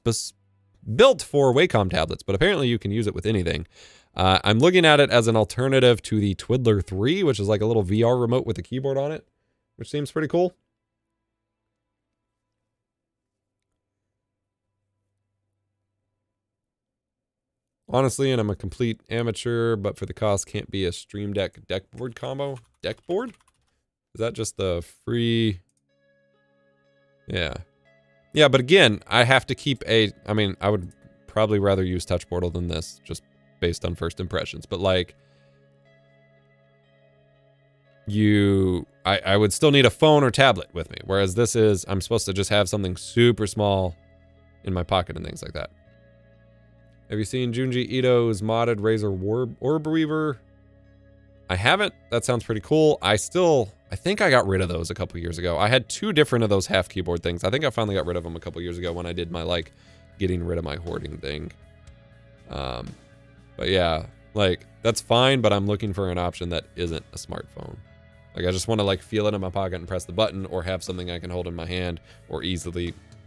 built for Wacom tablets, but apparently you can use it with anything. I'm looking at it as an alternative to the Twiddler 3, which is like a little VR remote with a keyboard on it, which seems pretty cool. Honestly, and I'm a complete amateur, but for the cost, can't be a Stream Deck deckboard combo. Deckboard? Is that just the free? Yeah. Yeah, but again, I have to keep I mean, I would probably rather use Touch Portal than this, just based on first impressions. But like, I would still need a phone or tablet with me. Whereas this is, I'm supposed to just have something super small in my pocket and things like that. Have you seen Junji Ito's modded Razer Orb Weaver? I haven't. That sounds pretty cool. I think I got rid of those a couple years ago. I had 2 different of those half keyboard things. I think I finally got rid of them a couple years ago when I did my, like, getting rid of my hoarding thing. But yeah, like, that's fine, but I'm looking for an option that isn't a smartphone. Like, I just want to, like, feel it in my pocket and press the button, or have something I can hold in my hand, or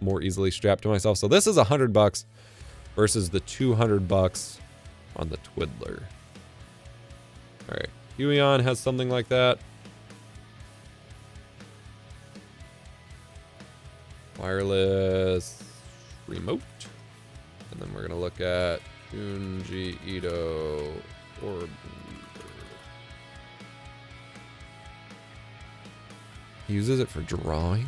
more easily strap to myself. So this is $100 versus the $200 on the Twiddler. All right, Huion has something like that. Wireless remote. And then we're gonna look at Junji Ito Orb Weaver. He uses it for drawing?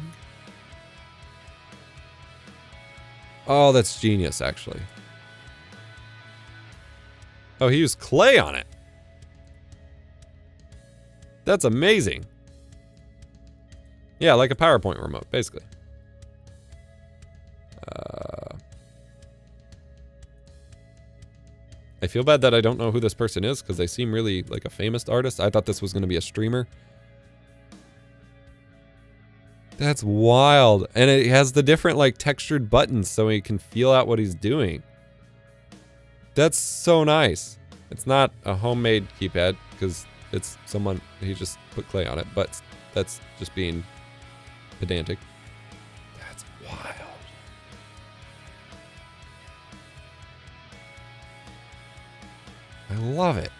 Oh, that's genius, actually. Oh, he used clay on it. That's amazing. Yeah, like a PowerPoint remote, basically. I feel bad that I don't know who this person is, because they seem really like a famous artist. I thought this was going to be a streamer. That's wild. And it has the different, like, textured buttons so he can feel out what he's doing. That's so nice. It's not a homemade keypad, because it's someone, he just put clay on it, but that's just being pedantic. That's wild. I love it.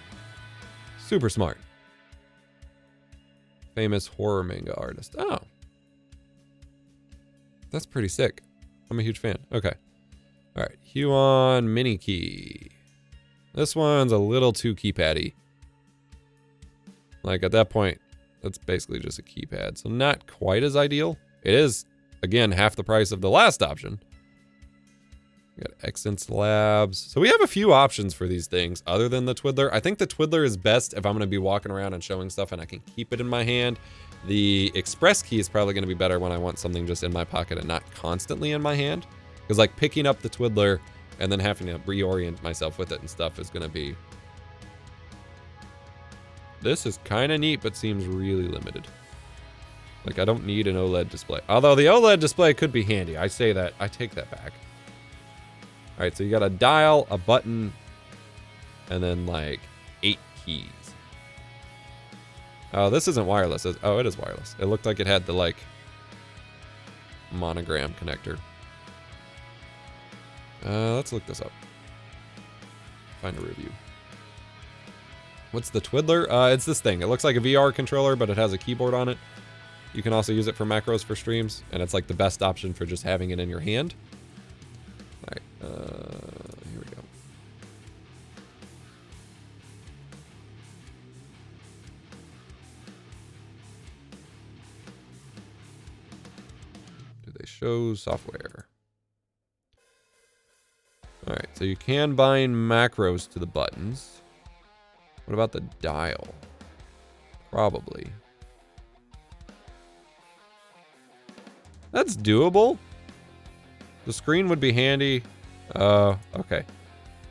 Super smart. Famous horror manga artist. Oh. That's pretty sick. I'm a huge fan. Okay. All right. Huion Mini Key. This one's a little too keypad-y. Like, at that point, that's basically just a keypad. So not quite as ideal. It is, again, half the price of the last option. We got Exence Labs. So we have a few options for these things other than the Twiddler. I think the Twiddler is best if I'm going to be walking around and showing stuff and I can keep it in my hand. The Express Key is probably going to be better when I want something just in my pocket and not constantly in my hand. Because, like, picking up the Twiddler and then having to reorient myself with it and stuff is going to be... This is kind of neat, but seems really limited. Like, I don't need an OLED display. Although the OLED display could be handy. I say that. I take that back. All right, so you got a dial, a button, and then, like, 8 keys. Oh, this isn't wireless. Oh, it is wireless. It looked like it had the, like, monogram connector. Let's look this up. Find a review. What's the Twiddler? It's this thing. It looks like a VR controller, but it has a keyboard on it. You can also use it for macros for streams, and it's like the best option for just having it in your hand. Here we go. Do they show software? All right, so you can bind macros to the buttons. What about the dial? Probably. That's doable. The screen would be handy. Okay.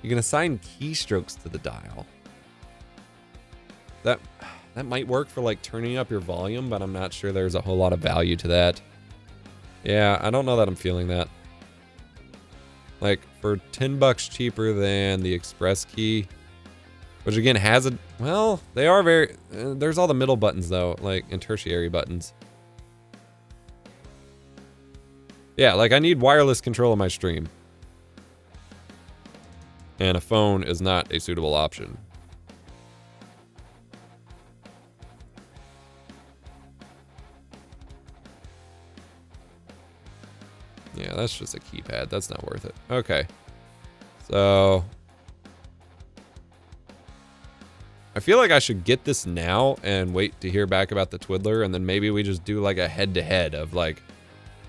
You can assign keystrokes to the dial. That might work for like turning up your volume, but I'm not sure there's a whole lot of value to that. Yeah, I don't know that I'm feeling that. Like for $10 cheaper than the express key, which again has a, well, they are very, there's all the middle buttons though, like and tertiary buttons. Yeah, like I need wireless control of my stream. And a phone is not a suitable option. Yeah, that's just a keypad. That's not worth it. Okay. So I feel like I should get this now and wait to hear back about the Twiddler, and then maybe we just do like a head-to-head of like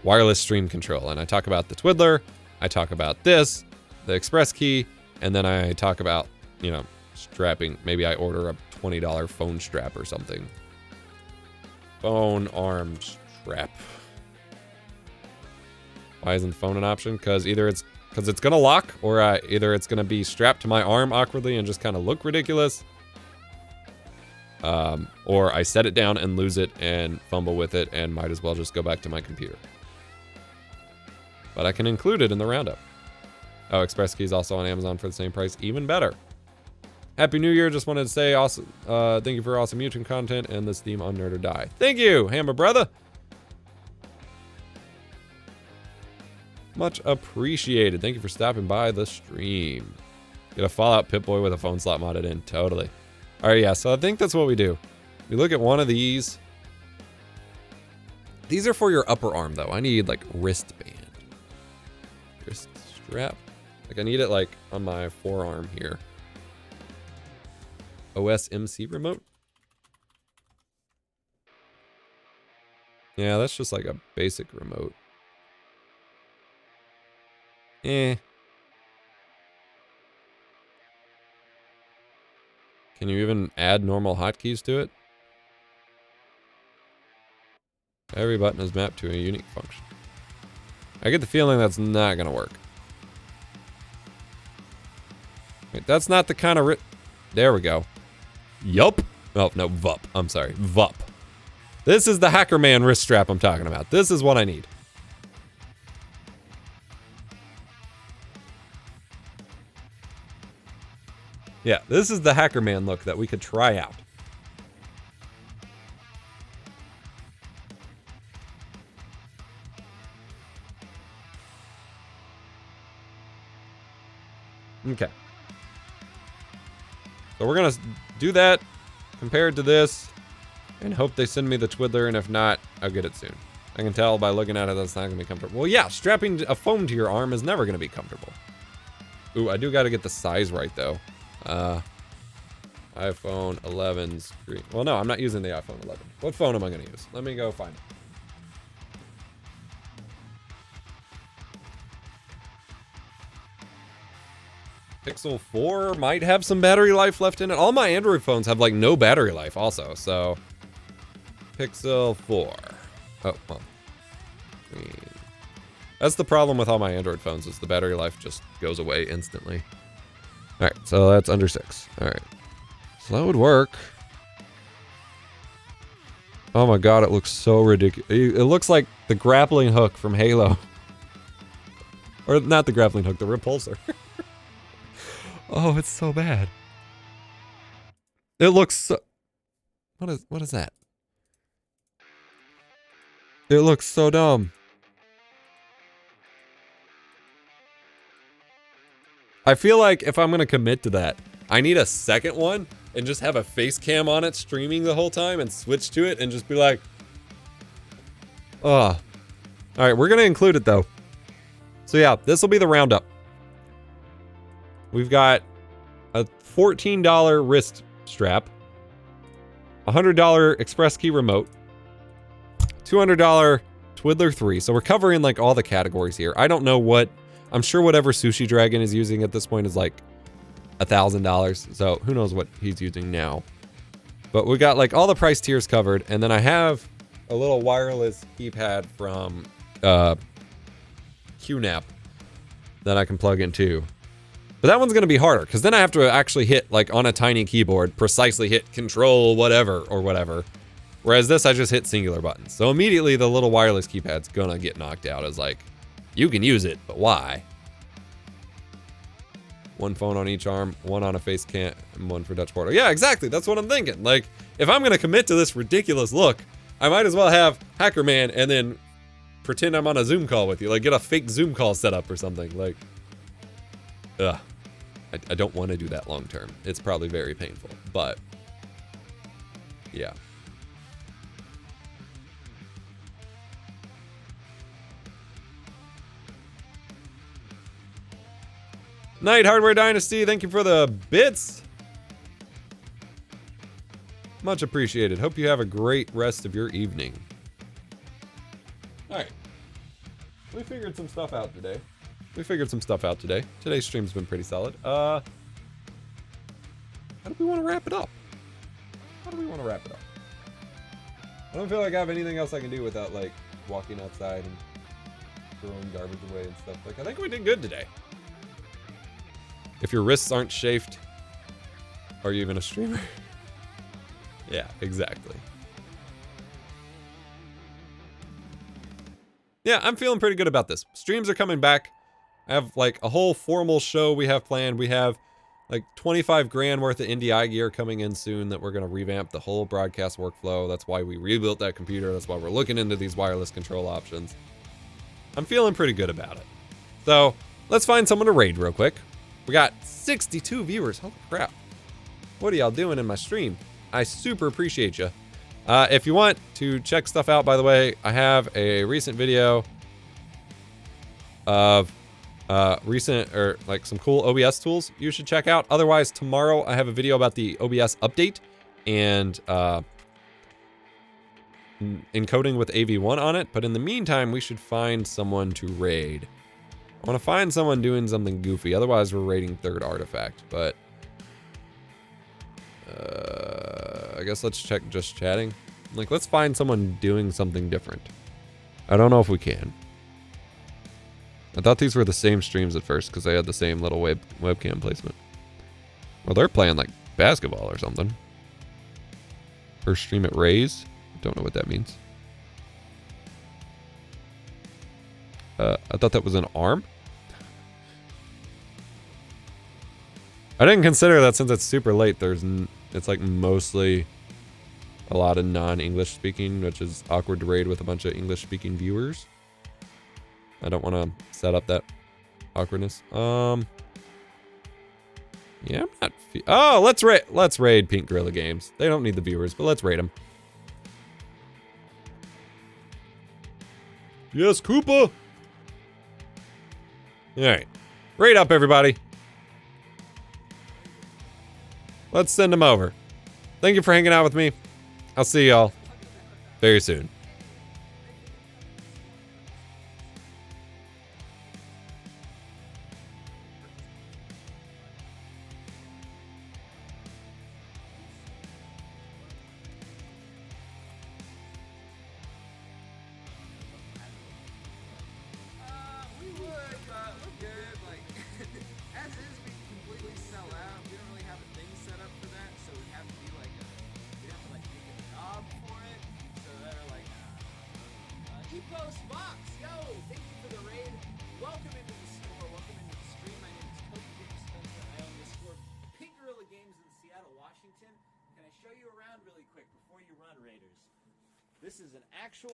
wireless stream control. And I talk about the Twiddler, I talk about this, the express key, and then I talk about, you know, strapping. Maybe I order a $20 phone strap or something. Phone arm strap. Why isn't phone an option? Because either it's gonna lock, or either it's gonna be strapped to my arm awkwardly and just kind of look ridiculous, or I set it down and lose it and fumble with it and might as well just go back to my computer. But I can include it in the roundup. Oh, Express Key is also on Amazon for the same price. Even better. Happy New Year. Just wanted to say awesome. Thank you for awesome YouTube content and this theme on Nerd or Die. Thank you, Hammer Brother. Much appreciated. Thank you for stopping by the stream. Get a Fallout Pip-Boy with a phone slot modded in. Totally. All right, yeah, so I think that's what we do. We look at one of these. These are for your upper arm, though. I need, like, wristband. Wrist strap. Like, I need it, like, on my forearm here. OSMC remote? Yeah, that's just, like, a basic remote. Eh. Can you even add normal hotkeys to it? Every button is mapped to a unique function. I get the feeling that's not gonna work. Wait, that's not the kind of there we go. Yup. Oh, no, VUP. I'm sorry. VUP. This is the Hacker Man wrist strap I'm talking about. This is what I need. Yeah, this is the Hacker Man look that we could try out. Okay. So we're gonna do that compared to this and hope they send me the Twiddler, and if not, I'll get it soon. I can tell by looking at it that's not gonna be comfortable. Well, yeah, strapping a phone to your arm is never gonna be comfortable. Ooh, I do gotta get the size right though. iPhone 11 screen. Well, no, I'm not using the iPhone 11. What phone am I gonna use? Let me go find it. Pixel 4 might have some battery life left in it. All my Android phones have like no battery life also, so. Pixel 4. Oh, well. That's the problem with all my Android phones, is the battery life just goes away instantly. Alright, so that's under 6. Alright. So that would work. Oh my god, it looks so ridiculous. It looks like the grappling hook from Halo. Or not the grappling hook, the repulsor. Oh, it's so bad. It looks so... What is that? It looks so dumb. I feel like if I'm gonna commit to that, I need a second one and just have a face cam on it streaming the whole time and switch to it and just be like, oh. Alright, we're gonna include it though. So yeah, this will be the roundup. we've got a $14 wrist strap, $100 express key remote, $200 Twiddler 3. So we're covering like all the categories here. I don't know what, I'm sure whatever Sushi Dragon is using at this point is like $1,000. So who knows what he's using now. But we got like all the price tiers covered. And then I have a little wireless keypad from QNAP that I can plug into. But that one's gonna be harder, because then I have to actually hit, like on a tiny keyboard, precisely hit control whatever or whatever. Whereas this, I just hit singular buttons. So immediately the little wireless keypad's gonna get knocked out as like, you can use it, but why? One phone on each arm, one on a face cam, and one for Dutch Portal. Yeah, exactly, that's what I'm thinking. Like, if I'm gonna commit to this ridiculous look, I might as well have Hacker Man and then pretend I'm on a Zoom call with you. Like, get a fake Zoom call set up or something. Like, ugh. I don't want to do that long term. It's probably very painful, but yeah. Night Hardware Dynasty, thank you for the bits. Much appreciated. Hope you have a great rest of your evening. All right. We figured some stuff out today. Today's stream's been pretty solid. How do we want to wrap it up? I don't feel like I have anything else I can do without, like, walking outside and throwing garbage away and stuff. Like, I think we did good today. If your wrists aren't chafed, are you even a streamer? Yeah, exactly. Yeah, I'm feeling pretty good about this. Streams are coming back. I have like a whole formal show we have planned. We have like 25 grand worth of NDI gear coming in soon that we're going to revamp the whole broadcast workflow. That's why we rebuilt that computer. That's why we're looking into these wireless control options. I'm feeling pretty good about it. So let's find someone to raid real quick. We got 62 viewers. Holy crap. What are y'all doing in my stream? I super appreciate you. If you want to check stuff out, by the way, I have a recent video of like some cool OBS tools you should check out. Otherwise, tomorrow I have a video about the OBS update and encoding with AV1 on it. But in the meantime, we should find someone to raid. I want to find someone doing something goofy. Otherwise, we're raiding third artifact. But I guess let's check just chatting. Like, let's find someone doing something different. I don't know if we can. I thought these were the same streams at first because they had the same little webcam placement. Well, they're playing like basketball or something. First stream at Rays. Don't know what that means. I thought that was an arm. I didn't consider that since it's super late. It's like mostly a lot of non-English speaking, which is awkward to raid with a bunch of English speaking viewers. I don't want to set up that awkwardness. Yeah, I'm not. Oh, let's raid Pink Gorilla Games. They don't need the viewers, but let's raid them. Yes, Koopa. All right, raid up, everybody. Let's send them over. Thank you for hanging out with me. I'll see y'all very soon. EposVox, yo! Thank you for the raid. Welcome into the store. Welcome into the stream. My name is Kobe James Spencer. I own the store Pink Gorilla Games in Seattle, Washington. Can I show you around really quick before you run, Raiders? This is an actual